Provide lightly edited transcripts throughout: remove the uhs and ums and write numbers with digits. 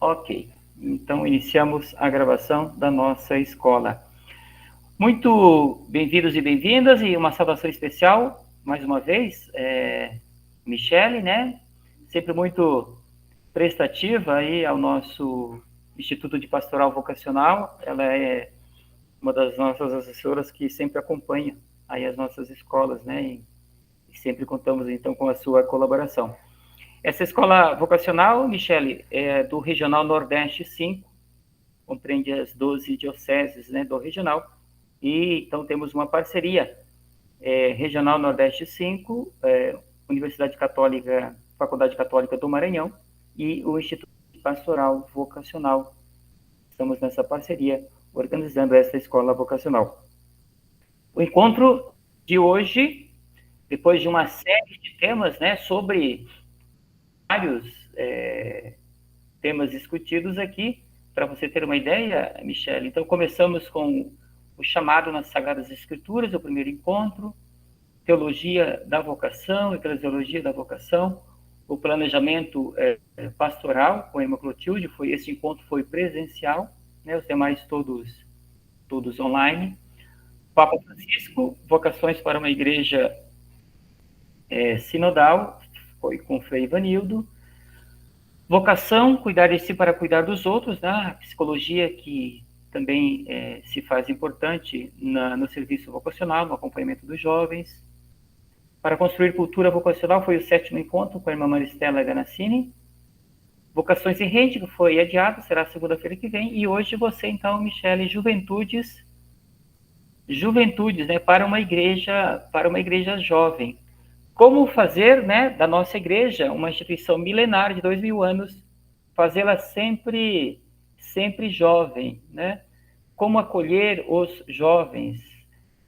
Ok, então iniciamos a gravação da nossa escola. Muito bem-vindos e bem-vindas, e uma saudação especial, mais uma vez, Michele, né? Sempre muito prestativa aí ao nosso Instituto de Pastoral Vocacional. Ela é uma das nossas assessoras que sempre acompanha aí as nossas escolas, né? E sempre contamos, então, com a sua colaboração. Essa escola vocacional, Michele, é do Regional Nordeste 5, compreende as 12 dioceses, né, do regional, e então temos uma parceria, Regional Nordeste 5, Universidade Católica, Faculdade Católica do Maranhão e o Instituto Pastoral Vocacional. Estamos nessa parceria, organizando essa escola vocacional. O encontro de hoje, depois de uma série de temas, né, sobre vários temas discutidos aqui, para você ter uma ideia, Michele. Então, começamos com o chamado nas Sagradas Escrituras, o primeiro encontro, teologia da vocação, eclesiologia da vocação, o planejamento pastoral com a irmã Clotilde, esse encontro foi presencial, né, os demais todos online. Papa Francisco, vocações para uma igreja sinodal, foi com o Frei Ivanildo. Vocação, cuidar de si para cuidar dos outros, né? A psicologia que também se faz importante no serviço vocacional, no acompanhamento dos jovens. Para construir cultura vocacional foi o 7º encontro com a irmã Maristela Ganassini. Vocações em Rede, que foi adiado, será segunda-feira que vem. E hoje você, então, Michele, Juventudes, né, para uma igreja jovem. Como fazer, né, da nossa igreja uma instituição milenar de 2000 anos, fazê-la sempre jovem, né? Como acolher os jovens?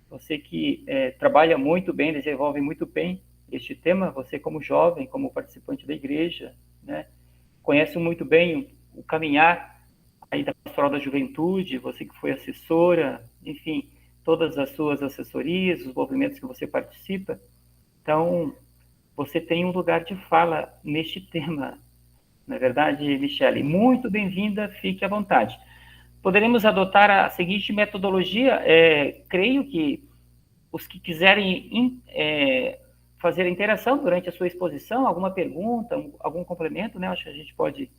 Você que trabalha muito bem, desenvolve muito bem este tema, você como jovem, como participante da igreja, né? Conhece muito bem o caminhar aí da Pastoral da Juventude, você que foi assessora, enfim, todas as suas assessorias, os movimentos que você participa. Então, você tem um lugar de fala neste tema, não é verdade, Michele? Muito bem-vinda, fique à vontade. Poderemos adotar a seguinte metodologia, creio que os que quiserem fazer a interação durante a sua exposição, alguma pergunta, algum complemento, né? Acho que a gente pode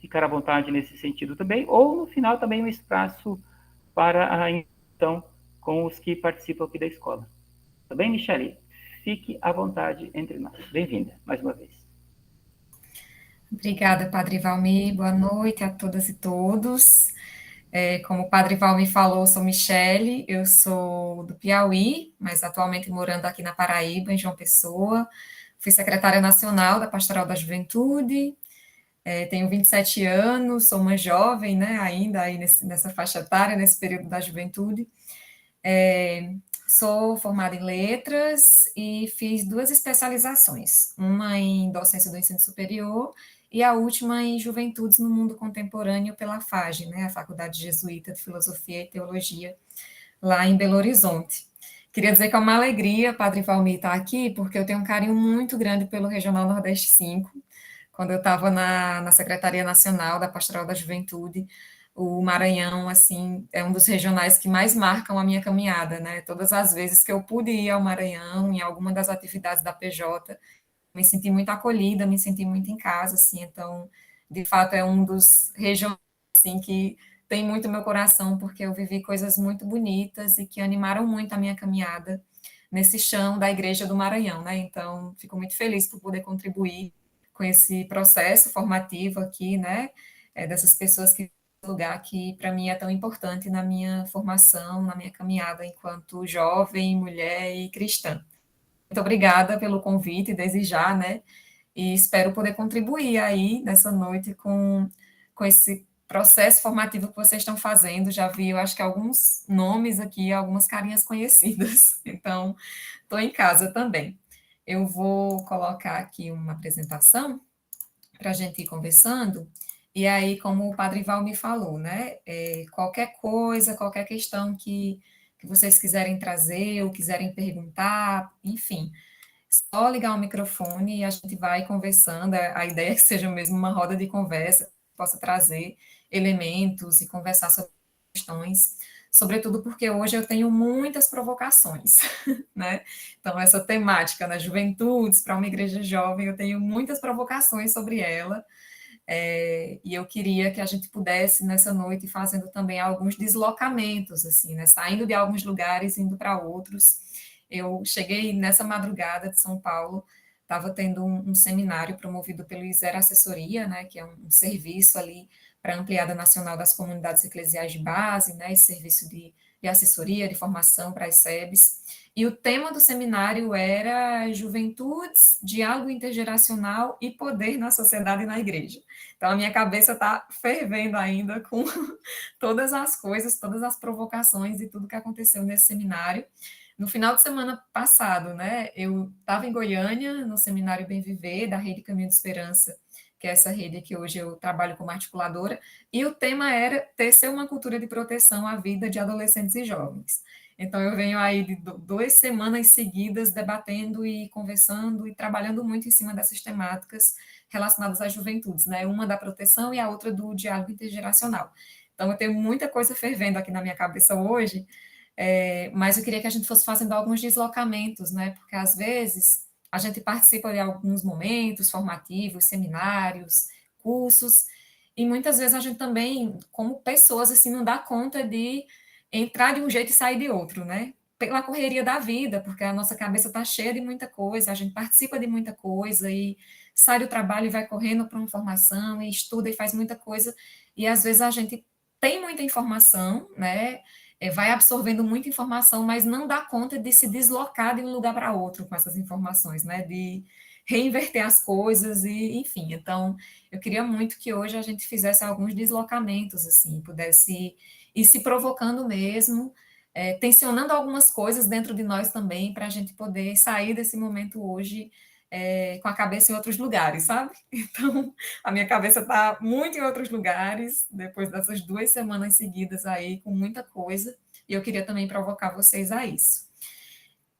ficar à vontade nesse sentido também, ou no final também um espaço para a interação com os que participam aqui da escola. Tá bem, Michele? Fique à vontade entre nós. Bem-vinda, mais uma vez. Obrigada, Padre Valmir. Boa noite a todas e todos. Como o Padre Valmir falou, eu sou Michele, eu sou do Piauí, mas atualmente morando aqui na Paraíba, em João Pessoa. Fui secretária nacional da Pastoral da Juventude, tenho 27 anos, sou uma jovem, né, ainda aí nessa faixa etária, nesse período da juventude. Sou formada em letras e fiz 2 especializações, uma em docência do ensino superior e a última em juventudes no mundo contemporâneo pela FAGE, né, a Faculdade Jesuíta de Filosofia e Teologia, lá em Belo Horizonte. Queria dizer que é uma alegria, Padre Valmir, estar aqui, porque eu tenho um carinho muito grande pelo Regional Nordeste 5. Quando eu estava na Secretaria Nacional da Pastoral da Juventude, o Maranhão, assim, é um dos regionais que mais marcam a minha caminhada, né? Todas as vezes que eu pude ir ao Maranhão, em alguma das atividades da PJ, me senti muito acolhida, me senti muito em casa, assim, então, de fato, é um dos regionais, assim, que tem muito meu coração, porque eu vivi coisas muito bonitas e que animaram muito a minha caminhada nesse chão da Igreja do Maranhão, né? Então, fico muito feliz por poder contribuir com esse processo formativo aqui, né? Dessas pessoas que lugar que para mim é tão importante na minha formação, na minha caminhada enquanto jovem, mulher e cristã. Muito obrigada pelo convite, desde já, né? E espero poder contribuir aí nessa noite com esse processo formativo que vocês estão fazendo. Já vi, eu acho que alguns nomes aqui, algumas carinhas conhecidas. Então, estou em casa também. Eu vou colocar aqui uma apresentação para a gente ir conversando. E aí, como o Padre Val me falou, né? Qualquer coisa, qualquer questão que vocês quiserem trazer ou quiserem perguntar, enfim, só ligar o microfone e a gente vai conversando. A ideia é que seja mesmo uma roda de conversa, possa trazer elementos e conversar sobre questões, sobretudo porque hoje eu tenho muitas provocações, né? Então, essa temática nas juventudes, para uma igreja jovem, eu tenho muitas provocações sobre ela, e eu queria que a gente pudesse, nessa noite, fazendo também alguns deslocamentos, assim, né? Saindo de alguns lugares, indo para outros. Eu cheguei nessa madrugada de São Paulo, estava tendo um seminário promovido pelo ISER Assessoria, né, que é um serviço ali para a Ampliada Nacional das Comunidades Eclesiais de Base, né, esse serviço de assessoria, de formação para as SEBs. E o tema do seminário era Juventudes, Diálogo Intergeracional e Poder na Sociedade e na Igreja. Então, a minha cabeça está fervendo ainda com todas as coisas, todas as provocações e tudo que aconteceu nesse seminário. No final de semana passado, né, eu estava em Goiânia, no Seminário Bem Viver, da Rede Caminho de Esperança, que é essa rede que hoje eu trabalho como articuladora, e o tema era tecer uma cultura de proteção à vida de adolescentes e jovens. Então, eu venho aí de 2 semanas seguidas debatendo e conversando e trabalhando muito em cima dessas temáticas relacionadas às juventudes, né? Uma da proteção e a outra do diálogo intergeracional. Então, eu tenho muita coisa fervendo aqui na minha cabeça hoje, mas eu queria que a gente fosse fazendo alguns deslocamentos, né? Porque às vezes a gente participa de alguns momentos formativos, seminários, cursos, e muitas vezes a gente também, como pessoas, assim, não dá conta de entrar de um jeito e sair de outro, né? Pela correria da vida, porque a nossa cabeça está cheia de muita coisa, a gente participa de muita coisa e sai do trabalho e vai correndo para uma formação e estuda e faz muita coisa, e às vezes a gente tem muita informação, né? Vai absorvendo muita informação, mas não dá conta de se deslocar de um lugar para outro com essas informações, né? De reinverter as coisas e, enfim. Então, eu queria muito que hoje a gente fizesse alguns deslocamentos, assim, pudesse ir se provocando mesmo, tensionando algumas coisas dentro de nós também, para a gente poder sair desse momento hoje com a cabeça em outros lugares, sabe? Então, a minha cabeça está muito em outros lugares, depois dessas 2 semanas seguidas aí, com muita coisa, e eu queria também provocar vocês a isso.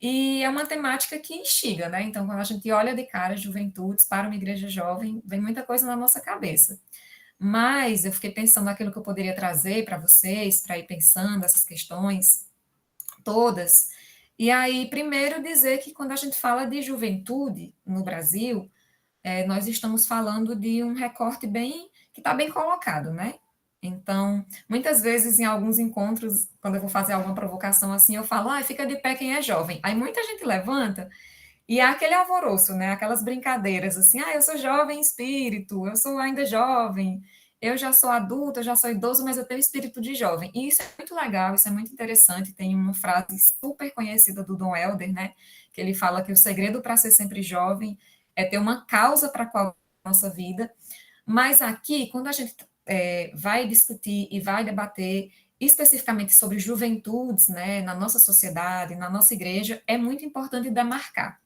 E é uma temática que instiga, né? Então, quando a gente olha de cara juventudes para uma igreja jovem, vem muita coisa na nossa cabeça. Mas eu fiquei pensando naquilo que eu poderia trazer para vocês, para ir pensando essas questões todas. E aí, primeiro, dizer que quando a gente fala de juventude no Brasil, nós estamos falando de um recorte bem que está bem colocado, né? Então, muitas vezes em alguns encontros, quando eu vou fazer alguma provocação assim, eu falo, fica de pé quem é jovem. Aí muita gente levanta e há aquele alvoroço, né? Aquelas brincadeiras assim, eu sou jovem em espírito, eu sou ainda jovem, eu já sou adulto, eu já sou idoso, mas eu tenho espírito de jovem. E isso é muito legal, isso é muito interessante. Tem uma frase super conhecida do Dom Helder, né? Que ele fala que o segredo para ser sempre jovem é ter uma causa para qual a nossa vida. Mas aqui, quando a gente vai discutir e vai debater especificamente sobre juventudes, né, na nossa sociedade, na nossa igreja, é muito importante demarcar.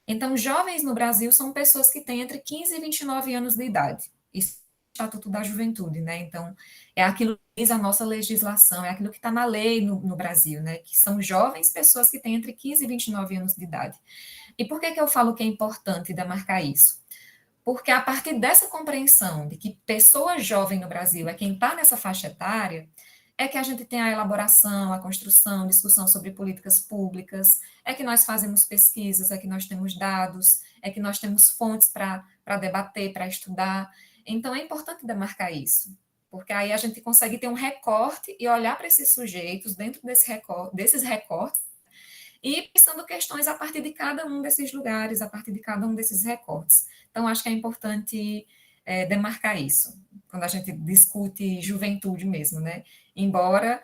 Então, jovens no Brasil são pessoas que têm entre 15 e 29 anos de idade. Isso é o Estatuto da Juventude, né? Então, é aquilo que diz a nossa legislação, é aquilo que está na lei no Brasil, né? Que são jovens pessoas que têm entre 15 e 29 anos de idade. E por que que eu falo que é importante demarcar isso? Porque a partir dessa compreensão de que pessoa jovem no Brasil é quem está nessa faixa etária, é que a gente tem a elaboração, a construção, discussão sobre políticas públicas, é que nós fazemos pesquisas, é que nós temos dados, é que nós temos fontes para debater, para estudar. Então, é importante demarcar isso, porque aí a gente consegue ter um recorte e olhar para esses sujeitos dentro desses recortes e pensando questões a partir de cada um desses lugares, a partir de cada um desses recortes. Então, acho que é importante demarcar isso, quando a gente discute juventude mesmo, né? Embora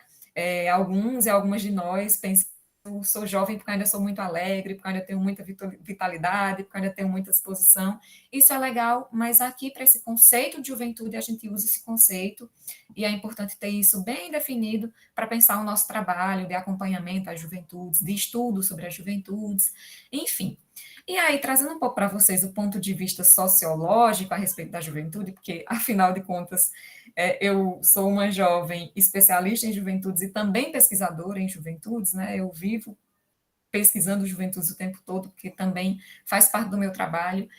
alguns e algumas de nós pensem eu sou jovem porque ainda sou muito alegre, porque ainda tenho muita vitalidade, porque ainda tenho muita disposição. Isso é legal, mas aqui, para esse conceito de juventude, a gente usa esse conceito, e é importante ter isso bem definido para pensar o nosso trabalho de acompanhamento às juventudes, de estudo sobre as juventudes, enfim. E aí, trazendo um pouco para vocês o ponto de vista sociológico a respeito da juventude, porque, afinal de contas, eu sou uma jovem especialista em juventudes e também pesquisadora em juventudes, né? Eu vivo pesquisando juventudes o tempo todo, porque também faz parte do meu trabalho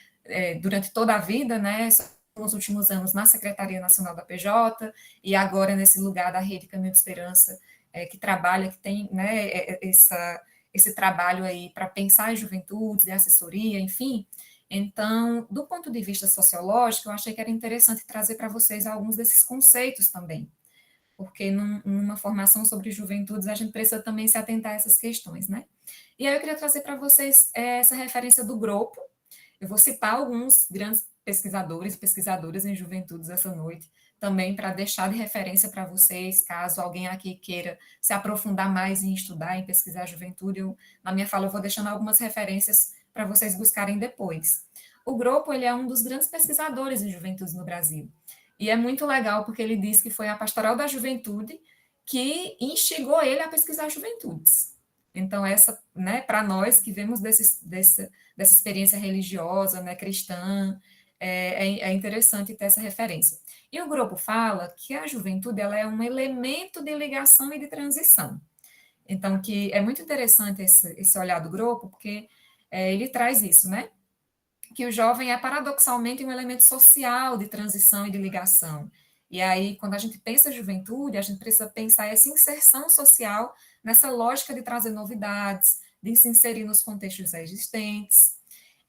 durante toda a vida, né? Sou nos últimos anos na Secretaria Nacional da PJ, e agora nesse lugar da Rede Caminho de Esperança, que trabalha, que tem, né, esse trabalho aí para pensar em juventudes, de assessoria, enfim. Então, do ponto de vista sociológico, eu achei que era interessante trazer para vocês alguns desses conceitos também, porque numa formação sobre juventudes a gente precisa também se atentar a essas questões, né? E aí eu queria trazer para vocês essa referência do grupo. Eu vou citar alguns grandes pesquisadores e pesquisadoras em juventudes essa noite, também para deixar de referência para vocês, caso alguém aqui queira se aprofundar mais em estudar, em pesquisar a juventude. Na minha fala, eu vou deixando algumas referências para vocês buscarem depois. O Grupo, ele é um dos grandes pesquisadores em juventudes no Brasil. E é muito legal porque ele diz que foi a Pastoral da Juventude que instigou ele a pesquisar juventudes. Então, essa, né, para nós que vemos dessa experiência religiosa, né, cristã, é interessante ter essa referência. E o grupo fala que a juventude ela é um elemento de ligação e de transição. Então, que é muito interessante esse olhar do grupo, porque ele traz isso, né? Que o jovem é paradoxalmente um elemento social de transição e de ligação. E aí, quando a gente pensa juventude, a gente precisa pensar essa inserção social nessa lógica de trazer novidades, de se inserir nos contextos existentes.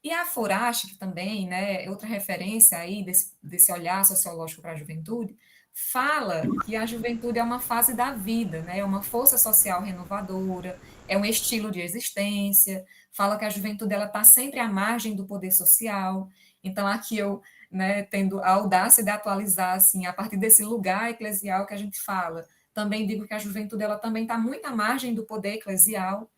E a Forache, que também, né, é outra referência aí desse olhar sociológico para a juventude, fala que a juventude é uma fase da vida, né, é uma força social renovadora, é um estilo de existência, fala que a juventude ela está sempre à margem do poder social. Então, aqui eu, né, tendo a audácia de atualizar, assim, a partir desse lugar eclesial que a gente fala, também digo que a juventude ela também está muito à margem do poder eclesial,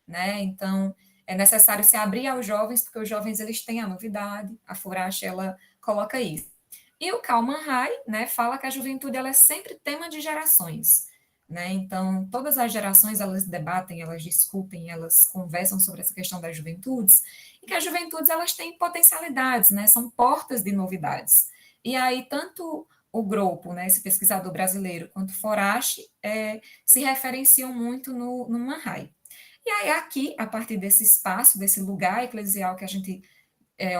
né, então é necessário se abrir aos jovens, porque os jovens eles têm a novidade, a Furache ela coloca isso. E o Kalman Rai, né, fala que a juventude ela é sempre tema de gerações, né? Então, todas as gerações elas debatem, elas discutem, elas conversam sobre essa questão das juventudes, e que as juventudes elas têm potencialidades, né? São portas de novidades. E aí tanto o grupo, né, esse pesquisador brasileiro, quanto Forache, se referenciam muito no Manhai. E aí, aqui, a partir desse espaço, desse lugar eclesial que a gente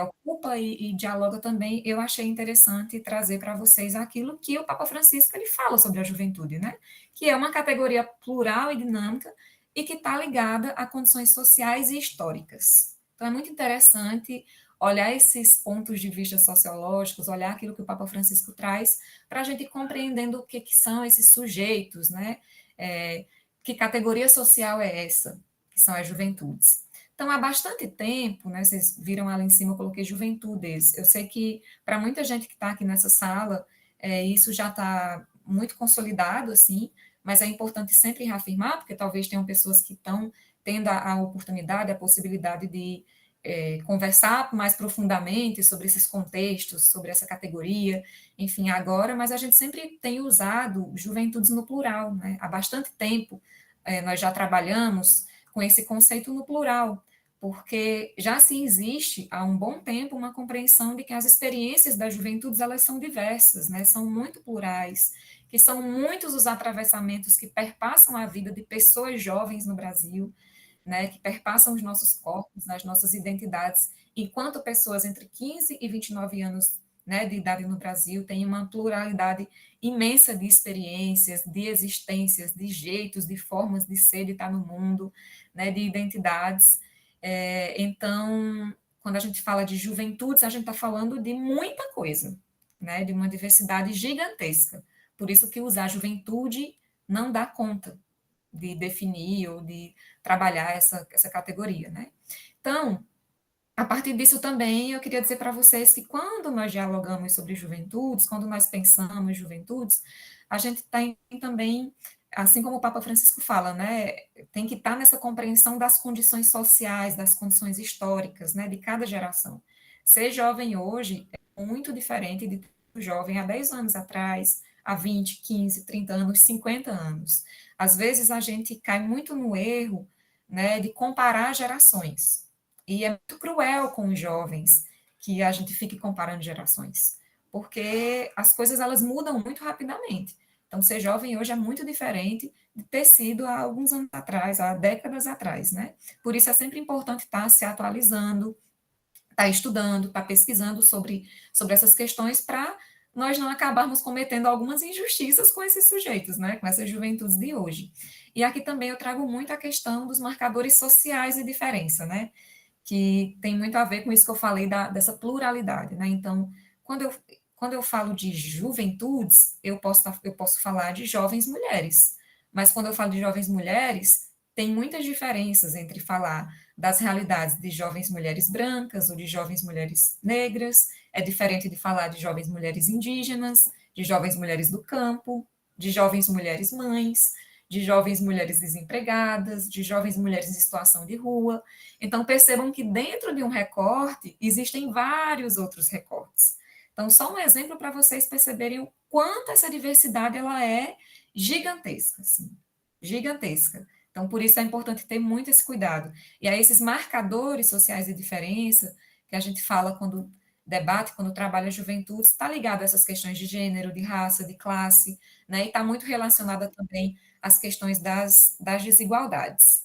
ocupa e dialoga também, eu achei interessante trazer para vocês aquilo que o Papa Francisco ele fala sobre a juventude, né? Que é uma categoria plural e dinâmica e que está ligada a condições sociais e históricas. Então, é muito interessante olhar esses pontos de vista sociológicos, olhar aquilo que o Papa Francisco traz, para a gente ir compreendendo o que são esses sujeitos, né? Que categoria social é essa? Que são as juventudes. Então, há bastante tempo, né, vocês viram ali em cima, eu coloquei juventudes. Eu sei que para muita gente que está aqui nessa sala, isso já está muito consolidado, assim, mas é importante sempre reafirmar, porque talvez tenham pessoas que estão tendo a oportunidade, a possibilidade de conversar mais profundamente sobre esses contextos, sobre essa categoria, enfim, agora, mas a gente sempre tem usado juventudes no plural, né? Há bastante tempo nós já trabalhamos com esse conceito no plural, porque já se existe há um bom tempo uma compreensão de que as experiências das juventudes elas são diversas, né? São muito plurais, que são muitos os atravessamentos que perpassam a vida de pessoas jovens no Brasil, né? Que perpassam os nossos corpos, as nossas identidades, enquanto pessoas entre 15 e 29 anos, né, de idade no Brasil têm uma pluralidade imensa de experiências, de existências, de jeitos, de formas de ser, de estar no mundo, né, de identidades. Então, quando a gente fala de juventudes, a gente está falando de muita coisa, né, de uma diversidade gigantesca. Por isso que usar juventude não dá conta de definir ou de trabalhar essa categoria, né? Então, a partir disso também, eu queria dizer para vocês que quando nós dialogamos sobre juventudes, quando nós pensamos em juventudes, a gente tem também, assim como o Papa Francisco fala, né, tem que estar nessa compreensão das condições sociais, das condições históricas, né, de cada geração. Ser jovem hoje é muito diferente de ser jovem há 10 anos atrás, há 20, 15, 30 anos, 50 anos. Às vezes a gente cai muito no erro, né, de comparar gerações. E é muito cruel com os jovens que a gente fique comparando gerações, porque as coisas elas mudam muito rapidamente. Então, ser jovem hoje é muito diferente de ter sido há alguns anos atrás, há décadas atrás, né? Por isso é sempre importante estar se atualizando, tá estudando, está pesquisando sobre essas questões para nós não acabarmos cometendo algumas injustiças com esses sujeitos, né, com essas juventudes de hoje. E aqui também eu trago muito a questão dos marcadores sociais de diferença, né, que tem muito a ver com isso que eu falei dessa pluralidade, né? Então, quando eu falo de juventudes, eu posso falar de jovens mulheres, mas quando eu falo de jovens mulheres, tem muitas diferenças entre falar das realidades de jovens mulheres brancas ou de jovens mulheres negras, é diferente de falar de jovens mulheres indígenas, de jovens mulheres do campo, de jovens mulheres mães, de jovens mulheres desempregadas, de jovens mulheres em situação de rua. Então, percebam que dentro de um recorte existem vários outros recortes. Então, só um exemplo para vocês perceberem o quanto essa diversidade ela é gigantesca, assim, gigantesca. Então, por isso é importante ter muito esse cuidado. E aí, esses marcadores sociais de diferença, que a gente fala quando debate, quando trabalha a juventude, está ligado a essas questões de gênero, de raça, de classe, né? E está muito relacionada também às questões das desigualdades.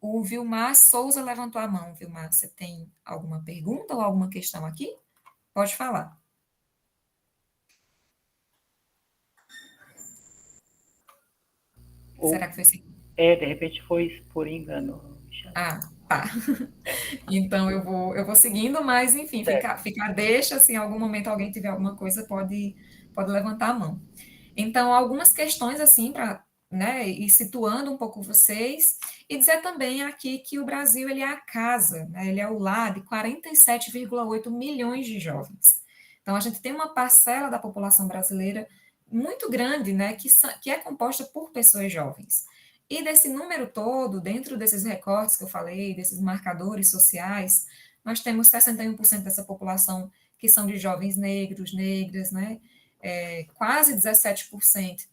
O Vilmar Souza levantou a mão. Vilmar, você tem alguma pergunta ou alguma questão aqui? Pode falar. Ou, Será que foi assim? de repente foi por engano, Michele. Ah, tá. Então eu vou seguindo, mas enfim, Certo. fica deixa, se em algum momento alguém tiver alguma coisa, pode levantar a mão. Então, algumas questões assim para, né, ir situando um pouco vocês e dizer também aqui que o Brasil ele é a casa, né, ele é o lar de 47,8 milhões de jovens. Então, a gente tem uma parcela da população brasileira muito grande, né, que é composta por pessoas jovens. E desse número todo, dentro desses recortes que eu falei, desses marcadores sociais, nós temos 61% dessa população que são de jovens negros, negras, né? Quase 17%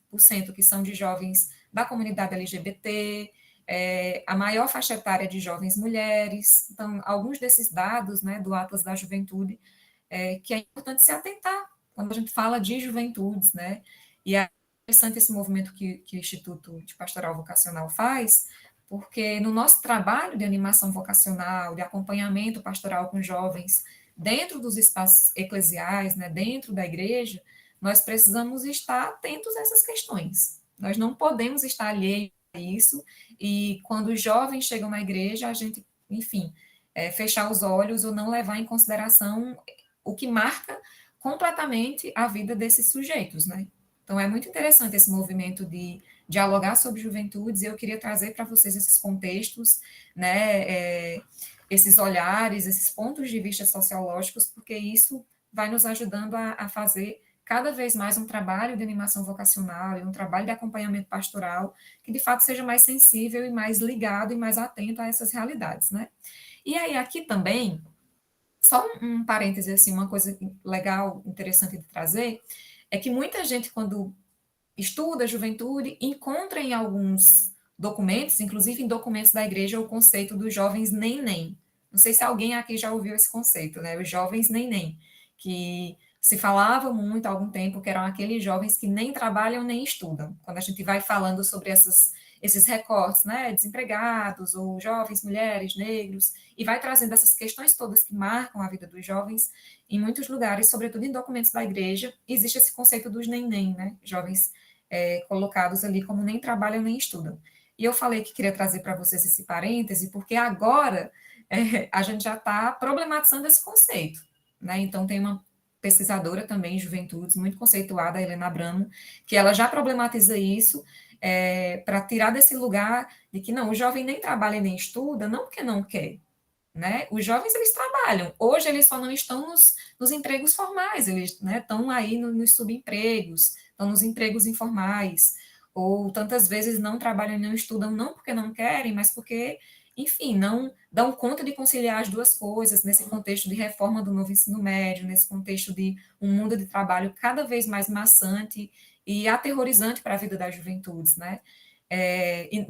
que são de jovens da comunidade LGBT, a maior faixa etária de jovens mulheres. Então, alguns desses dados, né, do Atlas da Juventude, que é importante se atentar quando a gente fala de juventudes, né? E é interessante esse movimento que o Instituto de Pastoral Vocacional faz, porque no nosso trabalho de animação vocacional, de acompanhamento pastoral com jovens, dentro dos espaços eclesiais, né, dentro da igreja, nós precisamos estar atentos a essas questões. Nós não podemos estar alheios a isso, e quando os jovens chegam na igreja, a gente, enfim, fechar os olhos ou não levar em consideração o que marca completamente a vida desses sujeitos, né? Então, é muito interessante esse movimento de dialogar sobre juventudes, e eu queria trazer para vocês esses contextos, né, esses olhares, esses pontos de vista sociológicos, porque isso vai nos ajudando a fazer cada vez mais um trabalho de animação vocacional e um trabalho de acompanhamento pastoral que, de fato, seja mais sensível e mais ligado e mais atento a essas realidades, né? E aí, aqui também, só um parêntese, assim, uma coisa legal, interessante de trazer, é que muita gente, quando estuda a juventude, encontra em alguns documentos, inclusive em documentos da igreja, o conceito dos jovens nem-nem. Não sei se alguém aqui já ouviu esse conceito, né? Os jovens nem-nem, que se falava muito há algum tempo que eram aqueles jovens que nem trabalham nem estudam. Quando a gente vai falando sobre esses recortes, né? Desempregados, ou jovens, mulheres, negros, e vai trazendo essas questões todas que marcam a vida dos jovens, em muitos lugares, sobretudo em documentos da igreja, existe esse conceito dos nem-nem, né? Jovens colocados ali como nem trabalham nem estudam. E eu falei que queria trazer para vocês esse parêntese, porque agora a gente já está problematizando esse conceito, né? Então, tem uma pesquisadora também em juventudes, muito conceituada, a Helena Abramo, que ela já problematiza isso, para tirar desse lugar de que não, o jovem nem trabalha nem estuda, não porque não quer, né? Os jovens, eles trabalham. Hoje, eles só não estão nos empregos formais, eles, né, estão aí nos subempregos, estão nos empregos informais, ou tantas vezes não trabalham e não estudam, não porque não querem, mas porque, enfim, não dão conta de conciliar as duas coisas nesse contexto de reforma do novo ensino médio, nesse contexto de um mundo de trabalho cada vez mais maçante e aterrorizante para a vida das juventudes, né? E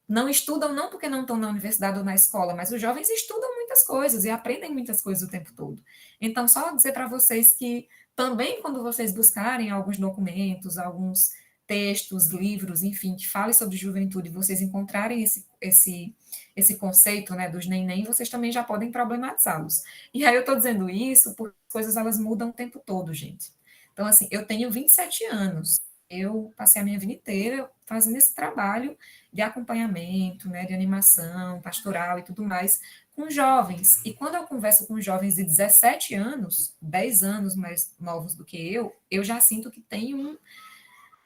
não estudam não porque não estão na universidade ou na escola, mas os jovens estudam muitas coisas e aprendem muitas coisas o tempo todo. Então, só dizer para vocês que também quando vocês buscarem alguns documentos, alguns textos, livros, enfim, que falem sobre juventude, vocês encontrarem esse conceito, né, dos nem, vocês também já podem problematizá-los. E aí eu estou dizendo isso porque as coisas elas mudam o tempo todo, gente. Então, assim, eu tenho 27 anos, eu passei a minha vida inteira fazendo esse trabalho de acompanhamento, né, de animação, pastoral e tudo mais, com jovens. E quando eu converso com jovens de 17 anos, 10 anos mais novos do que eu já sinto que tem um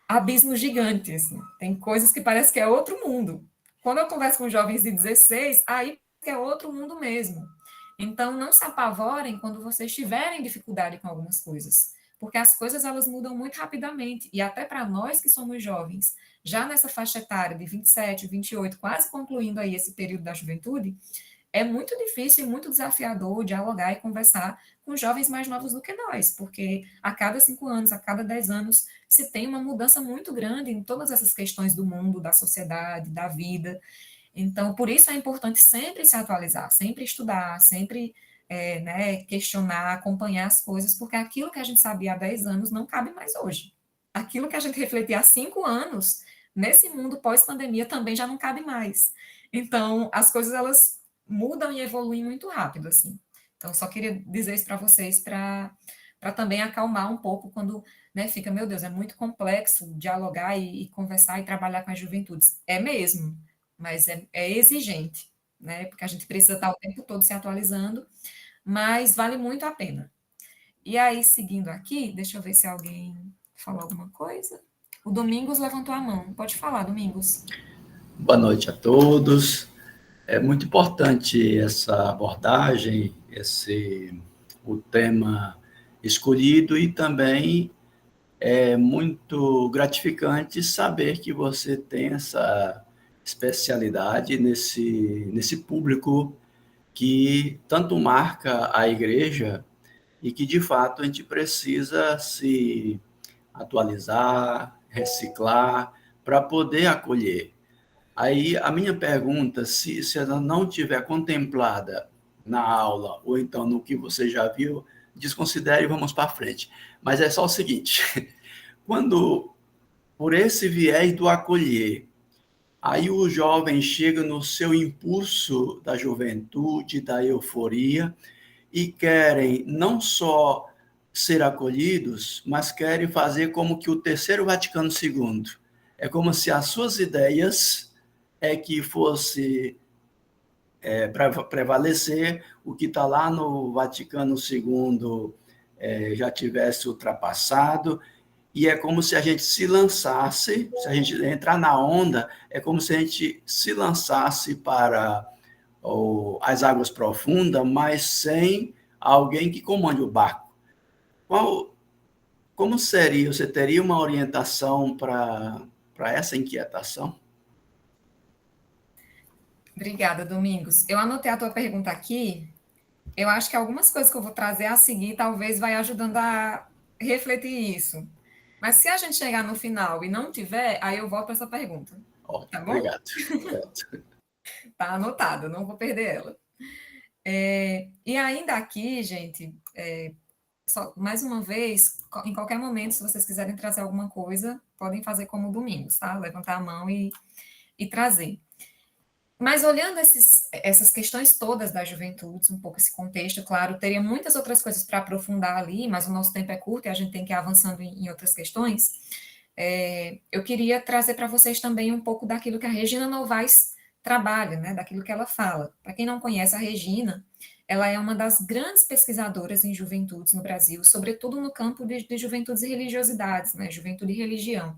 abismo gigante, assim. Tem coisas que parece que é outro mundo. Quando eu converso com jovens de 16, aí é outro mundo mesmo. Então, não se apavorem quando vocês tiverem dificuldade com algumas coisas, porque as coisas elas mudam muito rapidamente, e até para nós que somos jovens, já nessa faixa etária de 27, 28, quase concluindo aí esse período da juventude, é muito difícil e muito desafiador dialogar e conversar com jovens mais novos do que nós, porque a cada 5 anos, a cada 10 anos, se tem uma mudança muito grande em todas essas questões do mundo, da sociedade, da vida. Então, por isso é importante sempre se atualizar, sempre estudar, sempre né, questionar, acompanhar as coisas, porque aquilo que a gente sabia há 10 anos não cabe mais hoje. Aquilo que a gente refletia há 5 anos, nesse mundo pós-pandemia, também já não cabe mais. Então, as coisas, elas mudam e evoluem muito rápido, assim. Então, só queria dizer isso para vocês, para também acalmar um pouco quando né, fica, meu Deus, é muito complexo dialogar e conversar e trabalhar com as juventudes. É mesmo, mas é exigente, né? Porque a gente precisa estar o tempo todo se atualizando, mas vale muito a pena. E aí, seguindo aqui, deixa eu ver se alguém falou alguma coisa. O Domingos levantou a mão. Pode falar, Domingos. Boa noite a todos. É muito importante essa abordagem, o tema escolhido e também é muito gratificante saber que você tem essa especialidade nesse público que tanto marca a igreja e que, de fato, a gente precisa se atualizar, reciclar, para poder acolher. Aí, a minha pergunta, se ela não tiver contemplada na aula, ou então no que você já viu, desconsidere e vamos para frente. Mas é só o seguinte, quando, por esse viés do acolher, aí o jovem chega no seu impulso da juventude, da euforia, e querem não só ser acolhidos, mas querem fazer como que o Terceiro Vaticano II. É como se as suas ideias é que fosse para prevalecer, o que está lá no Vaticano II já tivesse ultrapassado, e é como se a gente se lançasse, se a gente entrar na onda, é como se a gente se lançasse para as águas profundas, mas sem alguém que comande o barco. Como seria? Você teria uma orientação para essa inquietação? Obrigada, Domingos. Eu anotei a tua pergunta aqui. Eu acho que algumas coisas que eu vou trazer a seguir talvez vai ajudando a refletir isso. Mas se a gente chegar no final e não tiver, aí eu volto para essa pergunta. Tá Ótimo, bom? obrigado. Tá anotado, não vou perder ela. E ainda aqui, gente, só, mais uma vez, em qualquer momento, se vocês quiserem trazer alguma coisa, podem fazer como Domingos, tá? Levantar a mão e trazer. Mas olhando essas questões todas da juventude, um pouco esse contexto, claro, teria muitas outras coisas para aprofundar ali, mas o nosso tempo é curto e a gente tem que ir avançando em outras questões. Eu queria trazer para vocês também um pouco daquilo que a Regina Novaes trabalha, né, daquilo que ela fala. Para quem não conhece a Regina, ela é uma das grandes pesquisadoras em juventudes no Brasil, sobretudo no campo de juventudes e religiosidades, né, juventude e religião.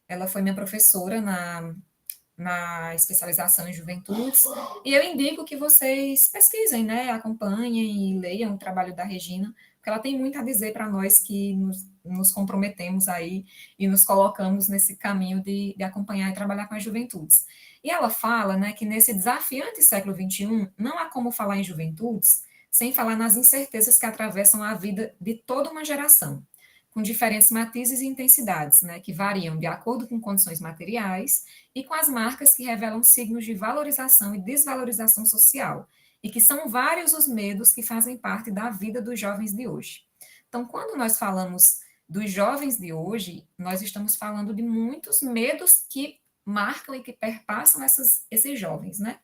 Ela foi minha professora na especialização em juventudes, e eu indico que vocês pesquisem, né, acompanhem e leiam o trabalho da Regina, porque ela tem muito a dizer para nós que nos comprometemos aí e nos colocamos nesse caminho de acompanhar e trabalhar com as juventudes. E ela fala, né, que nesse desafiante século XXI, não há como falar em juventudes sem falar nas incertezas que atravessam a vida de toda uma geração, com diferentes matizes e intensidades, né, que variam de acordo com condições materiais e com as marcas que revelam signos de valorização e desvalorização social, e que são vários os medos que fazem parte da vida dos jovens de hoje. Então, quando nós falamos dos jovens de hoje, nós estamos falando de muitos medos que marcam e que perpassam esses jovens, né?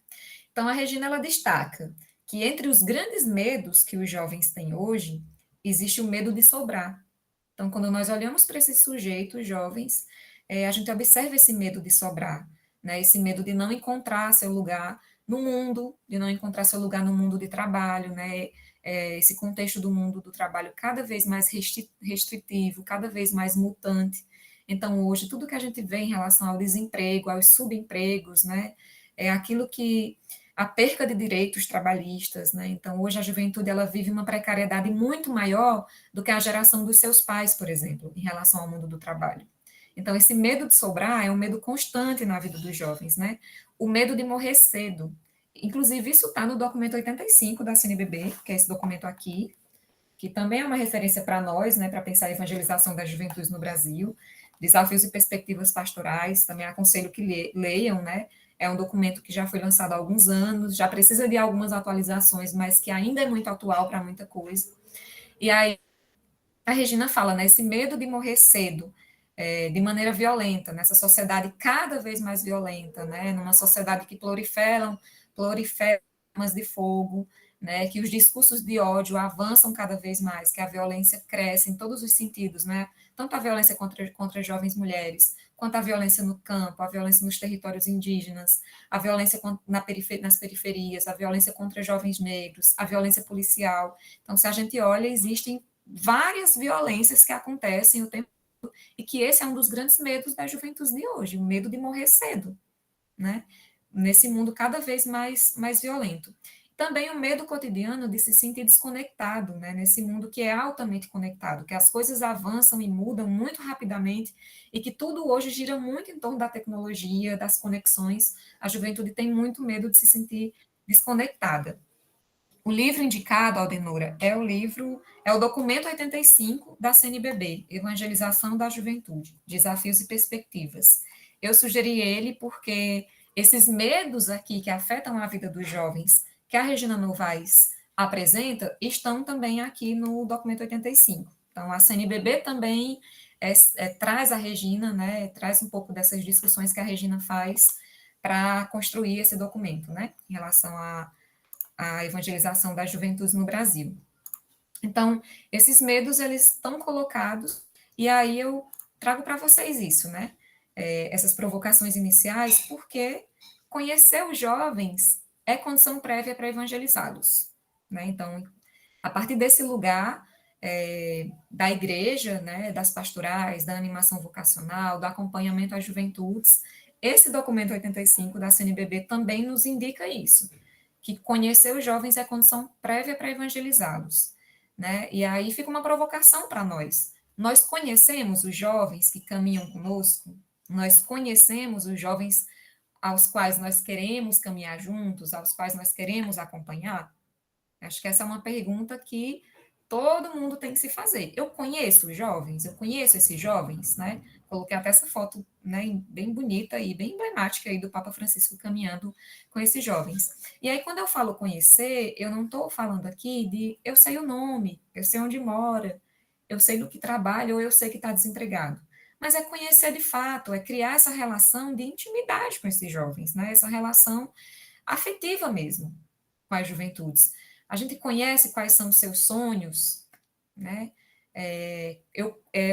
Então, a Regina, ela destaca que entre os grandes medos que os jovens têm hoje, existe o medo de sobrar. Então, quando nós olhamos para esses sujeitos jovens, a gente observa esse medo de sobrar, né? Esse medo de não encontrar seu lugar no mundo, de não encontrar seu lugar no mundo de trabalho, né? Esse contexto do mundo do trabalho cada vez mais restritivo, cada vez mais mutante. Então, hoje, tudo que a gente vê em relação ao desemprego, aos subempregos, né? É aquilo que a perca de direitos trabalhistas, né? Então, hoje a juventude ela vive uma precariedade muito maior do que a geração dos seus pais, por exemplo, em relação ao mundo do trabalho. Então, esse medo de sobrar é um medo constante na vida dos jovens, né? O medo de morrer cedo. Inclusive, isso está no documento 85 da CNBB, que é esse documento aqui, que também é uma referência para nós, né, para pensar a evangelização das juventudes no Brasil, desafios e perspectivas pastorais, também aconselho que leiam, né, é um documento que já foi lançado há alguns anos, já precisa de algumas atualizações, mas que ainda é muito atual para muita coisa. E aí a Regina fala, né, esse medo de morrer cedo, de maneira violenta, nessa sociedade cada vez mais violenta, né, numa sociedade que proliferam armas de fogo, né, que os discursos de ódio avançam cada vez mais, que a violência cresce em todos os sentidos, né, tanto a violência contra jovens mulheres, quanto a violência no campo, a violência nos territórios indígenas, a violência nas periferias, a violência contra jovens negros, a violência policial. Então, se a gente olha, existem várias violências que acontecem o tempo todo, e que esse é um dos grandes medos da juventude de hoje, o medo de morrer cedo, né? Nesse mundo cada vez mais violento. Também o medo cotidiano de se sentir desconectado, né? Nesse mundo que é altamente conectado, que as coisas avançam e mudam muito rapidamente e que tudo hoje gira muito em torno da tecnologia, das conexões. A juventude tem muito medo de se sentir desconectada. O livro indicado, Aldenora, é o documento 85 da CNBB, Evangelização da Juventude, Desafios e Perspectivas. Eu sugeri ele porque esses medos aqui que afetam a vida dos jovens, que a Regina Novaes apresenta, estão também aqui no documento 85. Então, a CNBB também traz a Regina, né, traz um pouco dessas discussões que a Regina faz para construir esse documento, né, em relação a evangelização das juventudes no Brasil. Então, esses medos, eles estão colocados, e aí eu trago para vocês isso, né? Essas provocações iniciais, porque conhecer os jovens é condição prévia para evangelizá-los, né? Então, a partir desse lugar da igreja, né, das pastorais, da animação vocacional, do acompanhamento às juventudes, esse documento 85 da CNBB também nos indica isso, que conhecer os jovens é condição prévia para evangelizá-los, né? E aí fica uma provocação para nós. Nós conhecemos os jovens que caminham conosco? Nós conhecemos os jovens aos quais nós queremos caminhar juntos, aos quais nós queremos acompanhar? Acho que essa é uma pergunta que todo mundo tem que se fazer. Eu conheço os jovens, eu conheço esses jovens, né? Coloquei até essa foto, né, bem bonita e bem emblemática aí do Papa Francisco caminhando com esses jovens. E aí, quando eu falo conhecer, eu não estou falando aqui de eu sei o nome, eu sei onde mora, eu sei do que trabalha ou eu sei que está desempregado. Mas é conhecer de fato, é criar essa relação de intimidade com esses jovens, né? Essa relação afetiva mesmo com as juventudes. A gente conhece quais são os seus sonhos, né?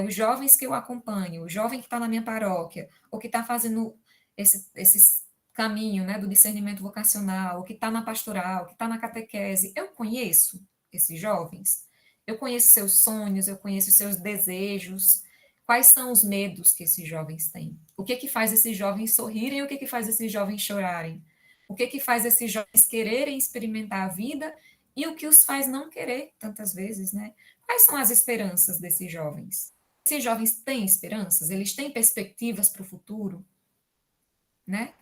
Os jovens que eu acompanho, o jovem que está na minha paróquia, ou que está fazendo esse caminho, né, do discernimento vocacional, ou que está na pastoral, que está na catequese, eu conheço esses jovens, eu conheço seus sonhos, eu conheço seus desejos, quais são os medos que esses jovens têm, o que que faz esses jovens sorrirem, o que que faz esses jovens chorarem, o que que faz esses jovens quererem experimentar a vida e o que os faz não querer, tantas vezes, né? Quais são as esperanças desses jovens? Esses jovens têm esperanças? Eles têm perspectivas para o futuro? Né?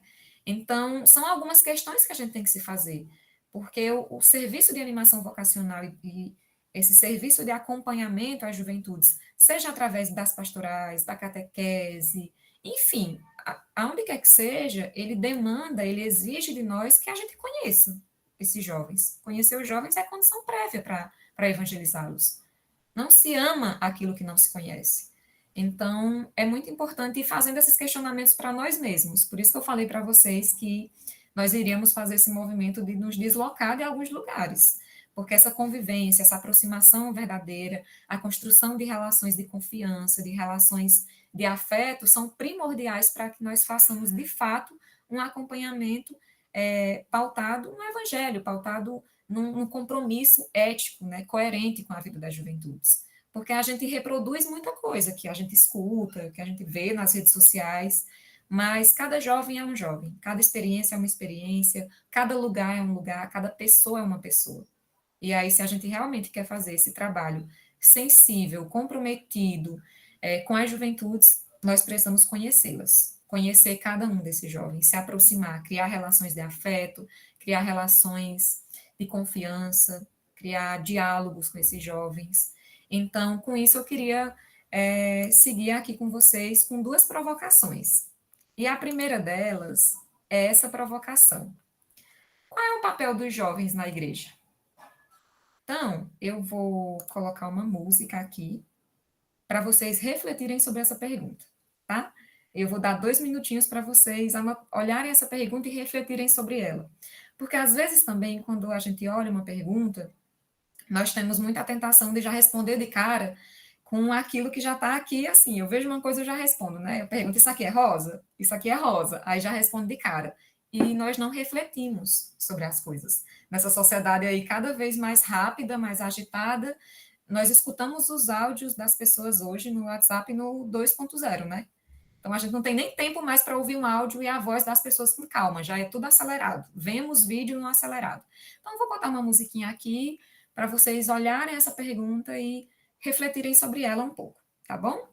Então, são algumas questões que a gente tem que se fazer, porque o serviço de animação vocacional e esse serviço de acompanhamento às juventudes, seja através das pastorais, da catequese, enfim, aonde quer que seja, ele demanda, ele exige de nós que a gente conheça esses jovens. Conhecer os jovens é condição prévia para evangelizá-los. Não se ama aquilo que não se conhece. Então, é muito importante ir fazendo esses questionamentos para nós mesmos. Por isso que eu falei para vocês que nós iríamos fazer esse movimento de nos deslocar de alguns lugares. Porque essa convivência, essa aproximação verdadeira, a construção de relações de confiança, de relações de afeto, são primordiais para que nós façamos, de fato, um acompanhamento pautado no evangelho, pautado num compromisso ético, né, coerente com a vida das juventudes. Porque a gente reproduz muita coisa que a gente escuta, que a gente vê nas redes sociais, mas cada jovem é um jovem, cada experiência é uma experiência, cada lugar é um lugar, cada pessoa é uma pessoa. E aí, se a gente realmente quer fazer esse trabalho sensível, comprometido com as juventudes, nós precisamos conhecê-las, conhecer cada um desses jovens, se aproximar, criar relações de afeto, criar relações de confiança, criar diálogos com esses jovens. Então, com isso, eu queria seguir aqui com vocês com duas provocações. E a primeira delas é essa provocação. Qual é o papel dos jovens na igreja? Então, eu vou colocar uma música aqui para vocês refletirem sobre essa pergunta, tá? Eu vou dar 2 minutinhos para vocês olharem essa pergunta e refletirem sobre ela. Porque, às vezes, também, quando a gente olha uma pergunta, nós temos muita tentação de já responder de cara com aquilo que já está aqui, assim, eu vejo uma coisa, eu já respondo, né? Eu pergunto, isso aqui é rosa? Isso aqui é rosa. Aí já respondo de cara. E nós não refletimos sobre as coisas. Nessa sociedade aí cada vez mais rápida, mais agitada, nós escutamos os áudios das pessoas hoje no WhatsApp no 2.0, né? Então a gente não tem nem tempo mais para ouvir um áudio e a voz das pessoas com calma, já é tudo acelerado. Vemos vídeo no acelerado. Então vou botar uma musiquinha aqui para vocês olharem essa pergunta e refletirem sobre ela um pouco, tá bom?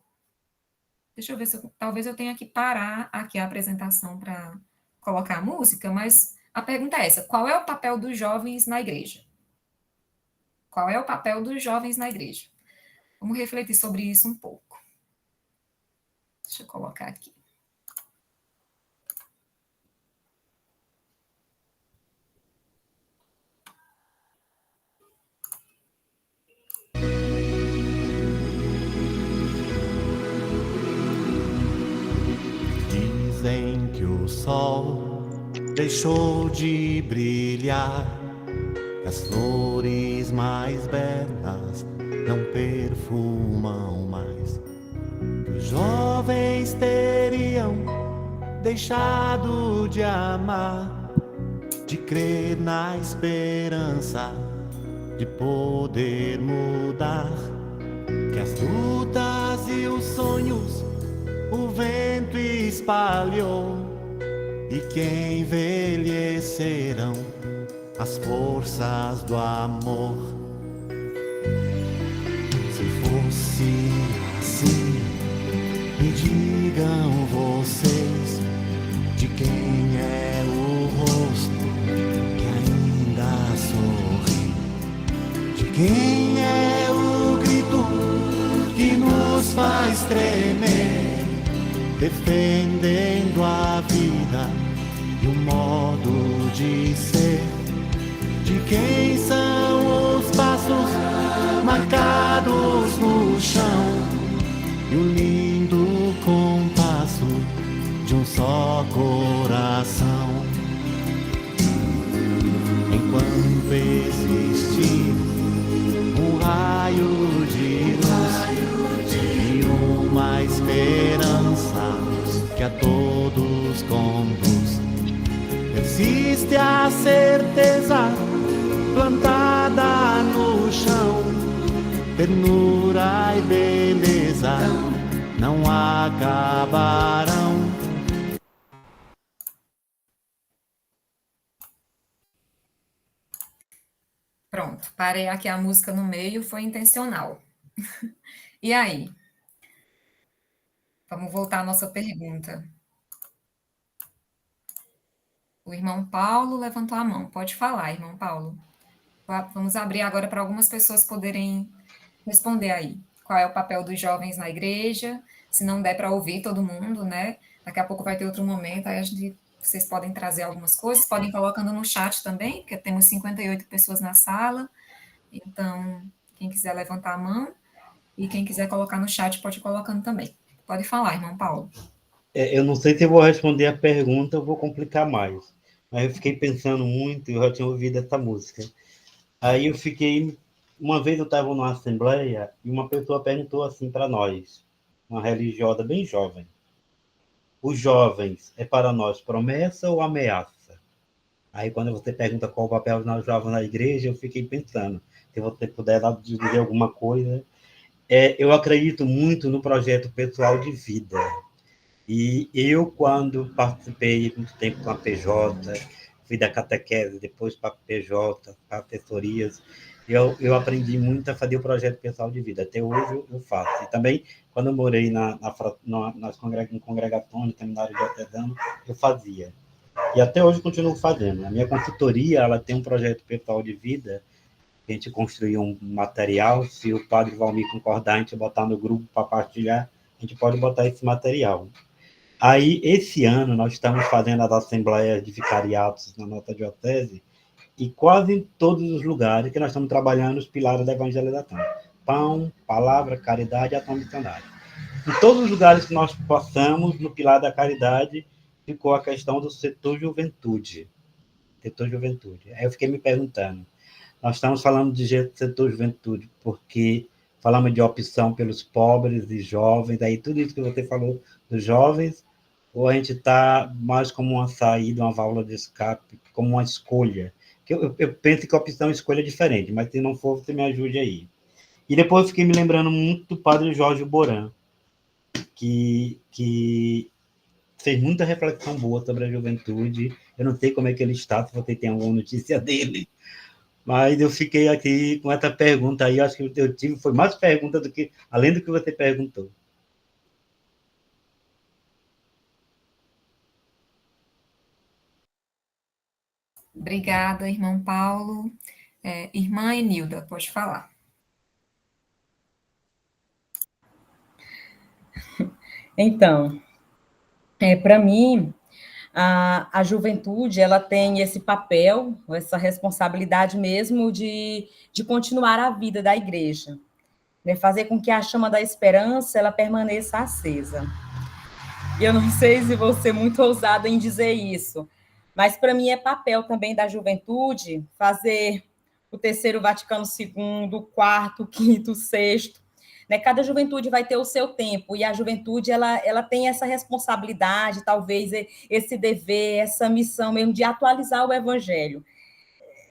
Deixa eu ver se talvez eu tenha que parar aqui a apresentação para colocar a música, mas a pergunta é essa: qual é o papel dos jovens na igreja? Qual é o papel dos jovens na igreja? Vamos refletir sobre isso um pouco. Deixa eu colocar aqui. Dizem que o sol deixou de brilhar, que as flores mais belas não perfumam mais, que os jovens teriam deixado de amar, de crer na esperança de poder mudar, que as lutas e os sonhos o vento espalhou e que envelhecerão as forças do amor. Se fosse assim, me digam vocês de quem é o rosto que ainda sorri, de quem é o grito que nos faz tremer, defendendo a vida e o modo de ser, de quem são os passos marcados no chão e o lindo compasso de um só coração. Enquanto existir um raio de luz e uma esperança que a todos conduz, persiste a certeza plantada no chão, ternura e beleza não acabarão. Pronto, parei aqui a música no meio, foi intencional. E aí? Vamos voltar à nossa pergunta. O irmão Paulo levantou a mão. Pode falar, irmão Paulo. Vamos abrir agora para algumas pessoas poderem responder aí. Qual é o papel dos jovens na igreja? Se não der para ouvir todo mundo, né? Daqui a pouco vai ter outro momento, aí vocês podem trazer algumas coisas, podem ir colocando no chat também, porque temos 58 pessoas na sala. Então, quem quiser levantar a mão. E quem quiser colocar no chat pode ir colocando também. Pode falar, irmão Paulo. Eu não sei se eu vou responder a pergunta ou vou complicar mais, mas eu fiquei pensando muito e eu já tinha ouvido essa música. Aí eu fiquei... Uma vez eu estava numa assembleia e uma pessoa perguntou assim para nós, uma religiosa bem jovem: os jovens é para nós promessa ou ameaça? Aí quando você pergunta qual o papel dos jovens na igreja, eu fiquei pensando, se você puder dizer alguma coisa. Eu acredito muito no projeto pessoal de vida. E eu, quando participei muito tempo com a PJ, fui da catequese, depois para a PJ, para assessorias, eu aprendi muito a fazer o projeto pessoal de vida. Até hoje eu faço. E também, quando eu morei em congregações, no seminário diocesano, eu fazia. E até hoje continuo fazendo. A minha consultoria, ela tem um projeto pessoal de vida. A gente construiu um material. Se o padre Valmir concordar, a gente botar no grupo para partilhar, a gente pode botar esse material. Aí, esse ano, nós estamos fazendo as assembleias de vicariatos na nossa diocese, e quase em todos os lugares que nós estamos trabalhando os pilares da evangelização: pão, palavra, caridade e ação missionária. Em todos os lugares que nós passamos, no pilar da caridade, ficou a questão do setor juventude. Setor juventude. Aí eu fiquei me perguntando, nós estamos falando de setor juventude porque falamos de opção pelos pobres e jovens, aí tudo isso que você falou dos jovens, ou a gente está mais como uma saída, uma válvula de escape, como uma escolha? Eu penso que a opção e escolha é diferente, mas se não for, você me ajude aí. E depois eu fiquei me lembrando muito do padre Jorge Boran, que fez muita reflexão boa sobre a juventude. Eu não sei como é que ele está, se você tem alguma notícia dele, mas eu fiquei aqui com essa pergunta aí. Acho que eu tive, foi mais pergunta do que, além do que você perguntou. Obrigada, irmão Paulo. Irmã Enilda, pode falar. Então, para mim, a juventude ela tem esse papel, essa responsabilidade mesmo de continuar a vida da igreja, né? Fazer com que a chama da esperança ela permaneça acesa. E eu não sei se vou ser muito ousada em dizer isso, mas para mim é papel também da juventude fazer o terceiro Vaticano II, o quarto, o quinto, o sexto, né? Cada juventude vai ter o seu tempo, e a juventude ela tem essa responsabilidade, talvez esse dever, essa missão mesmo de atualizar o evangelho.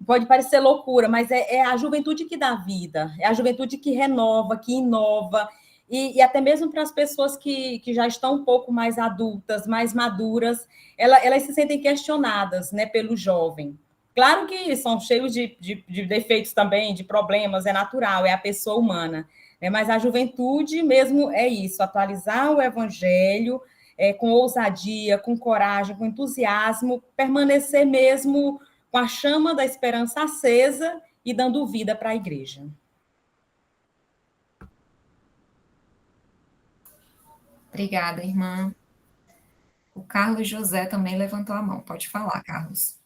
Pode parecer loucura, mas é a juventude que dá vida, é a juventude que renova, que inova, e até mesmo para as pessoas que já estão um pouco mais adultas, mais maduras, elas se sentem questionadas, né, pelo jovem. Claro que são cheios de defeitos também, de problemas, é natural, é a pessoa humana, né, mas a juventude mesmo é isso, atualizar o evangelho, com ousadia, com coragem, com entusiasmo, permanecer mesmo com a chama da esperança acesa e dando vida para a igreja. Obrigada, irmã. O Carlos José também levantou a mão. Pode falar, Carlos.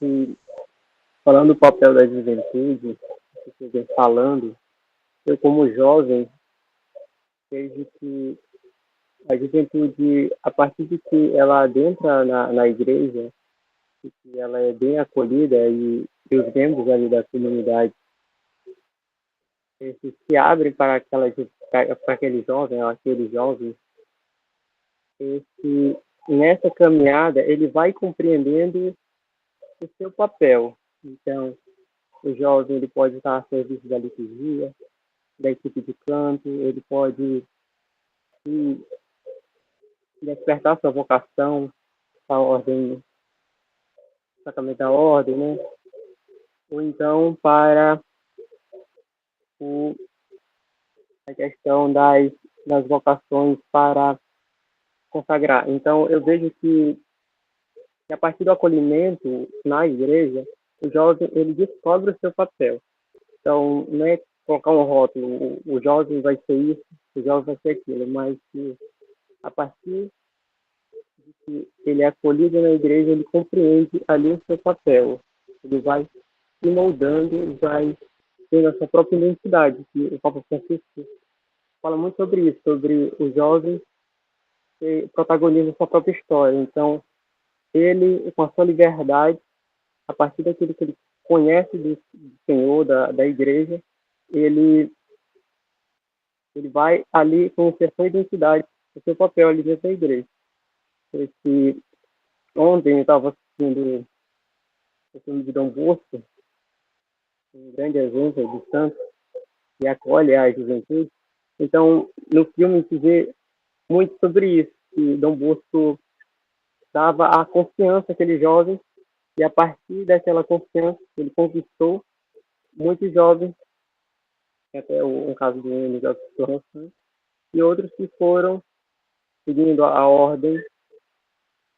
E, falando do papel da juventude, que você vem falando, eu como jovem vejo que a juventude, a partir de que ela adentra na igreja, e que ela é bem acolhida e os membros ali da comunidade eles se abrem para para aquele jovem, aquele jovem, nessa caminhada ele vai compreendendo o seu papel. Então, o jovem ele pode estar a serviço da liturgia, da equipe de canto, ele pode despertar sua vocação, a ordem, sacramento da ordem, né? Ou então para a questão das vocações para consagrar. Então, eu vejo que a partir do acolhimento na igreja, o jovem ele descobre o seu papel. Então, não é colocar um rótulo, o jovem vai ser isso, o jovem vai ser aquilo, mas que a partir de que ele é acolhido na igreja, ele compreende ali o seu papel. Ele vai se moldando, vai tendo a sua própria identidade, que o Papa Francisco fala muito sobre isso, sobre os jovens que protagonizam sua própria história. Então, ele, com a sua liberdade, a partir daquilo que ele conhece do Senhor, da igreja, ele vai ali conhecer a sua identidade, o seu papel ali dentro da igreja. Ontem eu estava assistindo o filme de Dom Bosco, um grande exemplo de santo, que acolhe a juventude. Então, no filme se vê muito sobre isso, que Dom Bosco dava a confiança àqueles jovens, e a partir daquela confiança ele conquistou muitos jovens, até um caso do Miguel Torres, e outros que foram seguindo a ordem,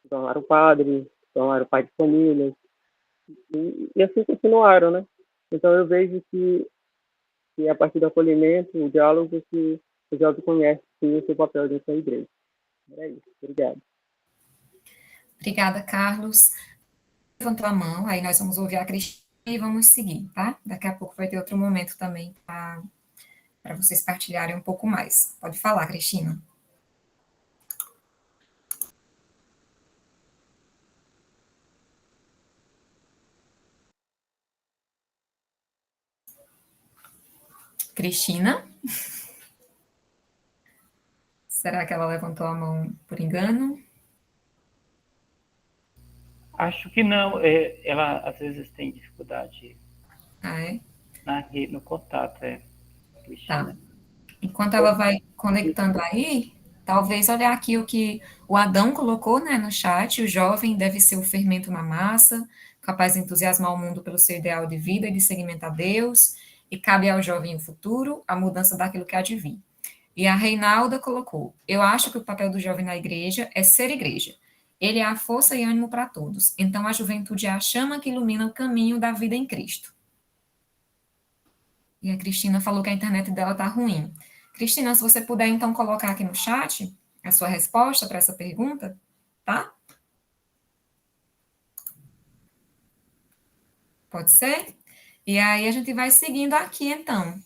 se tornaram padres, se tornaram pai de família, e assim continuaram, né? Então eu vejo que a partir do acolhimento, o diálogo, que o jovem conhece sim, o seu papel dentro da igreja. É isso, obrigado. Obrigada, Carlos. Levantou a mão, aí nós vamos ouvir a Cristina e vamos seguir, tá? Daqui a pouco vai ter outro momento também para vocês partilharem um pouco mais. Pode falar, Cristina. Cristina? Será que ela levantou a mão por engano? Acho que não. Ela às vezes tem dificuldade no contato, Cristina. Tá. Enquanto ela vai conectando aí, talvez olhar aqui o que o Adão colocou, né, no chat: o jovem deve ser o fermento na massa, capaz de entusiasmar o mundo pelo seu ideal de vida e de seguimento a Deus, e cabe ao jovem o futuro, a mudança daquilo que há de vir. E a Reinalda colocou: eu acho que o papel do jovem na igreja é ser igreja. Ele é a força e ânimo para todos. Então a juventude é a chama que ilumina o caminho da vida em Cristo. E a Cristina falou que a internet dela está ruim. Cristina, se você puder, então, colocar aqui no chat a sua resposta para essa pergunta, tá? Pode ser? E aí a gente vai seguindo aqui, então.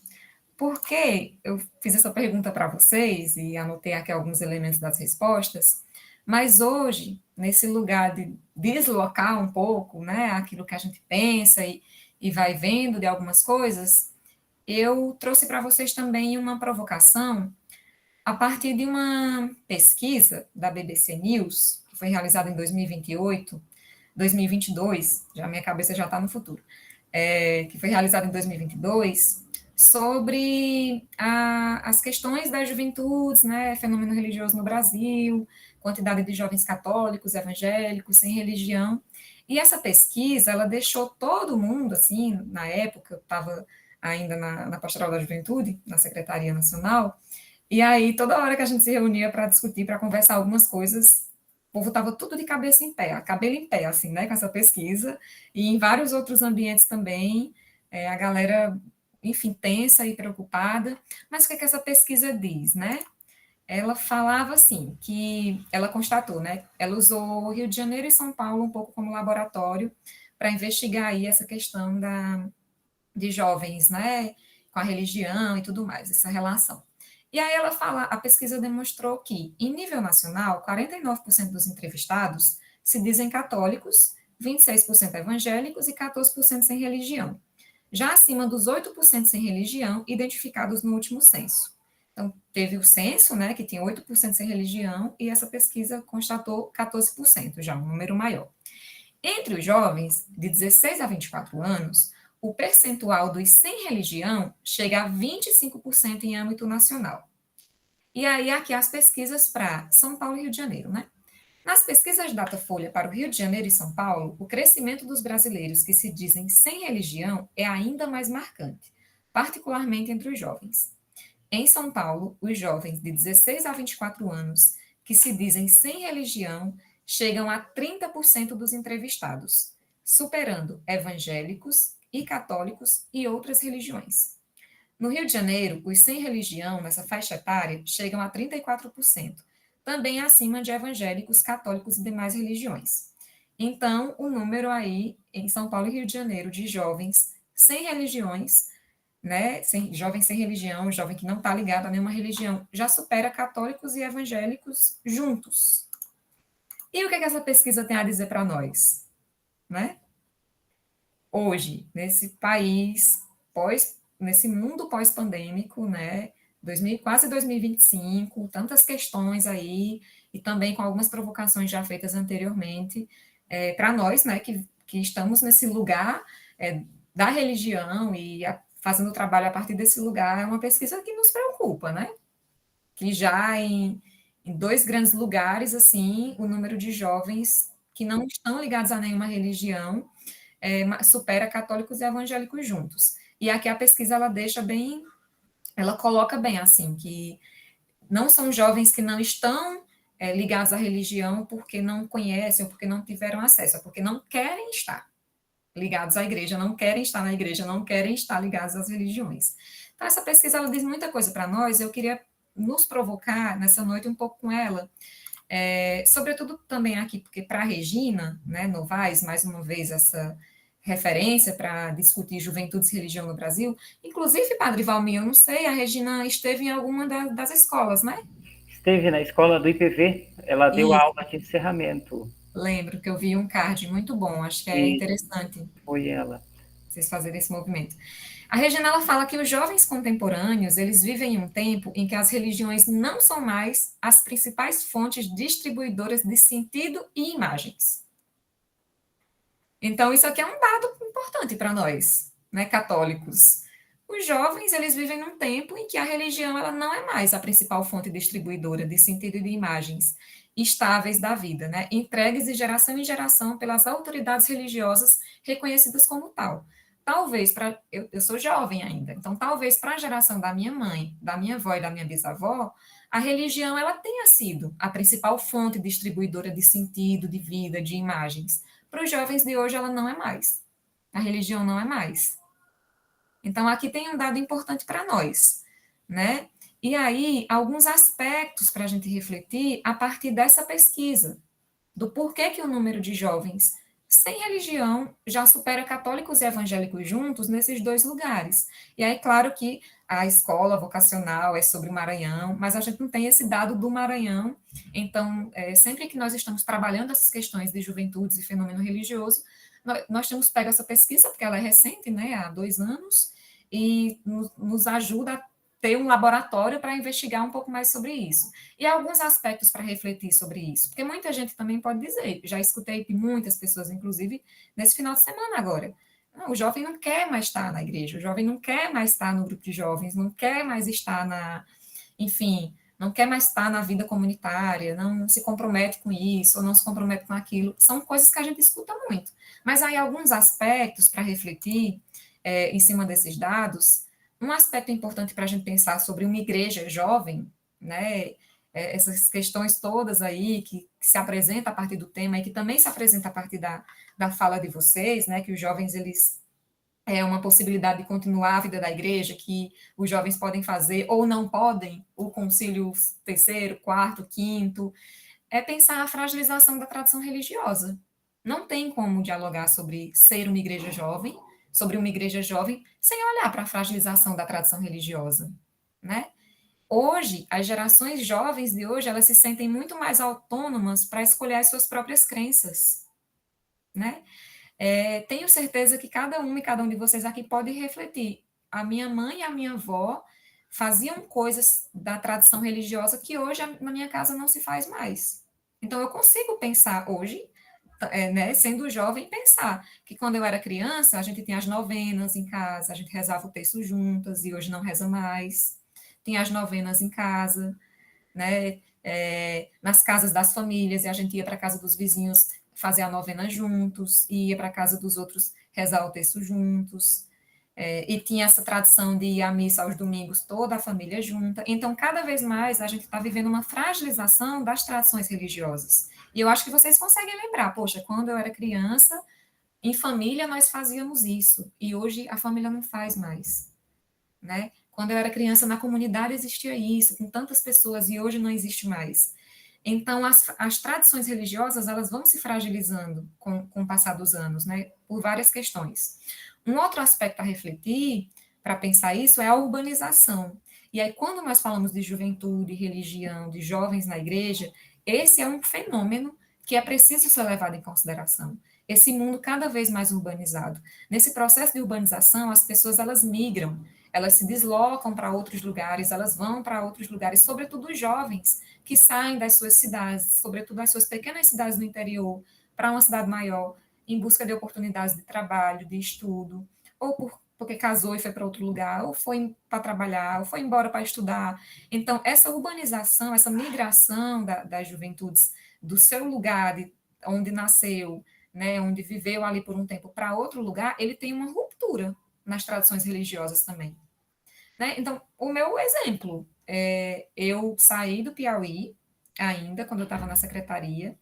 Porque eu fiz essa pergunta para vocês e anotei aqui alguns elementos das respostas, mas hoje, nesse lugar de deslocar um pouco, né, aquilo que a gente pensa e vai vendo de algumas coisas, eu trouxe para vocês também uma provocação a partir de uma pesquisa da BBC News, que foi realizada em 2028, 2022, já minha cabeça já está no futuro, que foi realizada em 2022, sobre as questões das juventudes, né, fenômeno religioso no Brasil, quantidade de jovens católicos, evangélicos, sem religião. E essa pesquisa, ela deixou todo mundo, assim, na época, eu estava ainda na Pastoral da Juventude, na Secretaria Nacional, e aí toda hora que a gente se reunia para discutir, para conversar algumas coisas, o povo estava tudo de cabeça em pé, cabelo em pé, assim, né, com essa pesquisa, e em vários outros ambientes também, a galera, enfim, tensa e preocupada. Mas o que essa pesquisa diz, né? Ela falava assim, que ela constatou, né? Ela usou Rio de Janeiro e São Paulo um pouco como laboratório para investigar aí essa questão de jovens, né? Com a religião e tudo mais, essa relação. E aí ela fala, a pesquisa demonstrou que, em nível nacional, 49% dos entrevistados se dizem católicos, 26% evangélicos e 14% sem religião. Já acima dos 8% sem religião, identificados no último censo. Então, teve o censo, né, que tinha 8% sem religião, e essa pesquisa constatou 14%, já um número maior. Entre os jovens, de 16 a 24 anos, o percentual dos sem religião chega a 25% em âmbito nacional. E aí, aqui as pesquisas para São Paulo e Rio de Janeiro, né? Nas pesquisas Datafolha para o Rio de Janeiro e São Paulo, o crescimento dos brasileiros que se dizem sem religião é ainda mais marcante, particularmente entre os jovens. Em São Paulo, os jovens de 16 a 24 anos que se dizem sem religião chegam a 30% dos entrevistados, superando evangélicos e católicos e outras religiões. No Rio de Janeiro, os sem religião nessa faixa etária chegam a 34%, também acima de evangélicos, católicos e demais religiões. Então, o número aí, em São Paulo e Rio de Janeiro, de jovens sem religiões, né, jovem sem religião, jovem que não está ligado a nenhuma religião, já supera católicos e evangélicos juntos. E o que essa pesquisa tem a dizer para nós? Né? Hoje, nesse país, nesse mundo pós-pandêmico, né, quase 2025, tantas questões aí, e também com algumas provocações já feitas anteriormente, para nós, né, que estamos nesse lugar da religião e fazendo o trabalho a partir desse lugar, é uma pesquisa que nos preocupa, né? Que já em 2 grandes lugares, assim, o número de jovens que não estão ligados a nenhuma religião supera católicos e evangélicos juntos. E aqui a pesquisa, ela coloca bem, assim, que não são jovens que não estão ligados à religião porque não conhecem ou porque não tiveram acesso, é porque não querem estar ligados à igreja, não querem estar na igreja, não querem estar ligados às religiões. Então, essa pesquisa, ela diz muita coisa para nós, eu queria nos provocar nessa noite um pouco com ela, sobretudo também aqui, porque para a Regina, né, Novaes, mais uma vez essa referência para discutir juventudes e religião no Brasil, inclusive, Padre Valmir, eu não sei, a Regina esteve em alguma das escolas, né? Esteve na escola do IPV, ela deu aula de encerramento. Lembro que eu vi um card muito bom, acho que é interessante. Foi ela. Vocês fazerem esse movimento. A Regina, ela fala que os jovens contemporâneos, eles vivem em um tempo em que as religiões não são mais as principais fontes distribuidoras de sentido e imagens. Então, isso aqui é um dado importante para nós, né, católicos. Os jovens, eles vivem num tempo em que a religião, ela não é mais a principal fonte distribuidora de sentido e de imagens estáveis da vida, né, entregues de geração em geração pelas autoridades religiosas reconhecidas como tal. Talvez, eu sou jovem ainda, então talvez para a geração da minha mãe, da minha avó e da minha bisavó, a religião, ela tenha sido a principal fonte distribuidora de sentido, de vida, de imagens. Para os jovens de hoje, ela não é mais. A religião não é mais. Então, aqui tem um dado importante para nós, né? E aí, alguns aspectos para a gente refletir a partir dessa pesquisa, do porquê que o número de jovens sem religião já supera católicos e evangélicos juntos nesses 2 lugares. E aí, claro que a escola vocacional é sobre o Maranhão, mas a gente não tem esse dado do Maranhão. Então, sempre que nós estamos trabalhando essas questões de juventudes e fenômeno religioso, nós temos pego essa pesquisa, porque ela é recente, né, há 2 anos, e nos ajuda a ter um laboratório para investigar um pouco mais sobre isso. E alguns aspectos para refletir sobre isso, porque muita gente também pode dizer, já escutei de muitas pessoas, inclusive, nesse final de semana agora, o jovem não quer mais estar na igreja, o jovem não quer mais estar no grupo de jovens, não quer mais estar enfim, não quer mais estar na vida comunitária, não se compromete com isso, ou não se compromete com aquilo, são coisas que a gente escuta muito. Mas aí alguns aspectos para refletir em cima desses dados. Um aspecto importante para a gente pensar sobre uma igreja jovem, né, essas questões todas aí que se apresenta a partir do tema e que também se apresenta a partir da fala de vocês, né, que os jovens, eles é uma possibilidade de continuar a vida da igreja, que os jovens podem fazer ou não podem, o concílio terceiro, quarto, quinto, é pensar a fragilização da tradição religiosa. Não tem como dialogar sobre ser uma igreja jovem, sem olhar para a fragilização da tradição religiosa, né? Hoje, as gerações jovens de hoje, elas se sentem muito mais autônomas para escolher as suas próprias crenças, né? Tenho certeza que cada uma e cada um de vocês aqui pode refletir. A minha mãe e a minha avó faziam coisas da tradição religiosa que hoje na minha casa não se faz mais. Então, eu consigo pensar hoje, né, sendo jovem, pensar que quando eu era criança, a gente tinha as novenas em casa, a gente rezava o texto juntas, e hoje não reza mais. Tinha as novenas em casa, né, nas casas das famílias, e a gente ia para a casa dos vizinhos fazer a novena juntos, e ia para a casa dos outros rezar o texto juntos, e tinha essa tradição de ir à missa aos domingos, toda a família junta. Então, cada vez mais, a gente está vivendo uma fragilização das tradições religiosas. E eu acho que vocês conseguem lembrar, poxa, quando eu era criança, em família nós fazíamos isso, e hoje a família não faz mais, né? Quando eu era criança, na comunidade existia isso, com tantas pessoas, e hoje não existe mais. Então, as tradições religiosas, elas vão se fragilizando com o passar dos anos, né, por várias questões. Um outro aspecto a refletir, para pensar isso, é a urbanização. E aí, quando nós falamos de juventude, religião, de jovens na igreja, esse é um fenômeno que é preciso ser levado em consideração. Esse mundo cada vez mais urbanizado. Nesse processo de urbanização, as pessoas, elas migram, elas se deslocam para outros lugares, elas vão para outros lugares, sobretudo os jovens, que saem das suas cidades, sobretudo das suas pequenas cidades do interior, para uma cidade maior, em busca de oportunidades de trabalho, de estudo, ou porque casou e foi para outro lugar, ou foi para trabalhar, ou foi embora para estudar. Então, essa urbanização, essa migração das juventudes do seu lugar, onde nasceu, né, onde viveu ali por um tempo, para outro lugar, ele tem uma ruptura nas tradições religiosas também. Né? Então, o meu exemplo, eu saí do Piauí, ainda, quando eu estava na secretaria,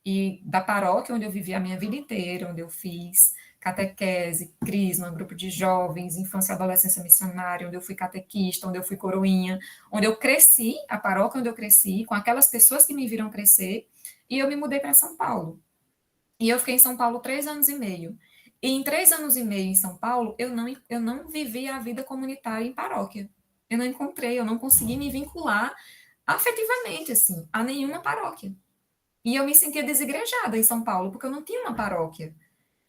e da paróquia onde eu vivi a minha vida inteira, onde eu fiz catequese, crisma, grupo de jovens, infância e adolescência missionária, onde eu fui catequista, onde eu fui coroinha, onde eu cresci, a paróquia onde eu cresci, com aquelas pessoas que me viram crescer, e eu me mudei para São Paulo. E eu fiquei em São Paulo 3 anos e meio. E em 3 anos e meio em São Paulo, eu não vivi a vida comunitária em paróquia. Eu não encontrei, eu não consegui me vincular afetivamente, assim, a nenhuma paróquia. E eu me sentia desigrejada em São Paulo, porque eu não tinha uma paróquia.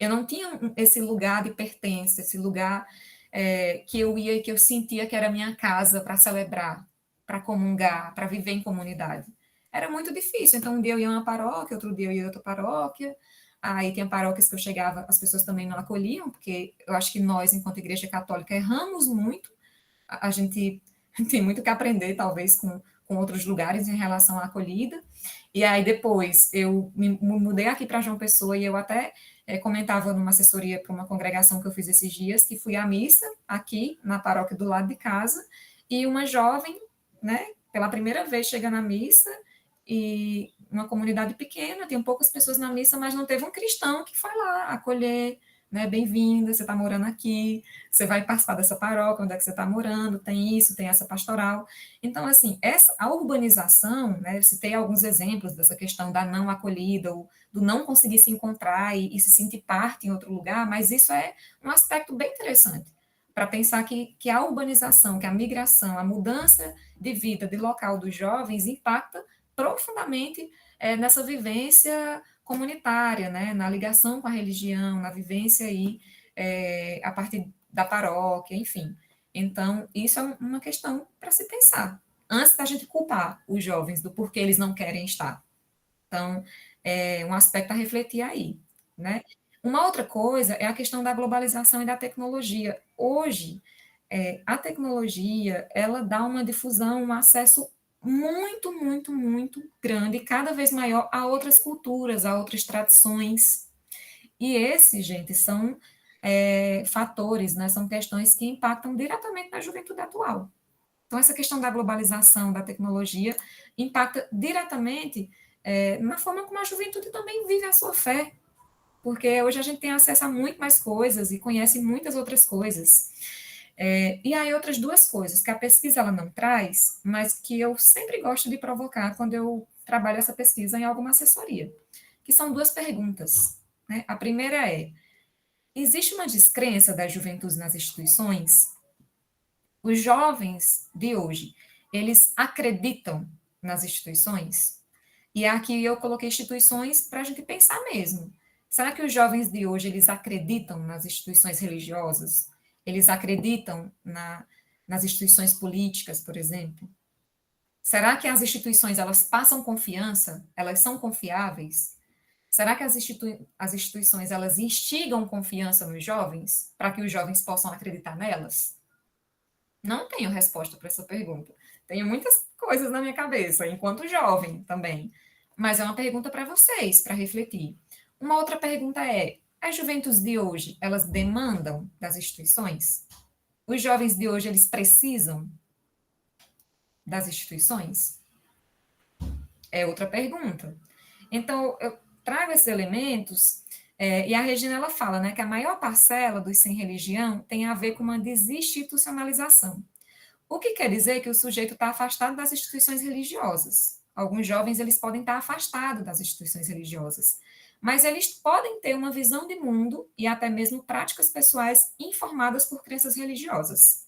Eu não tinha esse lugar de pertença, esse lugar que eu ia e que eu sentia que era minha casa para celebrar, para comungar, para viver em comunidade. Era muito difícil. Então, um dia eu ia a uma paróquia, outro dia eu ia a outra paróquia. Aí tinha paróquias que eu chegava, as pessoas também não acolhiam, porque eu acho que nós, enquanto igreja católica, erramos muito. A gente tem muito que aprender, talvez, com outros lugares em relação à acolhida. E aí, depois, eu me mudei aqui para João Pessoa e eu até comentava numa assessoria para uma congregação que eu fiz esses dias, que fui à missa aqui, na paróquia do lado de casa, e uma jovem, né, pela primeira vez chega na missa, e uma comunidade pequena, tem poucas pessoas na missa, mas não teve um cristão que foi lá acolher, né, bem-vinda, você está morando aqui, você vai participar dessa paróquia, onde é que você está morando, tem isso, tem essa pastoral. Então, assim, a urbanização, né, citei alguns exemplos dessa questão da não acolhida, ou do não conseguir se encontrar e se sentir parte em outro lugar, mas isso é um aspecto bem interessante, para pensar que a urbanização, que a migração, a mudança de vida, de local dos jovens, impacta profundamente nessa vivência comunitária, né, na ligação com a religião, na vivência aí, a partir da paróquia, enfim. Então, isso é uma questão para se pensar, antes da gente culpar os jovens do porquê eles não querem estar. Então, é um aspecto a refletir aí, né? Uma outra coisa é a questão da globalização e da tecnologia. Hoje, a tecnologia, ela dá uma difusão, um acesso muito, muito, muito grande, cada vez maior a outras culturas, a outras tradições. E esses, gente, são fatores, né, são questões que impactam diretamente na juventude atual. Então, essa questão da globalização, da tecnologia, impacta diretamente na forma como a juventude também vive a sua fé, porque hoje a gente tem acesso a muito mais coisas e conhece muitas outras coisas. E aí outras duas coisas que a pesquisa ela não traz, mas que eu sempre gosto de provocar quando eu trabalho essa pesquisa em alguma assessoria, que são duas perguntas. Né? A primeira é, existe uma descrença das juventudes nas instituições? Os jovens de hoje, eles acreditam nas instituições? E aqui eu coloquei instituições para a gente pensar mesmo. Será que os jovens de hoje, eles acreditam nas instituições religiosas? Eles acreditam nas instituições políticas, por exemplo? Será que as instituições, elas passam confiança? Elas são confiáveis? Será que as instituições, elas instigam confiança nos jovens, para que os jovens possam acreditar nelas? Não tenho resposta para essa pergunta. Tenho muitas coisas na minha cabeça, enquanto jovem também. Mas é uma pergunta para vocês, para refletir. Uma outra pergunta é, as juventudes de hoje, elas demandam das instituições? Os jovens de hoje, eles precisam das instituições? É outra pergunta. Então, eu trago esses elementos, e a Regina, ela fala, né, que a maior parcela dos sem religião tem a ver com uma desinstitucionalização. O que quer dizer que o sujeito está afastado das instituições religiosas. Alguns jovens, eles podem estar afastados das instituições religiosas, mas eles podem ter uma visão de mundo e até mesmo práticas pessoais informadas por crenças religiosas.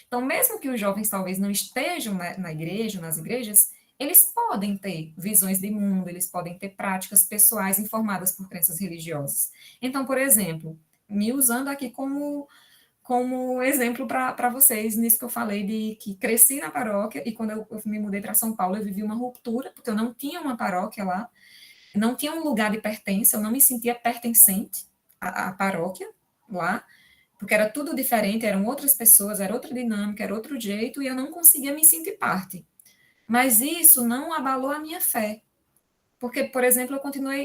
Então, mesmo que os jovens talvez não estejam na igreja, nas igrejas, eles podem ter visões de mundo, eles podem ter práticas pessoais informadas por crenças religiosas. Então, por exemplo, me usando aqui como exemplo para vocês, nisso que eu falei de que cresci na paróquia, e quando eu me mudei para São Paulo, eu vivi uma ruptura, porque eu não tinha uma paróquia lá, não tinha um lugar de pertença, eu não me sentia pertencente à paróquia lá, porque era tudo diferente, eram outras pessoas, era outra dinâmica, era outro jeito, e eu não conseguia me sentir parte. Mas isso não abalou a minha fé. Porque, por exemplo,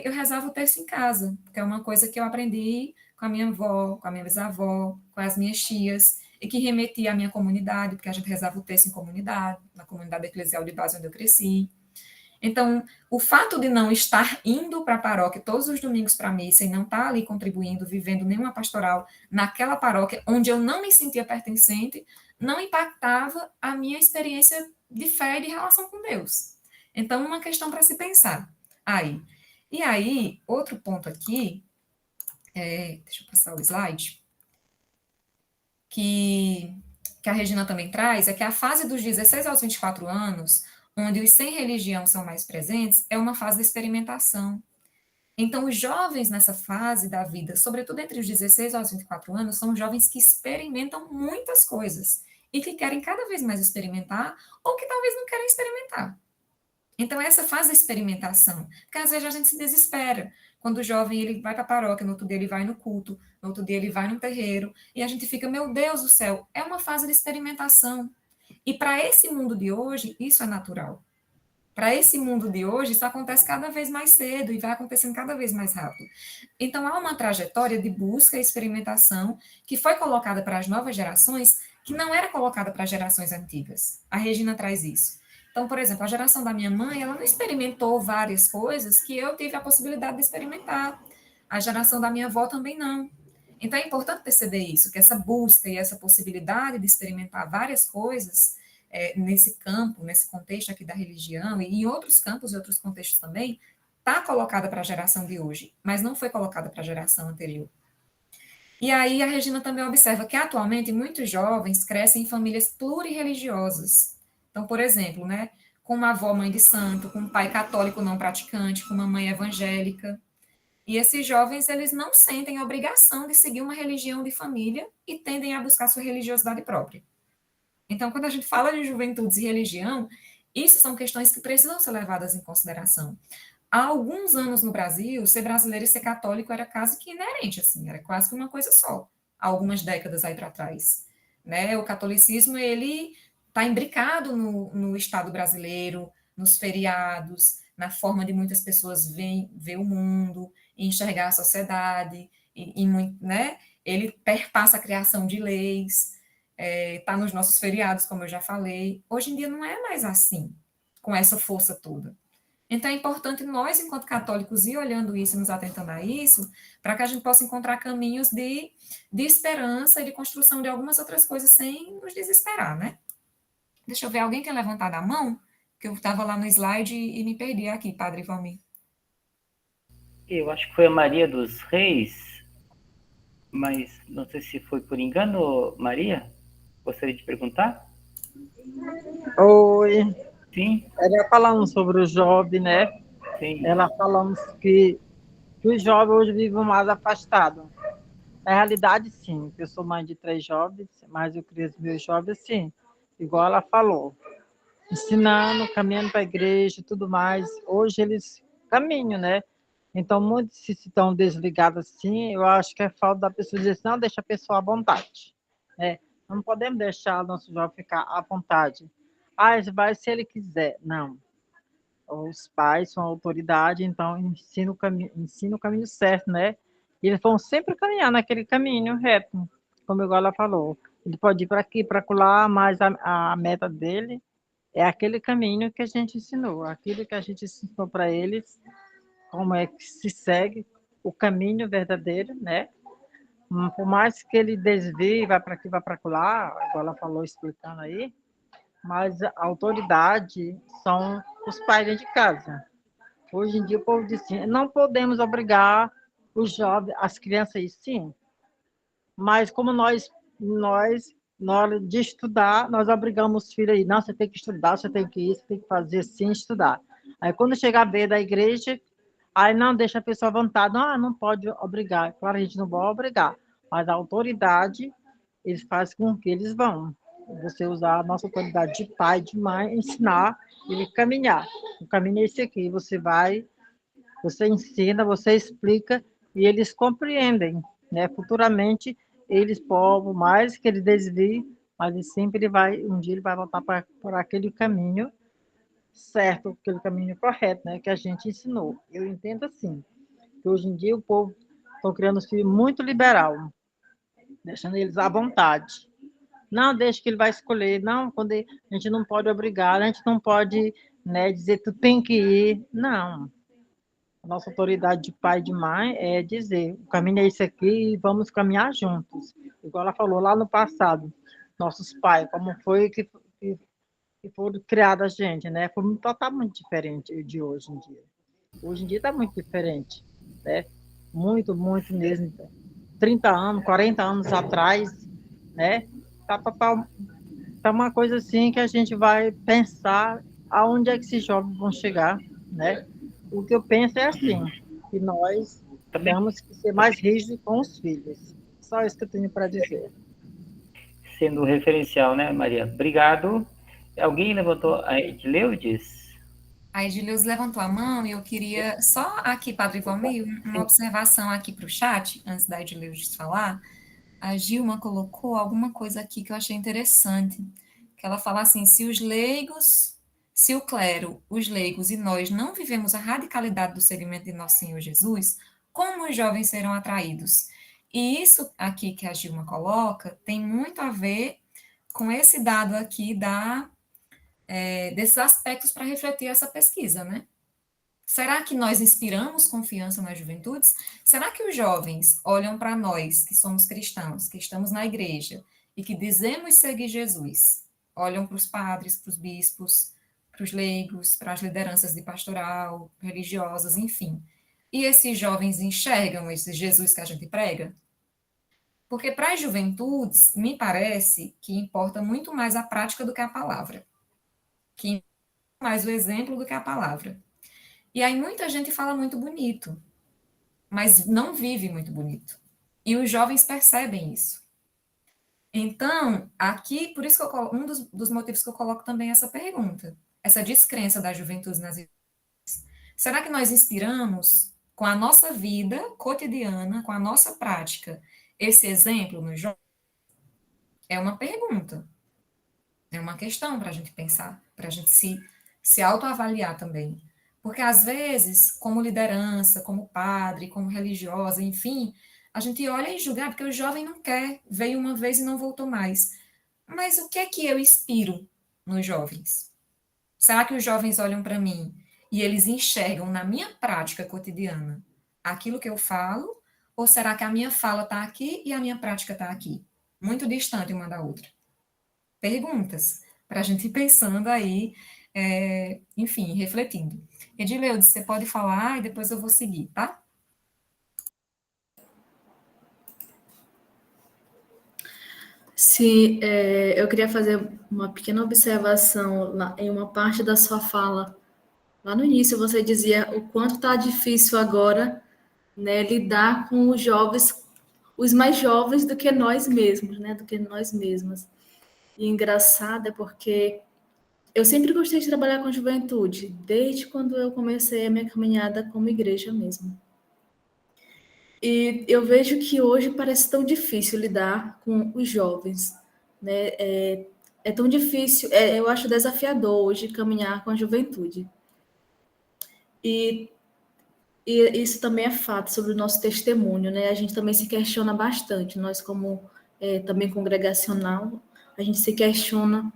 eu rezava o terço em casa, que é uma coisa que eu aprendi com a minha avó, com a minha bisavó, com as minhas tias, e que remetia à minha comunidade, porque a gente rezava o terço em comunidade, na comunidade eclesial de base onde eu cresci. Então, o fato de não estar indo para a paróquia todos os domingos para a missa e não estar ali contribuindo, vivendo nenhuma pastoral naquela paróquia onde eu não me sentia pertencente, não impactava a minha experiência de fé e de relação com Deus. Então, uma questão para se pensar aí. E aí, outro ponto aqui, deixa eu passar o slide, que a Regina também traz, é que a fase dos 16 aos 24 anos, onde os sem religião são mais presentes, é uma fase de experimentação. Então, os jovens nessa fase da vida, sobretudo entre os 16 aos 24 anos, são jovens que experimentam muitas coisas e que querem cada vez mais experimentar ou que talvez não querem experimentar. Então, essa fase de experimentação, porque às vezes a gente se desespera. Quando o jovem ele vai para a paróquia, no outro dia ele vai no culto, no outro dia ele vai no terreiro, e a gente fica, meu Deus do céu, é uma fase de experimentação. E para esse mundo de hoje, isso é natural. Para esse mundo de hoje, isso acontece cada vez mais cedo e vai acontecendo cada vez mais rápido. Então, há uma trajetória de busca e experimentação que foi colocada para as novas gerações, que não era colocada para as gerações antigas. A Regina traz isso. Então, por exemplo, a geração da minha mãe, ela não experimentou várias coisas que eu tive a possibilidade de experimentar. A geração da minha avó também não. Então, é importante perceber isso, que essa busca e essa possibilidade de experimentar várias coisas nesse campo, nesse contexto aqui da religião, e em outros campos e outros contextos também, está colocada para a geração de hoje, mas não foi colocada para a geração anterior. E aí a Regina também observa que, atualmente, muitos jovens crescem em famílias plurirreligiosas. Então, por exemplo, né, com uma avó mãe de santo, com um pai católico não praticante, com uma mãe evangélica. E esses jovens, eles não sentem a obrigação de seguir uma religião de família e tendem a buscar sua religiosidade própria. Então, quando a gente fala de juventudes e religião, isso são questões que precisam ser levadas em consideração. Há alguns anos no Brasil, ser brasileiro e ser católico era quase que inerente, assim, era quase que uma coisa só, há algumas décadas aí para trás. Né? O catolicismo, ele está imbricado no Estado brasileiro, nos feriados, na forma de muitas pessoas ver o mundo, enxergar a sociedade, né? Ele perpassa a criação de leis, está nos nossos feriados, como eu já falei. Hoje em dia não é mais assim, com essa força toda. Então é importante nós, enquanto católicos, ir olhando isso, nos atentando a isso, para que a gente possa encontrar caminhos de esperança e de construção de algumas outras coisas sem nos desesperar, né? Deixa eu ver, alguém tem levantado a mão? Que eu estava lá no slide e me perdi aqui, Padre Valmir. Eu acho que foi a Maria dos Reis, mas não sei se foi por engano, Maria. Gostaria de perguntar? Oi. Sim. Ela falando sobre o jovem, né? Sim. Ela falando que os jovens hoje vivem mais afastados. Na realidade, sim. Eu sou mãe de 3 jovens, mas eu crio os meus jovens, sim. Igual ela falou. Ensinando, caminhando para a igreja e tudo mais. Hoje eles caminham, né? Então, muitos se estão desligados assim, eu acho que é falta da pessoa dizer assim, não, deixa a pessoa à vontade. Né? Não podemos deixar o nosso jovem ficar à vontade. Vai se ele quiser. Não. Os pais são a autoridade, então ensina o caminho certo, né? E eles vão sempre caminhar naquele caminho reto, como igual ela falou. Ele pode ir para aqui, para lá, mas a meta dele é aquele caminho que a gente ensinou, aquilo que a gente ensinou para eles, como é que se segue o caminho verdadeiro, né? Por mais que ele desvie, vai para aqui, vai para lá, igual ela falou, explicando aí, mas a autoridade são os pais dentro de casa. Hoje em dia o povo diz assim, não podemos obrigar os jovens, as crianças a ir sim, mas como na hora de estudar, nós obrigamos os filhos aí, não, você tem que estudar, você tem que ir, você tem que fazer sim, estudar. Aí quando chega a ver da igreja, aí não deixa a pessoa à vontade, não pode obrigar. Claro, a gente não vai obrigar, mas a autoridade, eles fazem com que eles vão. Você usar a nossa autoridade de pai, de mãe, ensinar ele a caminhar. O caminho é esse aqui, você ensina, você explica e eles compreendem, né? Futuramente, eles podem, mais que ele desvie, mas um dia ele vai voltar para aquele caminho certo, aquele caminho correto, né? Que a gente ensinou. Eu entendo assim, que hoje em dia o povo está criando um filho muito liberal, deixando eles à vontade. Não, deixa que ele vai escolher. Não, a gente não pode obrigar, a gente não pode, né, dizer tu tem que ir. Não. A nossa autoridade de pai e de mãe é dizer, o caminho é esse aqui e vamos caminhar juntos. Igual ela falou lá no passado, nossos pais, como foi que foram criados a gente, né? Foi totalmente diferente de hoje em dia. Hoje em dia está muito diferente, né? Muito, muito mesmo. 30 anos, 40 anos atrás, né? Tá uma coisa assim que a gente vai pensar aonde é que esses jovens vão chegar, né? O que eu penso é assim, que nós temos que ser mais rígidos com os filhos. Só isso que eu tenho para dizer. Sendo referencial, né, Maria? Obrigado. Alguém levantou a Edileudes? A Edileudes levantou a mão e eu queria só aqui, Padre Valmir, uma observação aqui para o chat, antes da Edileudes falar. A Gilma colocou alguma coisa aqui que eu achei interessante, que ela fala assim, se o clero, os leigos e nós não vivemos a radicalidade do segmento de nosso Senhor Jesus, como os jovens serão atraídos? E isso aqui que a Gilma coloca tem muito a ver com esse dado aqui desses aspectos para refletir essa pesquisa, né? Será que nós inspiramos confiança nas juventudes? Será que os jovens olham para nós, que somos cristãos, que estamos na igreja e que dizemos seguir Jesus? Olham para os padres, para os bispos, para os leigos, para as lideranças de pastoral, religiosas, enfim. E esses jovens enxergam esse Jesus que a gente prega? Porque para as juventudes, me parece que importa muito mais a prática do que a palavra. Que importa mais o exemplo do que a palavra. E aí muita gente fala muito bonito, mas não vive muito bonito. E os jovens percebem isso. Então, aqui, por isso que um dos motivos que eu coloco também essa pergunta, essa descrença da juventude nas igrejas. Será que nós inspiramos com a nossa vida cotidiana, com a nossa prática, esse exemplo nos jovens? É uma pergunta, é uma questão para a gente pensar, para a gente se autoavaliar também. Porque, às vezes, como liderança, como padre, como religiosa, enfim, a gente olha e julga, porque o jovem não quer, veio uma vez e não voltou mais. Mas o que é que eu inspiro nos jovens? Será que os jovens olham para mim e eles enxergam na minha prática cotidiana aquilo que eu falo? Ou será que a minha fala está aqui e a minha prática está aqui? Muito distante uma da outra. Perguntas para a gente ir pensando aí, enfim, refletindo. Edileudes, você pode falar e depois eu vou seguir, tá? Eu queria fazer uma pequena observação em uma parte da sua fala. Lá no início você dizia o quanto está difícil agora, né, lidar com os jovens, os mais jovens do que nós mesmos, né, do que nós mesmas. E engraçado é porque eu sempre gostei de trabalhar com a juventude, desde quando eu comecei a minha caminhada como igreja mesmo. E eu vejo que hoje parece tão difícil lidar com os jovens, né? É tão difícil, eu acho desafiador hoje caminhar com a juventude. E isso também é fato sobre o nosso testemunho, né? A gente também se questiona bastante, nós como também congregacional, a gente se questiona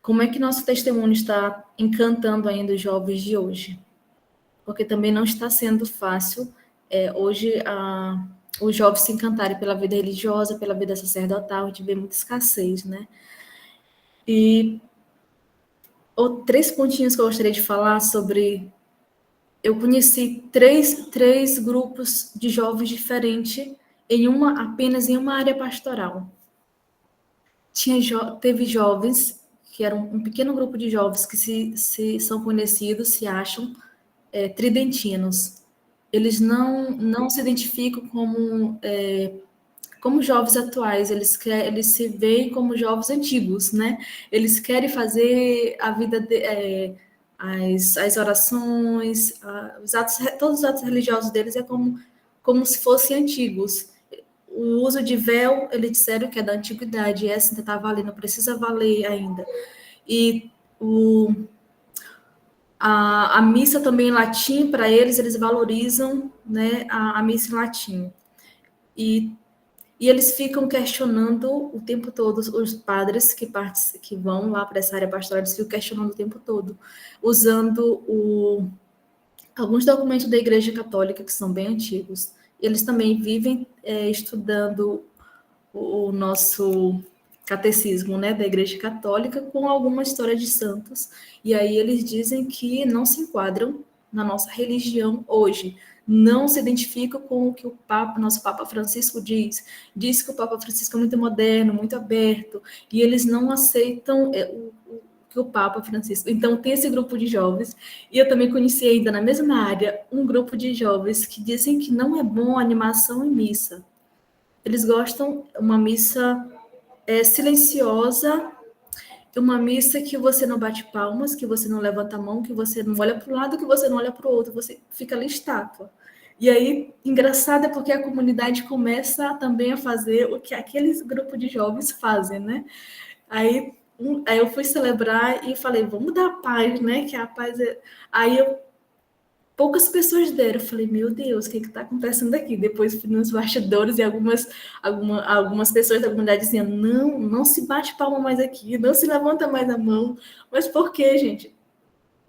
como é que nosso testemunho está encantando ainda os jovens de hoje. Porque também não está sendo fácil hoje os jovens se encantarem pela vida religiosa, pela vida sacerdotal, a gente vê muita escassez, né? E três pontinhos que eu gostaria de falar sobre. Eu conheci três grupos de jovens diferentes apenas em uma área pastoral. Teve jovens, que eram um pequeno grupo de jovens que se são conhecidos, se acham tridentinos. Eles não se identificam como jovens atuais, eles se veem como jovens antigos, né? Eles querem fazer a vida, as orações, todos os atos religiosos deles é como se fossem antigos. O uso de véu, eles disseram que é da antiguidade, e essa ainda está valendo, não precisa valer ainda. E a missa também em latim, para eles valorizam, né, a missa em latim. E eles ficam questionando o tempo todo, os padres que vão lá para essa área pastoral, eles ficam questionando o tempo todo, usando alguns documentos da Igreja Católica, que são bem antigos. Eles também vivem estudando o nosso catecismo, né, da Igreja Católica, com alguma história de santos, e aí eles dizem que não se enquadram na nossa religião hoje, não se identificam com o que nosso Papa Francisco diz que o Papa Francisco é muito moderno, muito aberto, e eles não aceitam o Papa Francisco. Então, tem esse grupo de jovens, e eu também conheci ainda na mesma área um grupo de jovens que dizem que não é bom animação em missa. Eles gostam uma missa silenciosa, uma missa que você não bate palmas, que você não levanta a mão, que você não olha para um lado, que você não olha para o outro, você fica ali estátua. E aí, engraçado é porque a comunidade começa também a fazer o que aqueles grupos de jovens fazem, né? Aí eu fui celebrar e falei, vamos dar a paz, né? Que a paz é... Aí poucas pessoas deram. Eu falei, meu Deus, o que está acontecendo aqui? Depois fui nos bastidores e algumas pessoas da comunidade diziam, não se bate palma mais aqui, não se levanta mais a mão. Mas por quê, gente?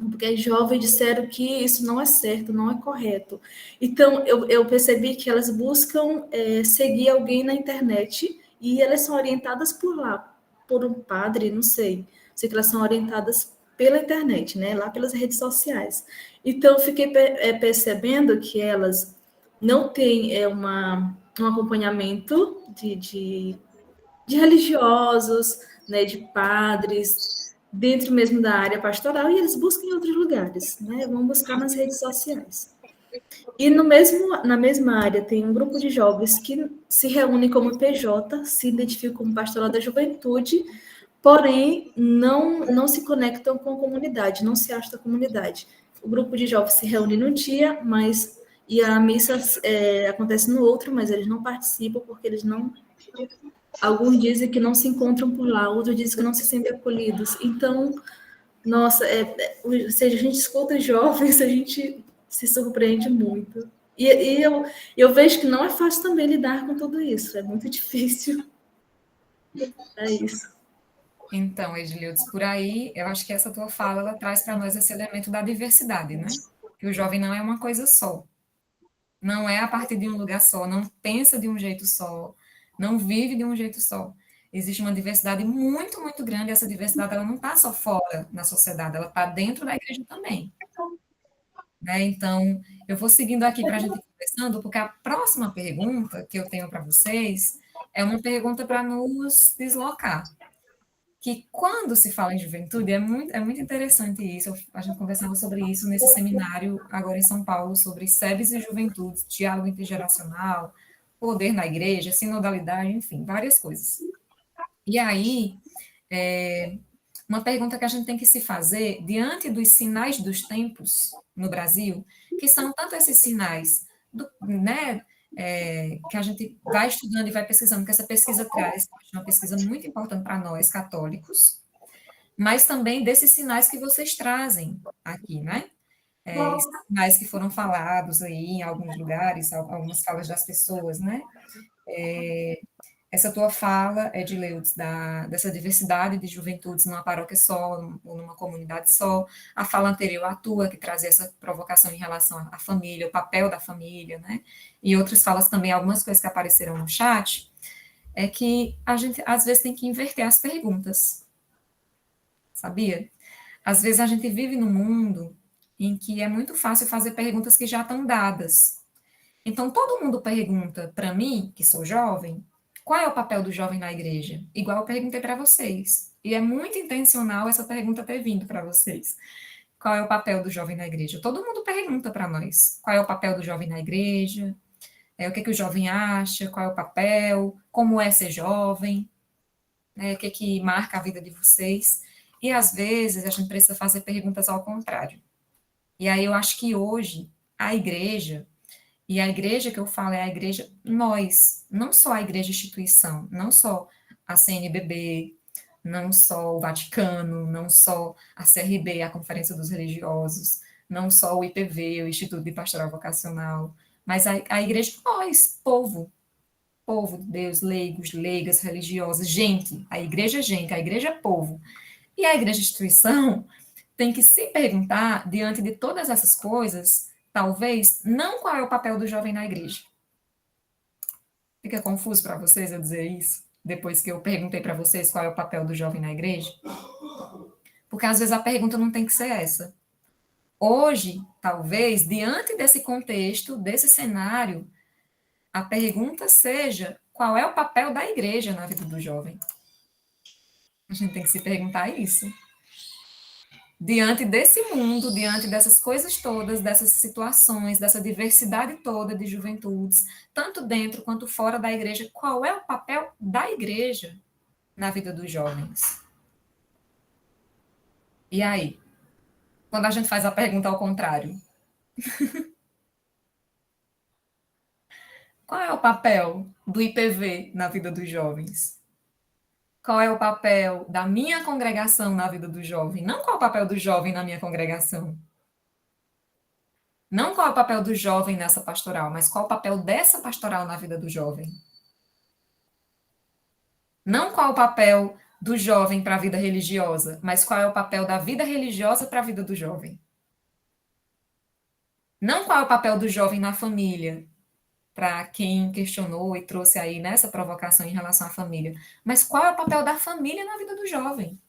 Porque as jovens disseram que isso não é certo, não é correto. Então, eu percebi que elas buscam seguir alguém na internet e elas são orientadas por lá, por um padre, não sei. Sei que elas são orientadas pela internet, né? Lá pelas redes sociais. Então, eu fiquei percebendo que elas não têm um acompanhamento de religiosos, né? De padres, dentro mesmo da área pastoral, e eles buscam em outros lugares, né? Vão buscar nas redes sociais. E na mesma área tem um grupo de jovens que se reúnem como PJ, se identificam como pastoral da juventude, porém não se conectam com a comunidade, não se acham da comunidade. O grupo de jovens se reúne num dia, e a missa acontece no outro, mas eles não participam porque eles não... Alguns dizem que não se encontram por lá, outros dizem que não se sentem acolhidos. Então, nossa, se a gente escuta jovens, a gente se surpreende muito. E eu vejo que não é fácil também lidar com tudo isso, é muito difícil. É isso. Então, Edileudes, por aí, eu acho que essa tua fala, ela traz para nós esse elemento da diversidade, né? Que o jovem não é uma coisa só. Não é a partir de um lugar só, não pensa de um jeito só, não vive de um jeito só. Existe uma diversidade muito, muito grande, e essa diversidade ela não está só fora na sociedade, ela está dentro da igreja também. Né? Então, eu vou seguindo aqui para a gente ir conversando, porque a próxima pergunta que eu tenho para vocês é uma pergunta para nos deslocar. Que quando se fala em juventude, é muito interessante isso, a gente conversava sobre isso nesse seminário agora em São Paulo, sobre SEBs e juventudes, diálogo intergeracional, poder na igreja, sinodalidade, enfim, várias coisas. E aí, uma pergunta que a gente tem que se fazer, diante dos sinais dos tempos no Brasil, que são tanto esses sinais, né, que a gente vai estudando e vai pesquisando, que essa pesquisa traz uma pesquisa muito importante para nós, católicos, mas também desses sinais que vocês trazem aqui, né? Sinais que foram falados aí em alguns lugares, algumas falas das pessoas, né? Essa tua fala, Edileudes, dessa diversidade de juventudes numa paróquia só, ou numa comunidade só, a fala anterior à tua, que trazia essa provocação em relação à família, o papel da família, né? E outras falas também, algumas coisas que apareceram no chat, é que a gente, às vezes, tem que inverter as perguntas, sabia? Às vezes a gente vive num mundo em que é muito fácil fazer perguntas que já estão dadas. Então, todo mundo pergunta para mim, que sou jovem, qual é o papel do jovem na igreja? Igual eu perguntei para vocês. E é muito intencional essa pergunta ter vindo para vocês. Qual é o papel do jovem na igreja? Todo mundo pergunta para nós. Qual é o papel do jovem na igreja? O que o jovem acha? Qual é o papel? Como é ser jovem? O que marca a vida de vocês? E, às vezes, a gente precisa fazer perguntas ao contrário. E aí eu acho que hoje a igreja, e a igreja que eu falo é a igreja, nós, não só a igreja instituição, não só a CNBB, não só o Vaticano, não só a CRB, a Conferência dos Religiosos, não só o IPV, o Instituto de Pastoral Vocacional, mas a igreja, nós, povo de Deus, leigos, leigas, religiosas, gente, a igreja é povo. E a igreja instituição tem que se perguntar, diante de todas essas coisas, talvez, não qual é o papel do jovem na igreja. Fica confuso para vocês eu dizer isso? Depois que eu perguntei para vocês qual é o papel do jovem na igreja? Porque às vezes a pergunta não tem que ser essa. Hoje, talvez, diante desse contexto, desse cenário, a pergunta seja qual é o papel da igreja na vida do jovem. A gente tem que se perguntar isso. Diante desse mundo, diante dessas coisas todas, dessas situações, dessa diversidade toda de juventudes, tanto dentro quanto fora da igreja, qual é o papel da igreja na vida dos jovens? E aí? Quando a gente faz a pergunta ao contrário? Qual é o papel do IPV na vida dos jovens? Qual é o papel da minha congregação na vida do jovem? Não qual é o papel do jovem na minha congregação. Não qual é o papel do jovem nessa pastoral, mas qual é o papel dessa pastoral na vida do jovem. Não qual é o papel do jovem para a vida religiosa, mas qual é o papel da vida religiosa para a vida do jovem. Não qual é o papel do jovem na família, para quem questionou e trouxe aí nessa provocação em relação à família. Mas qual é o papel da família na vida do jovem?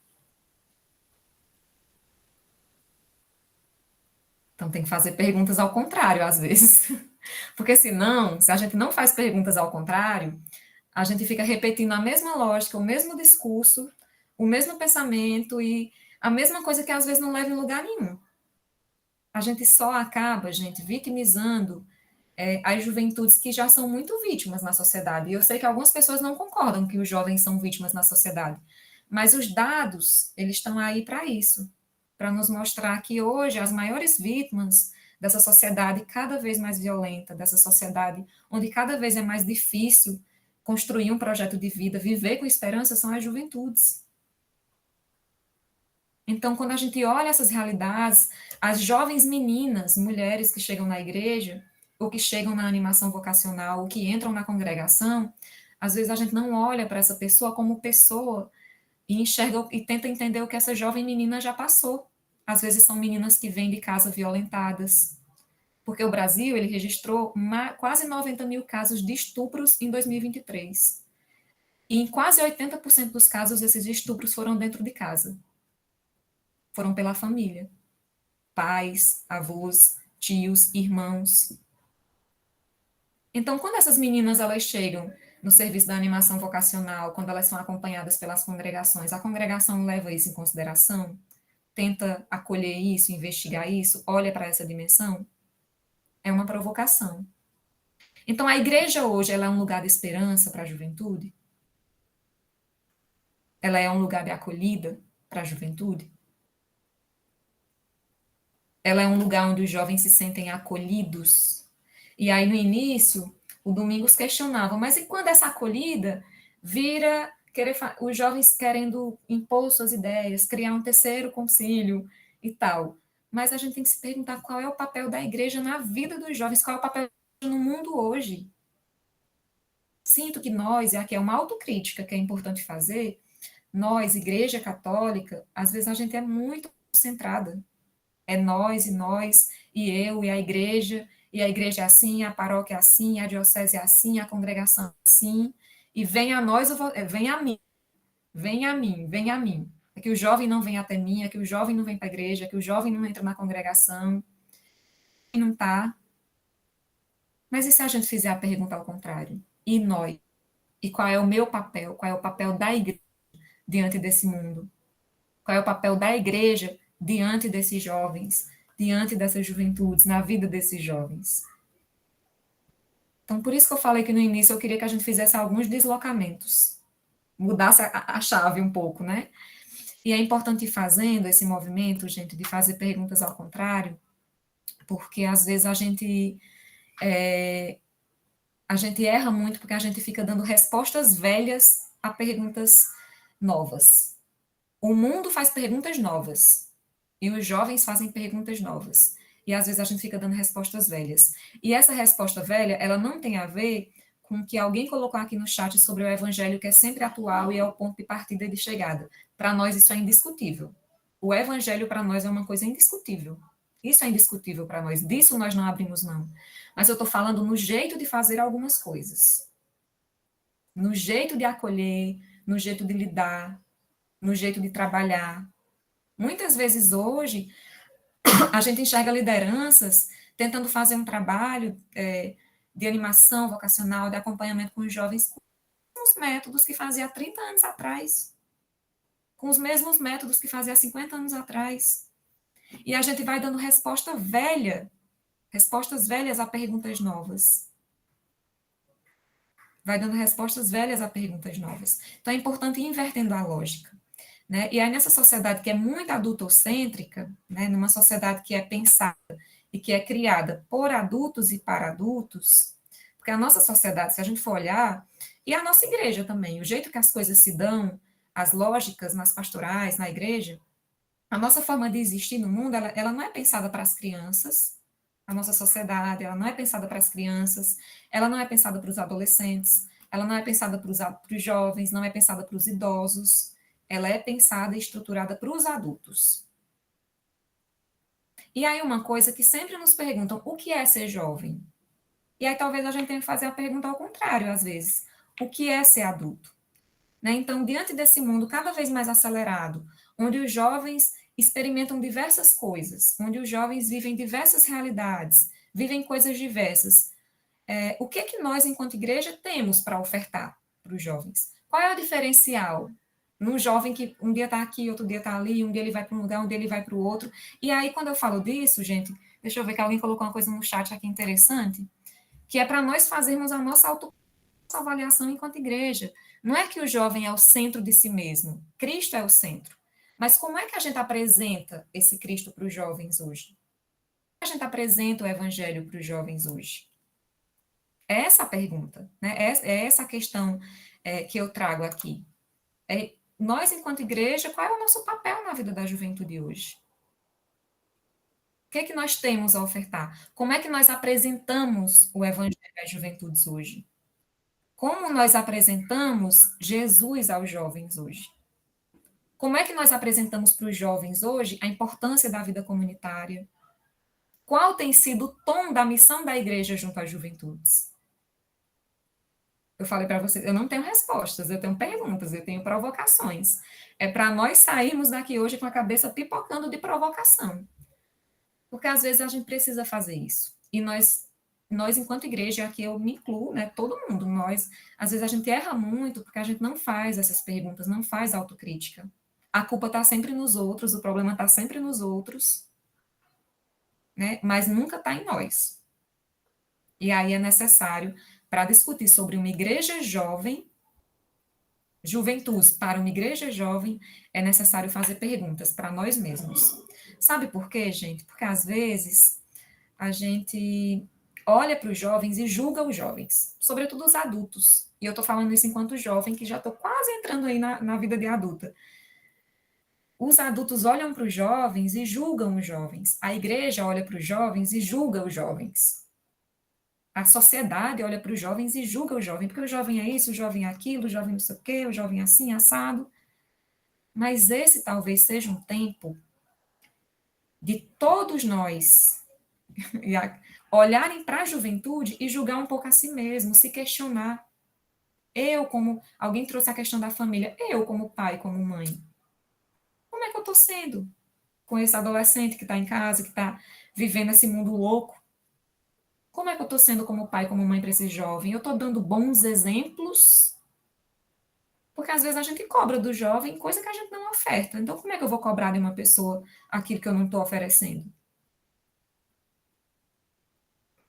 Então tem que fazer perguntas ao contrário, às vezes. Porque senão, se a gente não faz perguntas ao contrário, a gente fica repetindo a mesma lógica, o mesmo discurso, o mesmo pensamento e a mesma coisa que às vezes não leva em lugar nenhum. A gente só acaba, gente, vitimizando as juventudes que já são muito vítimas na sociedade. E eu sei que algumas pessoas não concordam que os jovens são vítimas na sociedade, mas os dados, eles estão aí para isso, para nos mostrar que hoje as maiores vítimas dessa sociedade cada vez mais violenta, dessa sociedade onde cada vez é mais difícil construir um projeto de vida, viver com esperança, são as juventudes. Então, quando a gente olha essas realidades, as jovens meninas, mulheres que chegam na igreja, ou que chegam na animação vocacional, ou que entram na congregação, às vezes a gente não olha para essa pessoa como pessoa e enxerga e tenta entender o que essa jovem menina já passou. Às vezes são meninas que vêm de casa violentadas, porque o Brasil ele registrou quase 90 mil casos de estupros em 2023. E em quase 80% dos casos, esses estupros foram dentro de casa. Foram pela família. Pais, avós, tios, irmãos. Então, quando essas meninas elas chegam no serviço da animação vocacional, quando elas são acompanhadas pelas congregações, a congregação leva isso em consideração? Tenta acolher isso, investigar isso, olha para essa dimensão? É uma provocação. Então, a igreja hoje ela é um lugar de esperança para a juventude? Ela é um lugar de acolhida para a juventude? Ela é um lugar onde os jovens se sentem acolhidos? E aí, no início, o Domingos questionava, mas e quando essa acolhida vira os jovens querendo impor suas ideias, criar um terceiro concílio e tal? Mas a gente tem que se perguntar qual é o papel da igreja na vida dos jovens, qual é o papel no mundo hoje. Sinto que nós, e aqui é uma autocrítica que é importante fazer, nós, Igreja Católica, às vezes a gente é muito centrada. É nós, e eu, e a igreja é assim, a paróquia é assim, a diocese é assim, a congregação é assim, e vem a nós, vem a mim. é que o jovem não vem até mim, é que o jovem não vem para a igreja, é que o jovem não entra na congregação, e não está. Mas e se a gente fizer a pergunta ao contrário? E nós? E qual é o meu papel? Qual é o papel da igreja diante desse mundo? Qual é o papel da igreja diante desses jovens, diante dessas juventudes, na vida desses jovens? Então, por isso que eu falei que no início eu queria que a gente fizesse alguns deslocamentos, mudasse a chave um pouco, né? E é importante ir fazendo esse movimento, gente, de fazer perguntas ao contrário, porque às vezes a gente erra muito porque a gente fica dando respostas velhas a perguntas novas. O mundo faz perguntas novas e os jovens fazem perguntas novas. E às vezes a gente fica dando respostas velhas. E essa resposta velha, ela não tem a ver com o que alguém colocou aqui no chat sobre o evangelho, que é sempre atual e é o ponto de partida e de chegada. Para nós isso é indiscutível. O evangelho para nós é uma coisa indiscutível. Isso é indiscutível para nós. Disso nós não abrimos mão. Mas eu estou falando no jeito de fazer algumas coisas. No jeito de acolher, no jeito de lidar, no jeito de trabalhar. Muitas vezes hoje, a gente enxerga lideranças tentando fazer um trabalho de animação vocacional, de acompanhamento com os jovens, com os métodos que fazia há 30 anos atrás, com os mesmos métodos que fazia há 50 anos atrás. E a gente vai dando respostas velhas a perguntas novas. Vai dando respostas velhas a perguntas novas. Então, é importante ir invertendo a lógica. Né? E aí, nessa sociedade que é muito adultocêntrica, né, numa sociedade que é pensada e que é criada por adultos e para adultos, porque a nossa sociedade, se a gente for olhar, e a nossa igreja também, o jeito que as coisas se dão, as lógicas nas pastorais, na igreja, a nossa forma de existir no mundo, ela não é pensada para as crianças, a nossa sociedade, ela não é pensada para as crianças, ela não é pensada para os adolescentes, ela não é pensada para os jovens, não é pensada para os idosos, ela é pensada e estruturada para os adultos. E aí uma coisa que sempre nos perguntam, o que é ser jovem? E aí talvez a gente tenha que fazer a pergunta ao contrário, às vezes. O que é ser adulto? Né? Então, diante desse mundo cada vez mais acelerado, onde os jovens experimentam diversas coisas, onde os jovens vivem diversas realidades, vivem coisas diversas, o que é que nós, enquanto igreja, temos para ofertar para os jovens? Qual é o diferencial? Num jovem que um dia está aqui, outro dia está ali, um dia ele vai para um lugar, um dia ele vai para o outro. E aí, quando eu falo disso, gente, deixa eu ver que alguém colocou uma coisa no chat aqui interessante, que é para nós fazermos a nossa autoavaliação enquanto igreja. Não é que o jovem é o centro de si mesmo, Cristo é o centro. Mas como é que a gente apresenta esse Cristo para os jovens hoje? Como a gente apresenta o evangelho para os jovens hoje? É essa a pergunta, né? É essa a questão que eu trago aqui. Nós, enquanto igreja, qual é o nosso papel na vida da juventude hoje? O que é que nós temos a ofertar? Como é que nós apresentamos o evangelho às juventudes hoje? Como nós apresentamos Jesus aos jovens hoje? Como é que nós apresentamos para os jovens hoje a importância da vida comunitária? Qual tem sido o tom da missão da igreja junto às juventudes? Eu falei para vocês, eu não tenho respostas, eu tenho perguntas, eu tenho provocações. É para nós sairmos daqui hoje com a cabeça pipocando de provocação. Porque às vezes a gente precisa fazer isso. E nós enquanto igreja, aqui eu me incluo, né, todo mundo, às vezes a gente erra muito porque a gente não faz essas perguntas, não faz autocrítica. A culpa está sempre nos outros, o problema está sempre nos outros, né, mas nunca está em nós. E aí é necessário, para discutir sobre uma igreja jovem, juventude para uma igreja jovem, é necessário fazer perguntas para nós mesmos. Sabe por quê, gente? Porque às vezes a gente olha para os jovens e julga os jovens, sobretudo os adultos. E eu estou falando isso enquanto jovem, que já estou quase entrando aí na vida de adulta. Os adultos olham para os jovens e julgam os jovens. A igreja olha para os jovens e julga os jovens. A sociedade olha para os jovens e julga o jovem, porque o jovem é isso, o jovem é aquilo, o jovem não sei o quê, o jovem é assim, assado. Mas esse talvez seja um tempo de todos nós olharem para a juventude e julgar um pouco a si mesmo, se questionar. Alguém trouxe a questão da família, eu como pai, como mãe. eu estou sendo com esse adolescente que está em casa, que está vivendo esse mundo louco? Como é que eu estou sendo como pai, como mãe para esse jovem? Eu estou dando bons exemplos? Porque às vezes a gente cobra do jovem coisa que a gente não oferta. Então, como é que eu vou cobrar de uma pessoa aquilo que eu não estou oferecendo?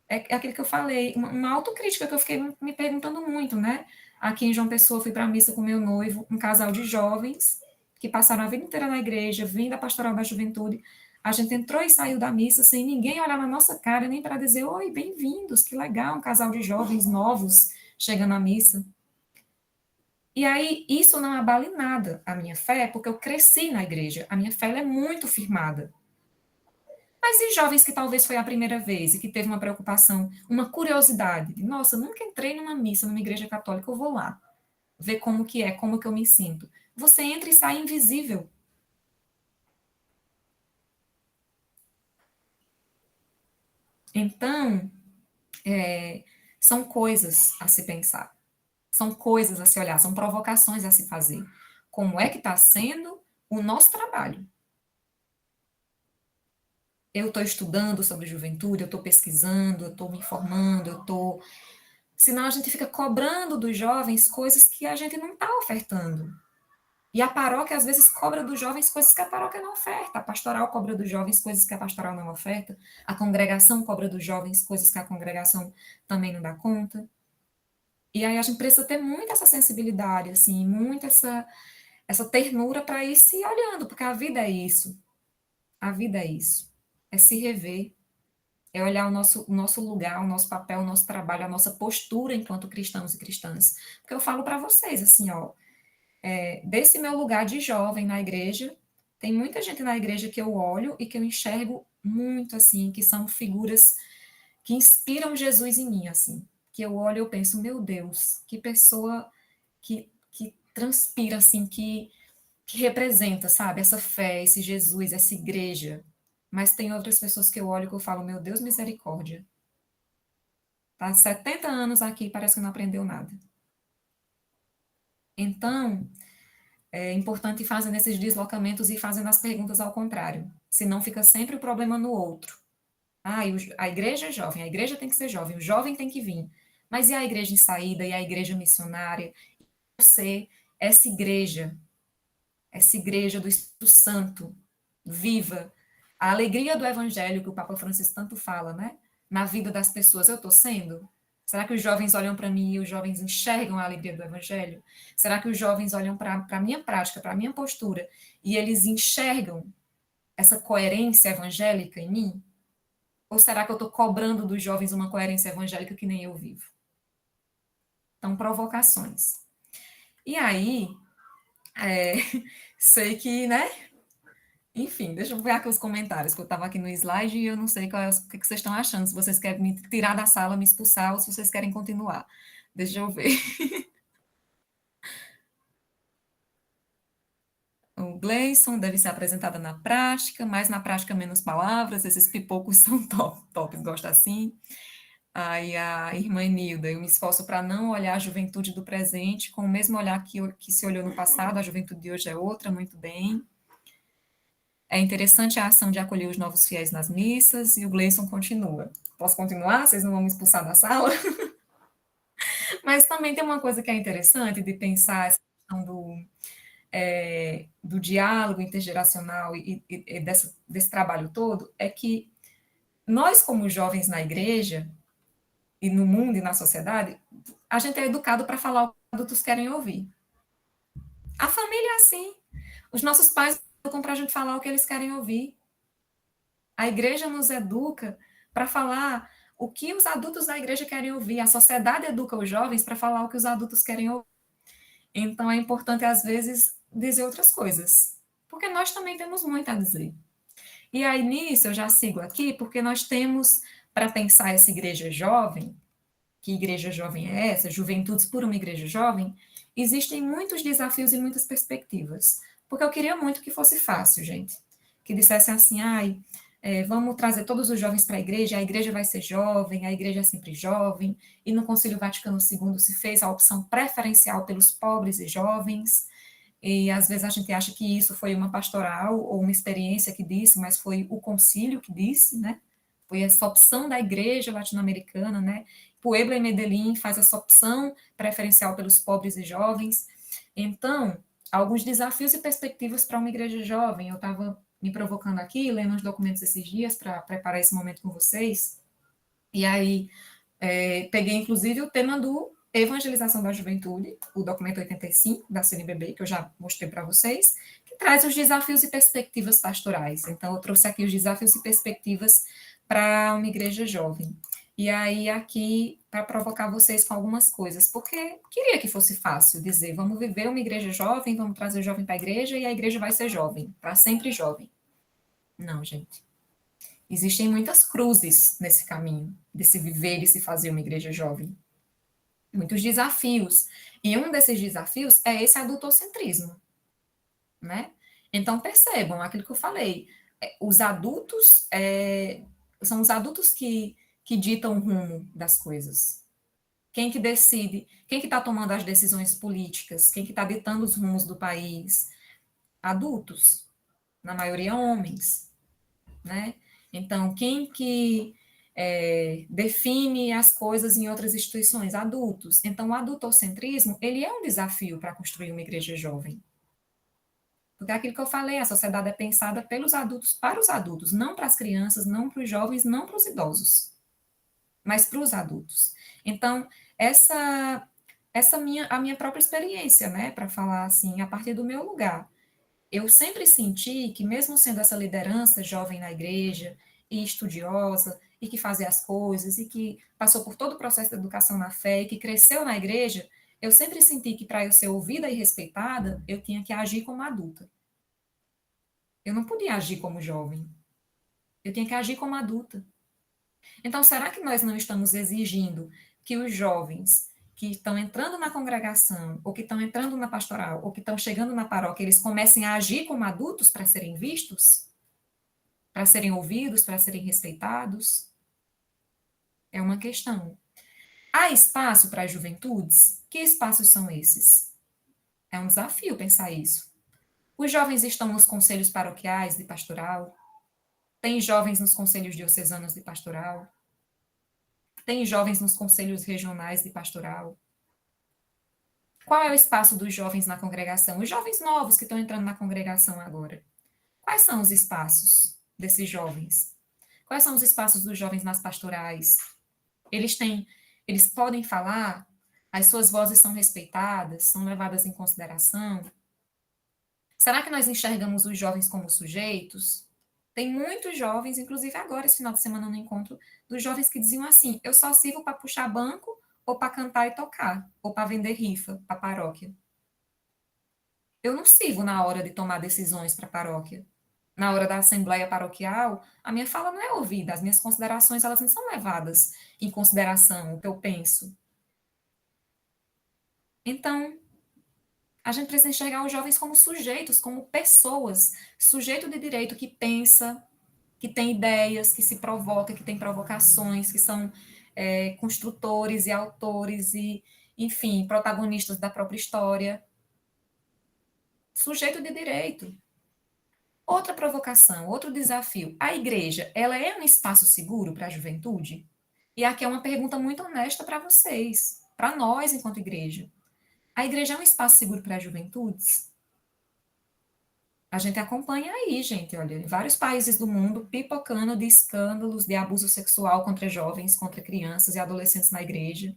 É aquilo que eu falei, uma autocrítica que eu fiquei me perguntando muito, né? Aqui em João Pessoa, fui para a missa com meu noivo, um casal de jovens que passaram a vida inteira na igreja, vindo da pastoral da juventude. A gente entrou e saiu da missa sem ninguém olhar na nossa cara, nem para dizer, oi, bem-vindos, que legal, um casal de jovens novos chegando à missa. E aí, isso não abala em nada a minha fé, porque eu cresci na igreja, a minha fé ela é muito firmada. Mas e jovens que talvez foi a primeira vez e que teve uma preocupação, uma curiosidade, de, nossa, nunca entrei numa missa, numa igreja católica, eu vou lá, ver como que é, como que eu me sinto. Você entra e sai invisível. Então, são coisas a se pensar, são coisas a se olhar, são provocações a se fazer. Como é que está sendo o nosso trabalho? Eu estou estudando sobre juventude, eu estou pesquisando, eu estou me informando, eu estou... Senão a gente fica cobrando dos jovens coisas que a gente não está ofertando. E a paróquia, às vezes, cobra dos jovens coisas que a paróquia não oferta. A pastoral cobra dos jovens coisas que a pastoral não oferta. A congregação cobra dos jovens coisas que a congregação também não dá conta. E aí a gente precisa ter muita essa sensibilidade, assim, muita essa ternura para ir se olhando, porque a vida é isso. A vida é isso. É se rever, é olhar o nosso lugar, o nosso papel, o nosso trabalho, a nossa postura enquanto cristãos e cristãs. Porque eu falo para vocês, assim, ó, desse meu lugar de jovem na igreja, tem muita gente na igreja que eu olho e que eu enxergo muito, assim, que são figuras que inspiram Jesus em mim, assim, que eu olho e eu penso, meu Deus, que pessoa que transpira, assim, que representa, sabe, essa fé, esse Jesus, essa igreja. Mas tem outras pessoas que eu olho que eu falo, meu Deus, misericórdia. Tá 70 anos aqui, parece que não aprendeu nada. Então, é importante ir fazendo esses deslocamentos e fazendo as perguntas ao contrário. Senão fica sempre o problema no outro. A igreja é jovem, a igreja tem que ser jovem, o jovem tem que vir. Mas e a igreja em saída, e a igreja missionária? Você, essa igreja do Espírito Santo, viva, a alegria do evangelho que o Papa Francisco tanto fala, né? Na vida das pessoas, eu estou sendo? Será que os jovens olham para mim e os jovens enxergam a alegria do evangelho? Será que os jovens olham para a minha prática, para a minha postura, e eles enxergam essa coerência evangélica em mim? Ou será que eu estou cobrando dos jovens uma coerência evangélica que nem eu vivo? Então, provocações. E aí, sei que, né? Enfim, deixa eu ver aqui os comentários, que eu estava aqui no slide e eu não sei o que vocês estão achando, se vocês querem me tirar da sala, me expulsar, ou se vocês querem continuar. Deixa eu ver. O Gleison deve ser apresentada na prática, mais na prática menos palavras, esses pipocos são top, gosto assim. Aí a irmã Nilda, eu me esforço para não olhar a juventude do presente com o mesmo olhar que se olhou no passado, a juventude de hoje é outra, muito bem. É interessante a ação de acolher os novos fiéis nas missas, e o Gleison continua. Posso continuar? Vocês não vão me expulsar da sala? Mas também tem uma coisa que é interessante de pensar, essa questão do diálogo intergeracional e desse trabalho todo, é que nós, como jovens na igreja, e no mundo e na sociedade, a gente é educado para falar o que os adultos querem ouvir. A família é assim. Os nossos pais educam para a gente falar o que eles querem ouvir. A igreja nos educa para falar o que os adultos da igreja querem ouvir. A sociedade educa os jovens para falar o que os adultos querem ouvir. Então, é importante, às vezes, dizer outras coisas, porque nós também temos muito a dizer. E aí, nisso, eu já sigo aqui, porque nós temos, para pensar essa igreja jovem, que igreja jovem é essa, Juventudes por uma Igreja Jovem, existem muitos desafios e muitas perspectivas, porque eu queria muito que fosse fácil, gente, que dissessem assim, vamos trazer todos os jovens para a igreja vai ser jovem, a igreja é sempre jovem, e no Concílio Vaticano II se fez a opção preferencial pelos pobres e jovens, e às vezes a gente acha que isso foi uma pastoral ou uma experiência que disse, mas foi o concílio que disse, né? Foi essa opção da igreja latino-americana, né? Puebla e Medellín faz essa opção preferencial pelos pobres e jovens. Então, alguns desafios e perspectivas para uma igreja jovem. Eu estava me provocando aqui, lendo os documentos esses dias para preparar esse momento com vocês, e aí peguei, inclusive, o tema do Evangelização da Juventude, o documento 85 da CNBB, que eu já mostrei para vocês, que traz os desafios e perspectivas pastorais. Então, eu trouxe aqui os desafios e perspectivas para uma igreja jovem. E aí, aqui, para provocar vocês com algumas coisas, porque queria que fosse fácil dizer, vamos viver uma igreja jovem, vamos trazer o jovem para a igreja, e a igreja vai ser jovem, para sempre jovem. Não, gente. Existem muitas cruzes nesse caminho, de se viver e se fazer uma igreja jovem. Muitos desafios. E um desses desafios é esse adultocentrismo, né? Então, percebam aquilo que eu falei. Os adultos, são os adultos que ditam o rumo das coisas. Quem que decide? Quem que está tomando as decisões políticas? Quem que está ditando os rumos do país? Adultos. Na maioria, homens, né? Então, quem que define as coisas em outras instituições? Adultos. Então, o adultocentrismo, ele é um desafio para construir uma igreja jovem. Porque é aquilo que eu falei, a sociedade é pensada pelos adultos, para os adultos, não para as crianças, não para os jovens, não para os idosos, mas para os adultos. Então, a minha própria experiência, né, para falar assim, a partir do meu lugar. Eu sempre senti que, mesmo sendo essa liderança jovem na igreja, e estudiosa, e que fazia as coisas, e que passou por todo o processo de educação na fé, e que cresceu na igreja, eu sempre senti que, para eu ser ouvida e respeitada, eu tinha que agir como adulta. Eu não podia agir como jovem. Eu tinha que agir como adulta. Então, será que nós não estamos exigindo que os jovens que estão entrando na congregação, ou que estão entrando na pastoral, ou que estão chegando na paróquia, eles comecem a agir como adultos para serem vistos? Para serem ouvidos, para serem respeitados? É uma questão. Há espaço para as juventudes? Que espaços são esses? É um desafio pensar isso. Os jovens estão nos conselhos paroquiais de pastoral? Tem jovens nos conselhos diocesanos de pastoral? Tem jovens nos conselhos regionais de pastoral? Qual é o espaço dos jovens na congregação? Os jovens novos que estão entrando na congregação agora. Quais são os espaços desses jovens? Quais são os espaços dos jovens nas pastorais? Eles podem falar? As suas vozes são respeitadas? São levadas em consideração? Será que nós enxergamos os jovens como sujeitos? Tem muitos jovens, inclusive agora, esse final de semana no encontro, dos jovens que diziam assim, eu só sirvo para puxar banco, ou para cantar e tocar, ou para vender rifa para a paróquia. Eu não sirvo na hora de tomar decisões para a paróquia. Na hora da assembleia paroquial, a minha fala não é ouvida, as minhas considerações elas não são levadas em consideração, o que eu penso. Então, a gente precisa enxergar os jovens como sujeitos, como pessoas, sujeito de direito que pensa, que tem ideias, que se provoca, que tem provocações, que são construtores e autores e, enfim, protagonistas da própria história. Sujeito de direito. Outra provocação, outro desafio. A igreja, ela é um espaço seguro para a juventude? E aqui é uma pergunta muito honesta para vocês, para nós enquanto igreja. A igreja é um espaço seguro para as juventudes? A gente acompanha aí, gente, olha, em vários países do mundo, pipocando de escândalos de abuso sexual contra jovens, contra crianças e adolescentes na igreja.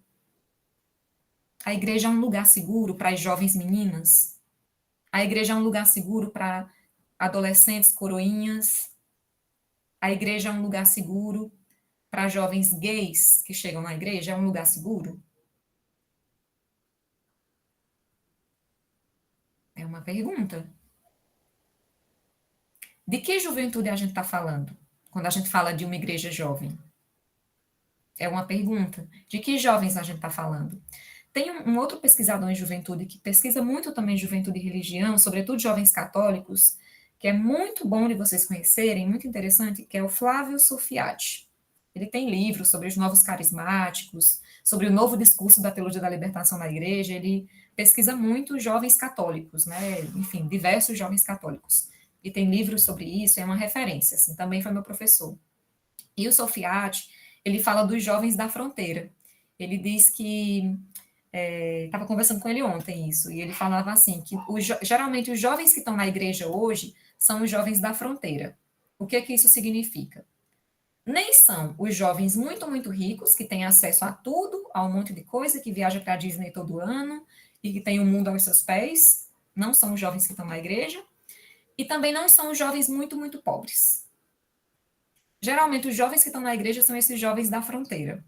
A igreja é um lugar seguro para as jovens meninas? A igreja é um lugar seguro para adolescentes coroinhas? A igreja é um lugar seguro para jovens gays que chegam na igreja? É um lugar seguro? É uma pergunta. De que juventude a gente está falando quando a gente fala de uma igreja jovem? É uma pergunta. De que jovens a gente está falando? Tem um outro pesquisador em juventude que pesquisa muito também juventude e religião, sobretudo jovens católicos, que é muito bom de vocês conhecerem, muito interessante, que é o Flávio Sufiati. Ele tem livros sobre os novos carismáticos, sobre o novo discurso da teologia da libertação na igreja, ele pesquisa muito jovens católicos, né? Enfim, diversos jovens católicos. E tem livros sobre isso, é uma referência, assim, também foi meu professor. E o Sofiati, ele fala dos jovens da fronteira. Ele diz que, estava conversando com ele ontem isso, e ele falava assim, que geralmente os jovens que estão na igreja hoje são os jovens da fronteira. O que isso significa? Nem são os jovens muito, muito ricos, que têm acesso a tudo, a um monte de coisa, que viaja para a Disney todo ano, e que tem o mundo aos seus pés, não são os jovens que estão na igreja, e também não são os jovens muito, muito pobres. Geralmente, os jovens que estão na igreja são esses jovens da fronteira.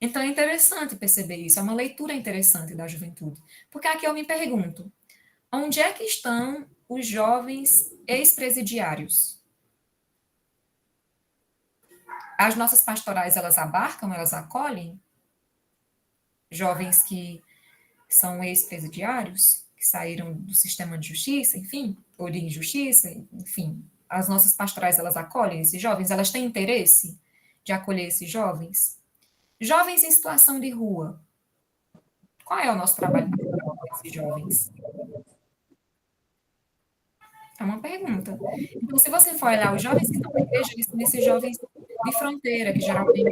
Então, é interessante perceber isso, é uma leitura interessante da juventude. Porque aqui eu me pergunto, onde é que estão os jovens ex-presidiários? As nossas pastorais, elas abarcam, elas acolhem jovens que são ex-presidiários, que saíram do sistema de justiça, enfim, ou de injustiça, enfim. As nossas pastorais, elas acolhem esses jovens? Elas têm interesse de acolher esses jovens? Jovens em situação de rua. Qual é o nosso trabalho com esses jovens? É uma pergunta. Então, se você for olhar os jovens que estão na igreja, eles são esses jovens de fronteira, que geralmente...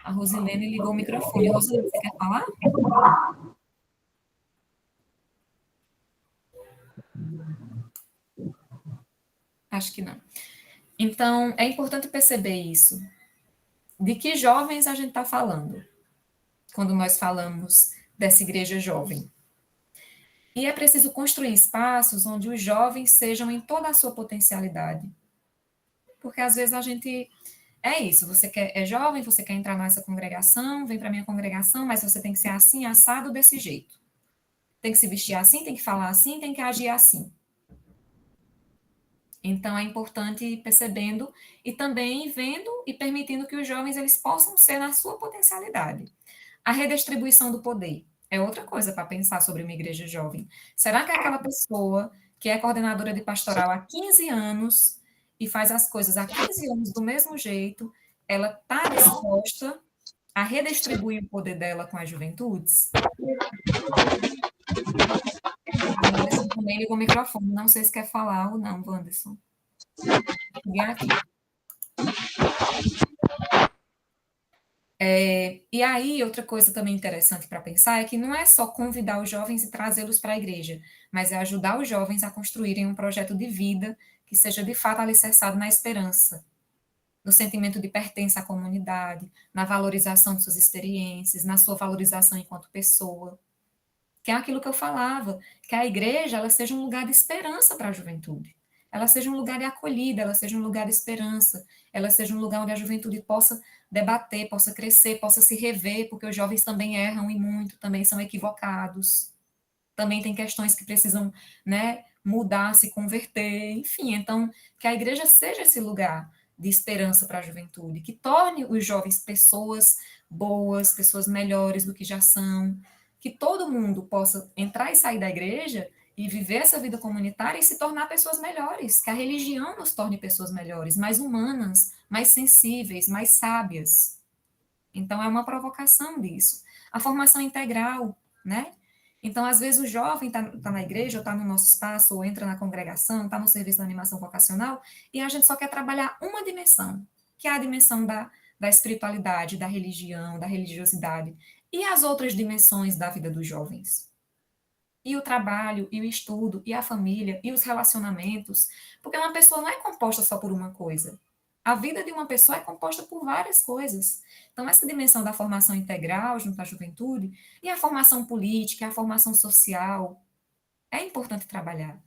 A Rosilene ligou o microfone. Rosilene, você quer falar? Acho que não. Então, é importante perceber isso. De que jovens a gente está falando? Quando nós falamos dessa igreja jovem. E é preciso construir espaços onde os jovens sejam em toda a sua potencialidade. Porque às vezes a gente... É isso, você é jovem, você quer entrar nessa congregação, vem para a minha congregação, mas você tem que ser assim, assado, desse jeito. Tem que se vestir assim, tem que falar assim, tem que agir assim. Então, é importante ir percebendo e também vendo e permitindo que os jovens eles possam ser na sua potencialidade. A redistribuição do poder é outra coisa para pensar sobre uma igreja jovem. Será que aquela pessoa que é coordenadora de pastoral há 15 anos e faz as coisas há 15 anos do mesmo jeito, ela está disposta a redistribuir o poder dela com as juventudes? O Wanderson também ligou o microfone. Não sei se quer falar ou não, Wanderson. Aqui. E aí, outra coisa também interessante para pensar é que não é só convidar os jovens e trazê-los para a igreja, mas é ajudar os jovens a construírem um projeto de vida que seja de fato alicerçado na esperança, no sentimento de pertença à comunidade, na valorização de suas experiências, na sua valorização enquanto pessoa. Que é aquilo que eu falava, que a igreja ela seja um lugar de esperança para a juventude, ela seja um lugar de acolhida, ela seja um lugar de esperança, ela seja um lugar onde a juventude possa debater, possa crescer, possa se rever, porque os jovens também erram e muito, também são equivocados, também tem questões que precisam, né, mudar, se converter, enfim, então, que a igreja seja esse lugar de esperança para a juventude, que torne os jovens pessoas boas, pessoas melhores do que já são, que todo mundo possa entrar e sair da igreja e viver essa vida comunitária e se tornar pessoas melhores, que a religião nos torne pessoas melhores, mais humanas, mais sensíveis, mais sábias. Então, é uma provocação disso. A formação integral, né? Então, às vezes, o jovem está na igreja, ou está no nosso espaço, ou entra na congregação, está no serviço da animação vocacional, e a gente só quer trabalhar uma dimensão, que é a dimensão da espiritualidade, da religião, da religiosidade, e as outras dimensões da vida dos jovens. E o trabalho, e o estudo, e a família, e os relacionamentos, porque uma pessoa não é composta só por uma coisa. A vida de uma pessoa é composta por várias coisas. Então, essa dimensão da formação integral junto à juventude, e a formação política, a formação social, é importante trabalhar.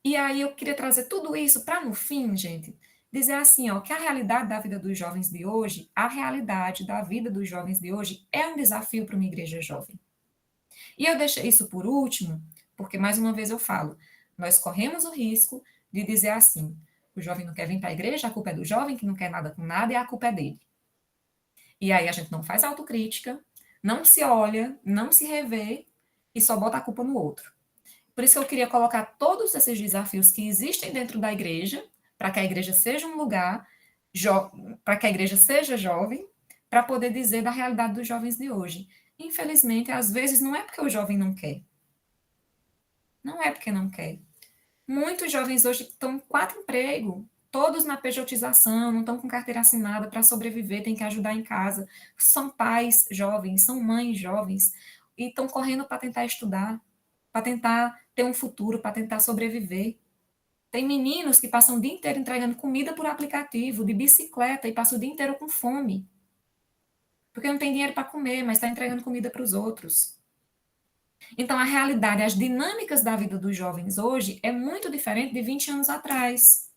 E aí eu queria trazer tudo isso para, no fim, gente, dizer assim, ó, que a realidade da vida dos jovens de hoje, a realidade da vida dos jovens de hoje é um desafio para uma igreja jovem. E eu deixei isso por último, porque, mais uma vez eu falo, nós corremos o risco de dizer assim, o jovem não quer vir para a igreja, a culpa é do jovem, que não quer nada com nada, e a culpa é dele. E aí a gente não faz autocrítica, não se olha, não se revê, e só bota a culpa no outro. Por isso que eu queria colocar todos esses desafios que existem dentro da igreja, para que a igreja seja um lugar para que a igreja seja jovem, para poder dizer da realidade dos jovens de hoje. Infelizmente, às vezes, não é porque o jovem não quer. Não é porque não quer. Muitos jovens hoje estão com 4 empregos, todos na pejotização, não estão com carteira assinada para sobreviver, tem que ajudar em casa. São pais jovens, são mães jovens, e estão correndo para tentar estudar, para tentar ter um futuro, para tentar sobreviver. Tem meninos que passam o dia inteiro entregando comida por aplicativo, de bicicleta, e passam o dia inteiro com fome. Porque não tem dinheiro para comer, mas está entregando comida para os outros. Então, a realidade, as dinâmicas da vida dos jovens hoje é muito diferente de 20 anos atrás.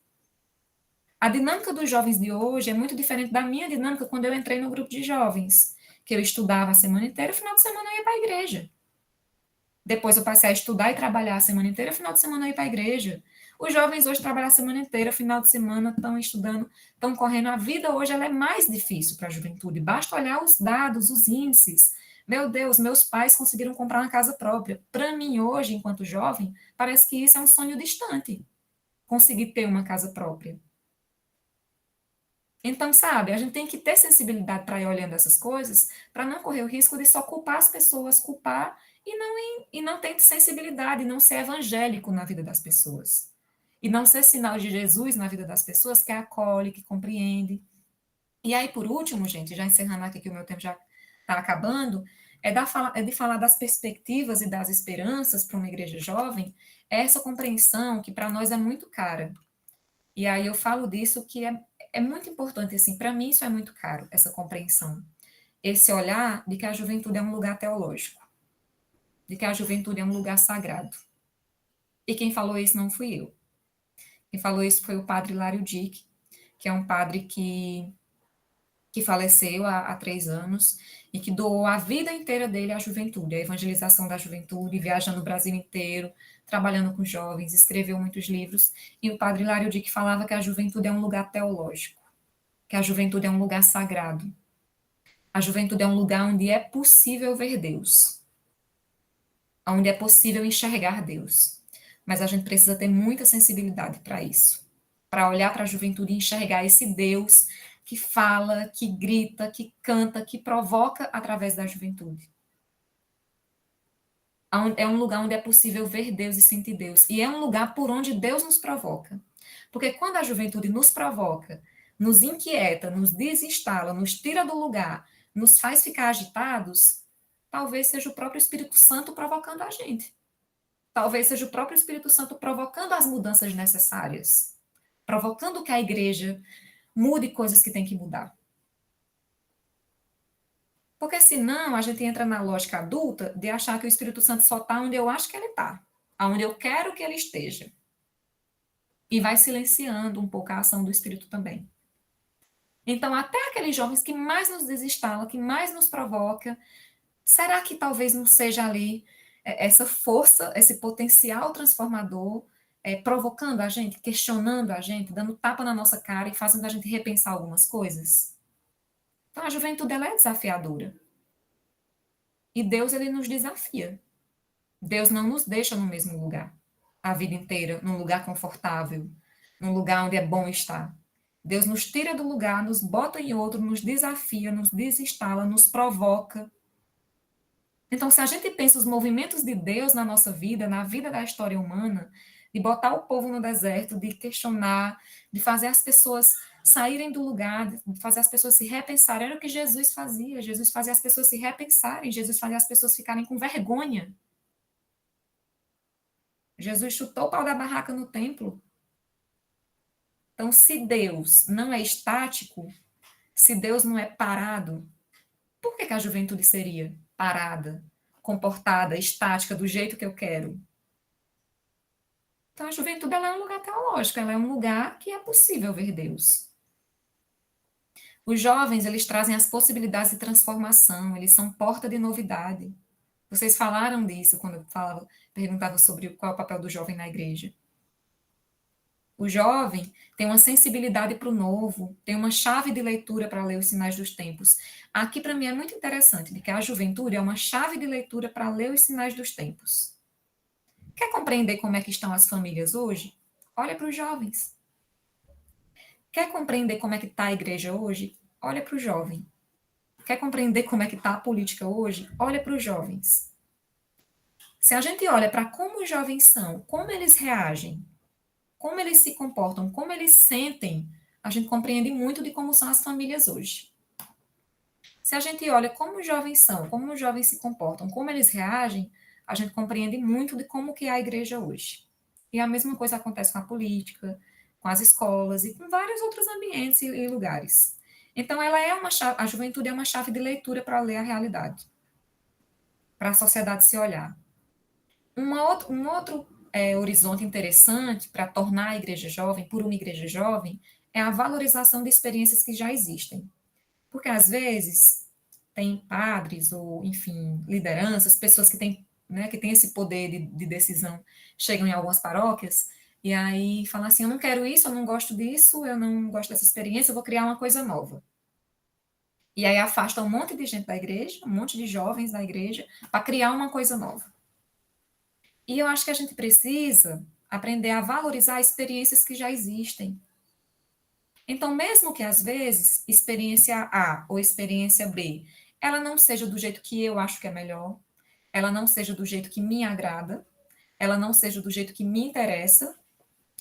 A dinâmica dos jovens de hoje é muito diferente da minha dinâmica quando eu entrei no grupo de jovens, que eu estudava a semana inteira, final de semana eu ia para a igreja. Depois eu passei a estudar e trabalhar a semana inteira, final de semana eu ia para a igreja. Os jovens hoje trabalham a semana inteira, final de semana estão estudando, estão correndo. A vida hoje ela é mais difícil para a juventude. Basta olhar os dados, os índices. Meu Deus, meus pais conseguiram comprar uma casa própria. Para mim hoje, enquanto jovem, parece que isso é um sonho distante. Conseguir ter uma casa própria. Então, sabe, a gente tem que ter sensibilidade para ir olhando essas coisas, para não correr o risco de só culpar as pessoas, culpar e não ter sensibilidade, não ser evangélico na vida das pessoas. E não ser sinal de Jesus na vida das pessoas, que acolhe, que compreende. E aí, por último, gente, já encerrando aqui que o meu tempo já está acabando, é de falar das perspectivas e das esperanças para uma igreja jovem, essa compreensão que para nós é muito cara. E aí eu falo disso que é muito importante, assim, para mim isso é muito caro, essa compreensão. Esse olhar de que a juventude é um lugar teológico, de que a juventude é um lugar sagrado. E quem falou isso não fui eu. Quem falou isso foi o padre Hilário Dick, que é um padre que faleceu há 3 anos e que doou a vida inteira dele à juventude, à evangelização da juventude, viajando o Brasil inteiro, trabalhando com jovens, escreveu muitos livros, e o padre Hilário Dick falava que a juventude é um lugar teológico, que a juventude é um lugar sagrado. A juventude é um lugar onde é possível ver Deus, onde é possível enxergar Deus. Mas a gente precisa ter muita sensibilidade para isso, para olhar para a juventude e enxergar esse Deus que fala, que grita, que canta, que provoca através da juventude. É um lugar onde é possível ver Deus e sentir Deus. E é um lugar por onde Deus nos provoca. Porque quando a juventude nos provoca, nos inquieta, nos desinstala, nos tira do lugar, nos faz ficar agitados, talvez seja o próprio Espírito Santo provocando a gente. Talvez seja o próprio Espírito Santo provocando as mudanças necessárias. Provocando que a igreja mude coisas que tem que mudar. Porque senão a gente entra na lógica adulta de achar que o Espírito Santo só está onde eu acho que ele está, aonde eu quero que ele esteja. E vai silenciando um pouco a ação do Espírito também. Então, até aqueles jovens que mais nos desinstalam, que mais nos provoca, será que talvez não seja ali essa força, esse potencial transformador, provocando a gente, questionando a gente, dando tapa na nossa cara e fazendo a gente repensar algumas coisas? Então, a juventude ela é desafiadora. E Deus, ele nos desafia. Deus não nos deixa no mesmo lugar a vida inteira, num lugar confortável, num lugar onde é bom estar. Deus nos tira do lugar, nos bota em outro, nos desafia, nos desinstala, nos provoca. Então, se a gente pensa os movimentos de Deus na nossa vida, na vida da história humana, de botar o povo no deserto, de questionar, de fazer as pessoas saírem do lugar, de fazer as pessoas se repensarem, era o que Jesus fazia. Jesus fazia as pessoas se repensarem, Jesus fazia as pessoas ficarem com vergonha. Jesus chutou o pau da barraca no templo. Então, se Deus não é estático, se Deus não é parado, por que a juventude seria parada, comportada, estática, do jeito que eu quero? Então, a juventude ela é um lugar teológico, ela é um lugar que é possível ver Deus. Os jovens, eles trazem as possibilidades de transformação, eles são porta de novidade. Vocês falaram disso quando eu perguntava sobre qual é o papel do jovem na igreja. O jovem tem uma sensibilidade para o novo, tem uma chave de leitura para ler os sinais dos tempos. Aqui, para mim, é muito interessante, de que a juventude é uma chave de leitura para ler os sinais dos tempos. Quer compreender como é que estão as famílias hoje? Olha para os jovens. Quer compreender como é que está a igreja hoje? Olha para o jovem. Quer compreender como é que está a política hoje? Olha para os jovens. Se a gente olha para como os jovens são, como eles reagem, como eles se comportam, como eles sentem, a gente compreende muito de como são as famílias hoje. Se a gente olha como os jovens são, como os jovens se comportam, como eles reagem, a gente compreende muito de como que é a igreja hoje. E a mesma coisa acontece com a política, com as escolas e com vários outros ambientes e lugares. Então, ela é uma chave, a juventude é uma chave de leitura para ler a realidade, para a sociedade se olhar. Um outro horizonte interessante para tornar a igreja jovem, por uma igreja jovem, é a valorização de experiências que já existem. Porque, às vezes, tem padres ou, enfim, lideranças, pessoas que têm, né, que têm esse poder de decisão, chegam em algumas paróquias e aí falam assim, eu não quero isso, eu não gosto disso, eu não gosto dessa experiência, eu vou criar uma coisa nova. E aí afasta um monte de gente da igreja, um monte de jovens da igreja, para criar uma coisa nova. E eu acho que a gente precisa aprender a valorizar experiências que já existem. Então, mesmo que às vezes experiência A ou experiência B, ela não seja do jeito que eu acho que é melhor, ela não seja do jeito que me agrada, ela não seja do jeito que me interessa,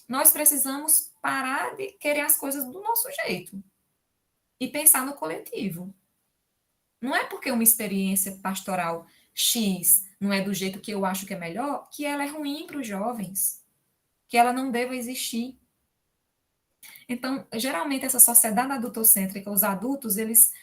nós precisamos parar de querer as coisas do nosso jeito e pensar no coletivo. Não é porque uma experiência pastoral X não é do jeito que eu acho que é melhor, que ela é ruim para os jovens, que ela não deva existir. Então, geralmente, essa sociedade adultocêntrica, os adultos, eles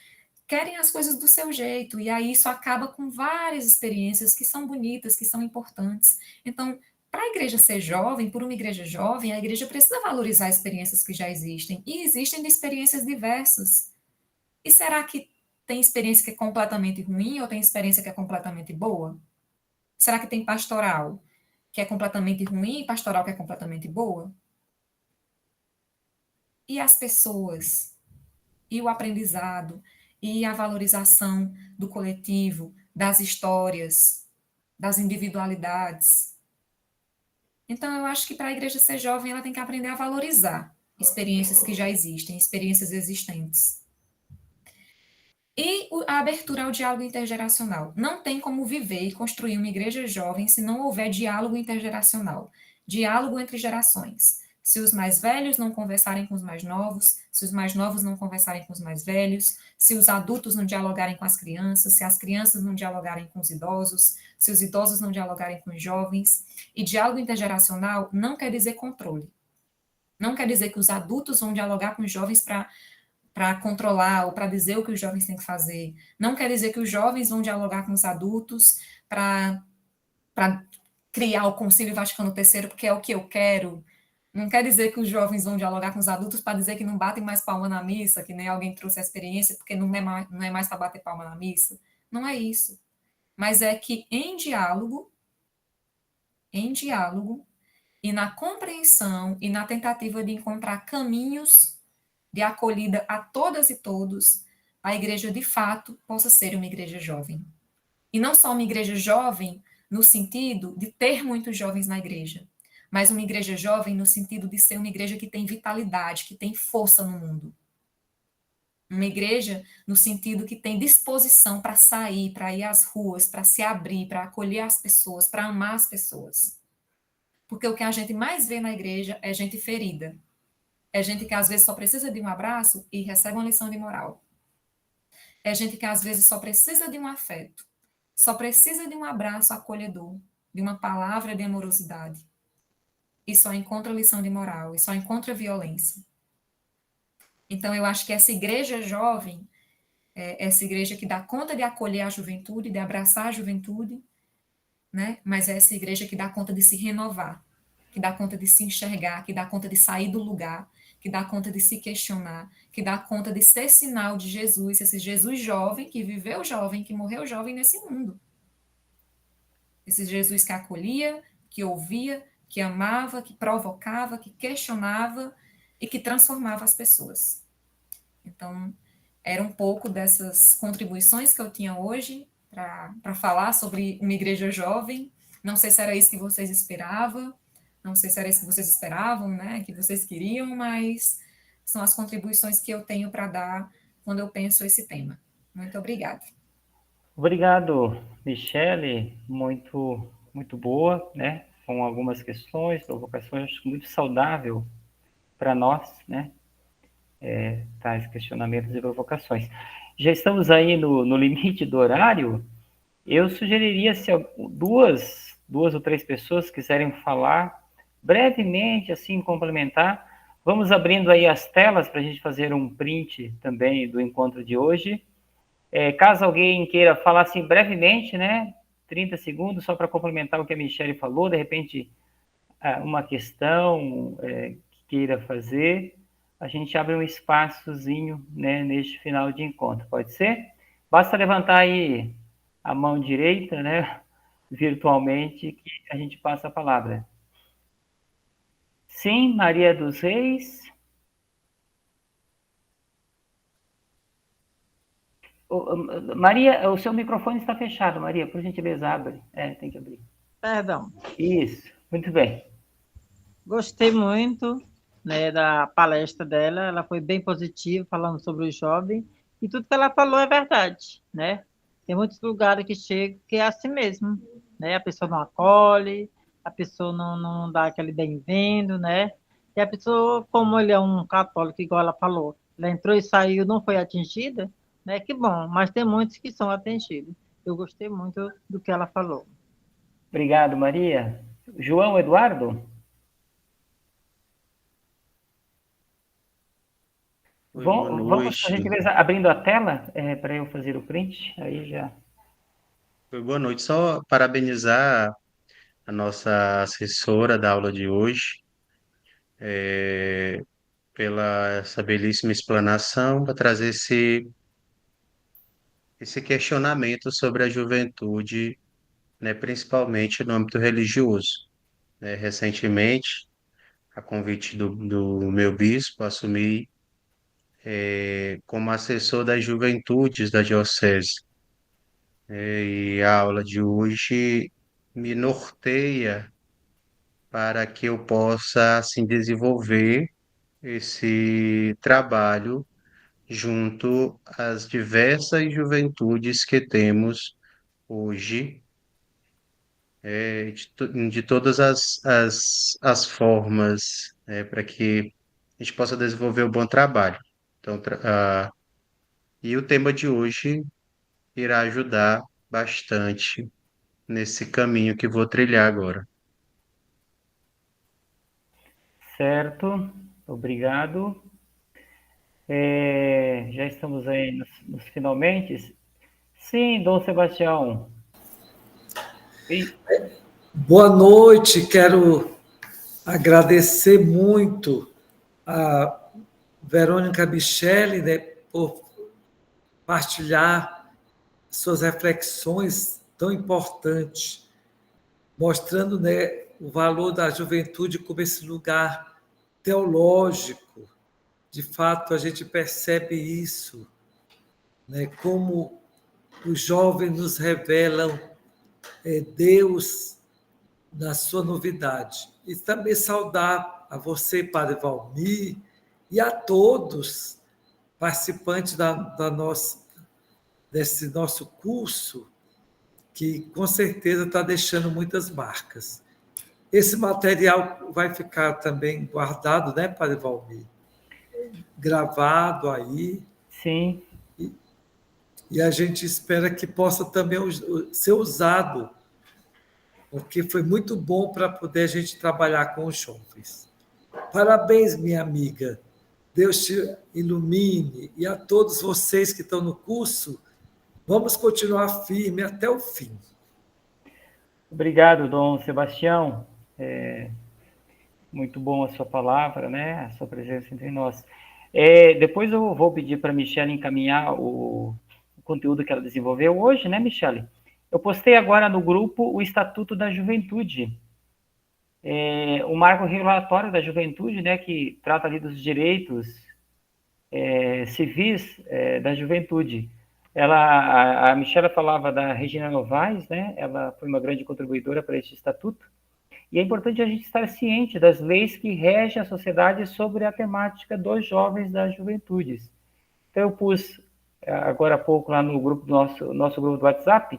querem as coisas do seu jeito, e aí isso acaba com várias experiências que são bonitas, que são importantes. Então, para a igreja ser jovem, por uma igreja jovem, a igreja precisa valorizar experiências que já existem, e existem de experiências diversas. E será que tem experiência que é completamente ruim ou tem experiência que é completamente boa? Será que tem pastoral que é completamente ruim e pastoral que é completamente boa? E as pessoas, e o aprendizado, e a valorização do coletivo, das histórias, das individualidades. Então, eu acho que para a igreja ser jovem, ela tem que aprender a valorizar experiências que já existem, experiências existentes. E a abertura ao diálogo intergeracional. Não tem como viver e construir uma igreja jovem se não houver diálogo intergeracional, diálogo entre gerações. Se os mais velhos não conversarem com os mais novos, se os mais novos não conversarem com os mais velhos, se os adultos não dialogarem com as crianças, se as crianças não dialogarem com os idosos, se os idosos não dialogarem com os jovens. E diálogo intergeracional não quer dizer controle. Não quer dizer que os adultos vão dialogar com os jovens para controlar ou para dizer o que os jovens têm que fazer. Não quer dizer que os jovens vão dialogar com os adultos para criar o Concílio Vaticano III, porque é o que eu quero. Não quer dizer que os jovens vão dialogar com os adultos para dizer que não batem mais palma na missa, que nem alguém trouxe a experiência, porque não é mais para bater palma na missa. Não é isso. Mas é que em diálogo, e na compreensão e na tentativa de encontrar caminhos de acolhida a todas e todos, a igreja de fato possa ser uma igreja jovem. E não só uma igreja jovem no sentido de ter muitos jovens na igreja, mas uma igreja jovem no sentido de ser uma igreja que tem vitalidade, que tem força no mundo. Uma igreja no sentido que tem disposição para sair, para ir às ruas, para se abrir, para acolher as pessoas, para amar as pessoas. Porque o que a gente mais vê na igreja é gente ferida. É gente que às vezes só precisa de um abraço e recebe uma lição de moral. É gente que às vezes só precisa de um afeto, só precisa de um abraço acolhedor, de uma palavra de amorosidade. E só encontra lição de moral, e só encontra violência. Então, eu acho que essa igreja jovem, essa igreja que dá conta de acolher a juventude, de abraçar a juventude, né? Mas é essa igreja que dá conta de se renovar, que dá conta de se enxergar, que dá conta de sair do lugar, que dá conta de se questionar, que dá conta de ser sinal de Jesus, esse Jesus jovem, que viveu jovem, que morreu jovem nesse mundo. Esse Jesus que acolhia, que ouvia, que amava, que provocava, que questionava e que transformava as pessoas. Então, era um pouco dessas contribuições que eu tinha hoje para falar sobre uma igreja jovem. Não sei se era isso que vocês esperavam, não sei se era isso que vocês esperavam, né, que vocês queriam, mas são as contribuições que eu tenho para dar quando eu penso esse tema. Muito obrigada. Obrigado, Michele, muito, muito boa, né? Com algumas questões, provocações, acho muito saudável para nós, né? Tais questionamentos e provocações. Já estamos aí no limite do horário. Eu sugeriria, se duas ou três pessoas quiserem falar brevemente, assim, complementar, vamos abrindo aí as telas para a gente fazer um print também do encontro de hoje. Caso alguém queira falar assim brevemente, né, 30 segundos, só para complementar o que a Michele falou, de repente, uma questão que queira fazer, a gente abre um espaçozinho, né, neste final de encontro, pode ser? Basta levantar aí a mão direita, né, virtualmente, que a gente passa a palavra. Sim, Maria dos Reis. Maria, o seu microfone está fechado, Maria, por gentileza, abre. Tem que abrir. Perdão. Isso, muito bem. Gostei muito, né, da palestra dela, ela foi bem positiva, falando sobre o jovem, e tudo que ela falou é verdade, né? Tem muitos lugares que chega que é assim mesmo, né? A pessoa não acolhe, a pessoa não dá aquele bem-vindo, né? E a pessoa, como ele é um católico, igual ela falou, ela entrou e saiu, não foi atingida, né? Que bom, mas tem muitos que são atingidos. Eu gostei muito do que ela falou. Obrigado, Maria. João Eduardo? Oi, boa Vamos, por noite. gentileza, abrindo a tela para eu fazer o print, aí já. Oi, boa noite. Só parabenizar a nossa assessora da aula de hoje, pela essa belíssima explanação, para trazer esse questionamento sobre a juventude, né, principalmente no âmbito religioso. Recentemente, a convite do meu bispo, assumi como assessor das juventudes da diocese. E a aula de hoje me norteia para que eu possa assim desenvolver esse trabalho junto às diversas juventudes que temos hoje, de todas as formas, para que a gente possa desenvolver um bom trabalho. Então, e o tema de hoje irá ajudar bastante nesse caminho que vou trilhar agora. Certo, obrigado. Já estamos aí nos finalmente. Sim, Dom Sebastião. Boa noite, quero agradecer muito a Verônica Michele, né, por partilhar suas reflexões tão importantes, mostrando, né, o valor da juventude como esse lugar teológico. De fato, a gente percebe isso, né, como os jovens nos revelam Deus na sua novidade. E também saudar a você, Padre Valmir, e a todos participantes desse nosso curso, que com certeza está deixando muitas marcas. Esse material vai ficar também guardado, né, Padre Valmir? Gravado aí. Sim. E a gente espera que possa também ser usado, porque foi muito bom para poder a gente trabalhar com os jovens. Parabéns, minha amiga. Deus te ilumine. E a todos vocês que estão no curso, vamos continuar firme até o fim. Obrigado, Dom Sebastião. Muito bom a sua palavra, né? A sua presença entre nós. Depois eu vou pedir para a Michele encaminhar o conteúdo que ela desenvolveu hoje, né, Michele? Eu postei agora no grupo o Estatuto da Juventude, o marco regulatório da juventude, né, que trata ali dos direitos civis da juventude. A Michele falava da Regina Novaes, né? Ela foi uma grande contribuidora para este estatuto. E é importante a gente estar ciente das leis que regem a sociedade sobre a temática dos jovens das juventudes. Então, eu pus agora há pouco lá no grupo do nosso grupo do WhatsApp.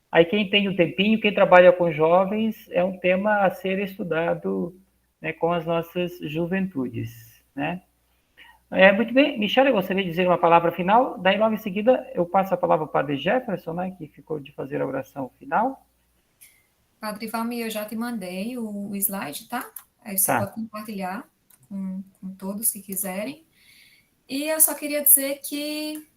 Aí quem tem um tempinho, quem trabalha com jovens, é um tema a ser estudado, né, com as nossas juventudes, né? Muito bem, Michele, eu gostaria de dizer uma palavra final, daí logo em seguida eu passo a palavra para o Padre Jefferson, né, que ficou de fazer a oração final. Padre Valmir, eu já te mandei o slide, tá? Aí você pode compartilhar com todos que quiserem. E eu só queria dizer que,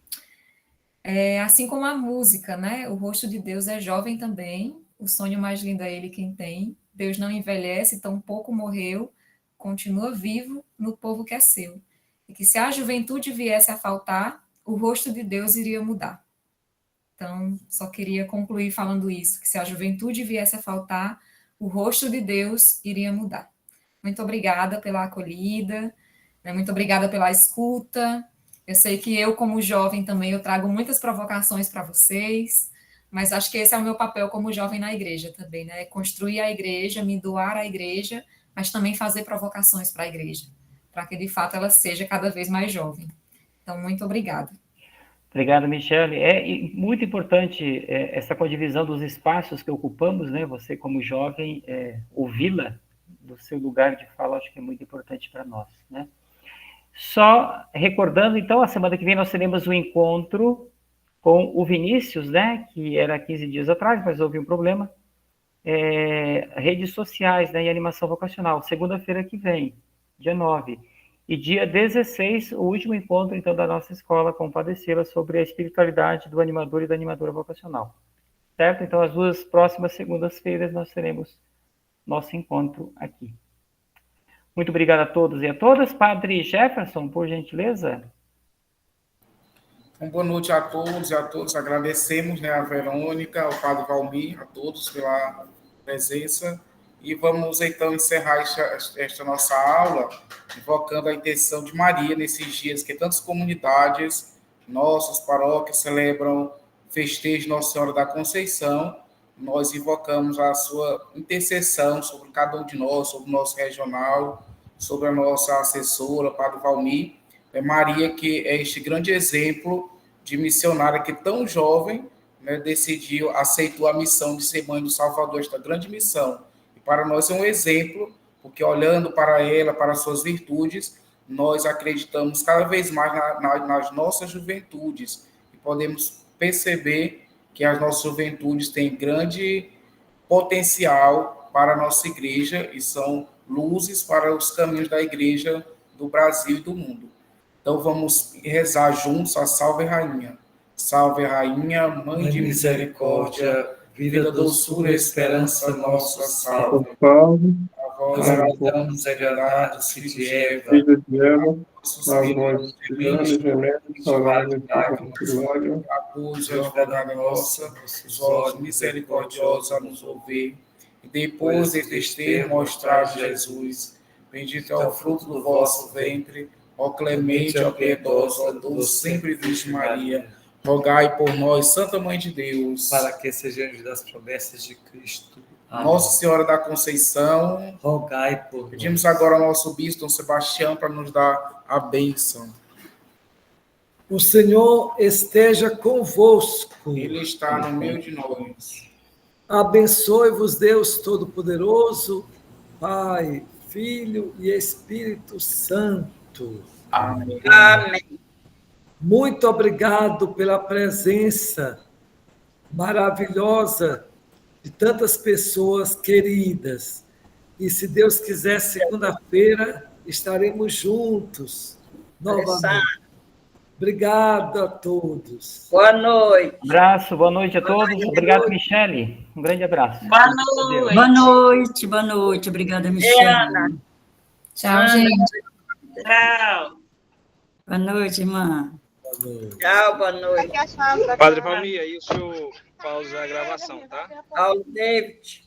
assim como a música, né? O rosto de Deus é jovem também, o sonho mais lindo é ele quem tem. Deus não envelhece, tão pouco morreu, continua vivo no povo que é seu. E que se a juventude viesse a faltar, o rosto de Deus iria mudar. Então, só queria concluir falando isso, que se a juventude viesse a faltar, o rosto de Deus iria mudar. Muito obrigada pela acolhida, né? Muito obrigada pela escuta. Eu sei que eu, como jovem também, eu trago muitas provocações para vocês, mas acho que esse é o meu papel como jovem na igreja também, né? Construir a igreja, me doar à igreja, mas também fazer provocações para a igreja, para que, de fato, ela seja cada vez mais jovem. Então, muito obrigada. Obrigado, Michele. É muito importante essa condivisão dos espaços que ocupamos, né? Você, como jovem, ouvi-la do seu lugar de fala, acho que é muito importante para nós, né? Só recordando, então, a semana que vem nós teremos um encontro com o Vinícius, né? Que era 15 dias atrás, mas houve um problema. Redes sociais, né? E animação vocacional. Segunda-feira que vem, dia 9. E dia 16, o último encontro, então, da nossa escola com o Padre Silas sobre a espiritualidade do animador e da animadora vocacional. Certo? Então, as duas próximas segundas-feiras nós teremos nosso encontro aqui. Muito obrigado a todos e a todas. Padre Jefferson, por gentileza. Boa noite a todos e a todas. Agradecemos, né, a Verônica, ao Padre Valmir, a todos pela presença. E vamos, então, encerrar esta nossa aula, invocando a intenção de Maria nesses dias que tantas comunidades, nossas paróquias celebram festejo de Nossa Senhora da Conceição. Nós invocamos a sua intercessão sobre cada um de nós, sobre o nosso regional, sobre a nossa assessora, Padre Valmir. Maria, que é este grande exemplo de missionária que tão jovem, né, decidiu, aceitou a missão de ser mãe do Salvador, esta grande missão. Para nós é um exemplo, porque olhando para ela, para suas virtudes, nós acreditamos cada vez mais nas nossas juventudes e podemos perceber que as nossas juventudes têm grande potencial para a nossa igreja e são luzes para os caminhos da igreja do Brasil e do mundo. Então vamos rezar juntos a Salve Rainha. Salve Rainha, Mãe de misericórdia, vida, doçura, esperança nossa, salve. A vós damos heredados, filhos de Eva, a vós gemelos, salvai-nos a cruz, advogada nossa, os olhos misericordiosos a nos ouvir, e depois de ter mostrado Jesus, bendito é o fruto do vosso ventre, ó clemente, ó piedosa, ó doce, sempre Virgem Maria, rogai por nós, Santa Mãe de Deus, para que sejamos das promessas de Cristo. Amém. Nossa Senhora da Conceição, rogai por nós. Pedimos agora ao nosso bispo Dom Sebastião para nos dar a bênção. O Senhor esteja convosco. Ele está no meio de nós. Abençoe-vos, Deus Todo-Poderoso, Pai, Filho e Espírito Santo. Amém. Amém. Muito obrigado pela presença maravilhosa de tantas pessoas queridas. E se Deus quiser, segunda-feira estaremos juntos novamente. Obrigado a todos. Boa noite. Abraço, boa noite a todos. Obrigado, Michele. Um grande abraço. Boa noite. Boa noite, boa noite. Obrigada, Michele. Tchau, gente. Tchau. Boa noite, irmã. Tchau, boa noite. Padre Valmir, aí o senhor pausa a gravação, tá? Paulo David.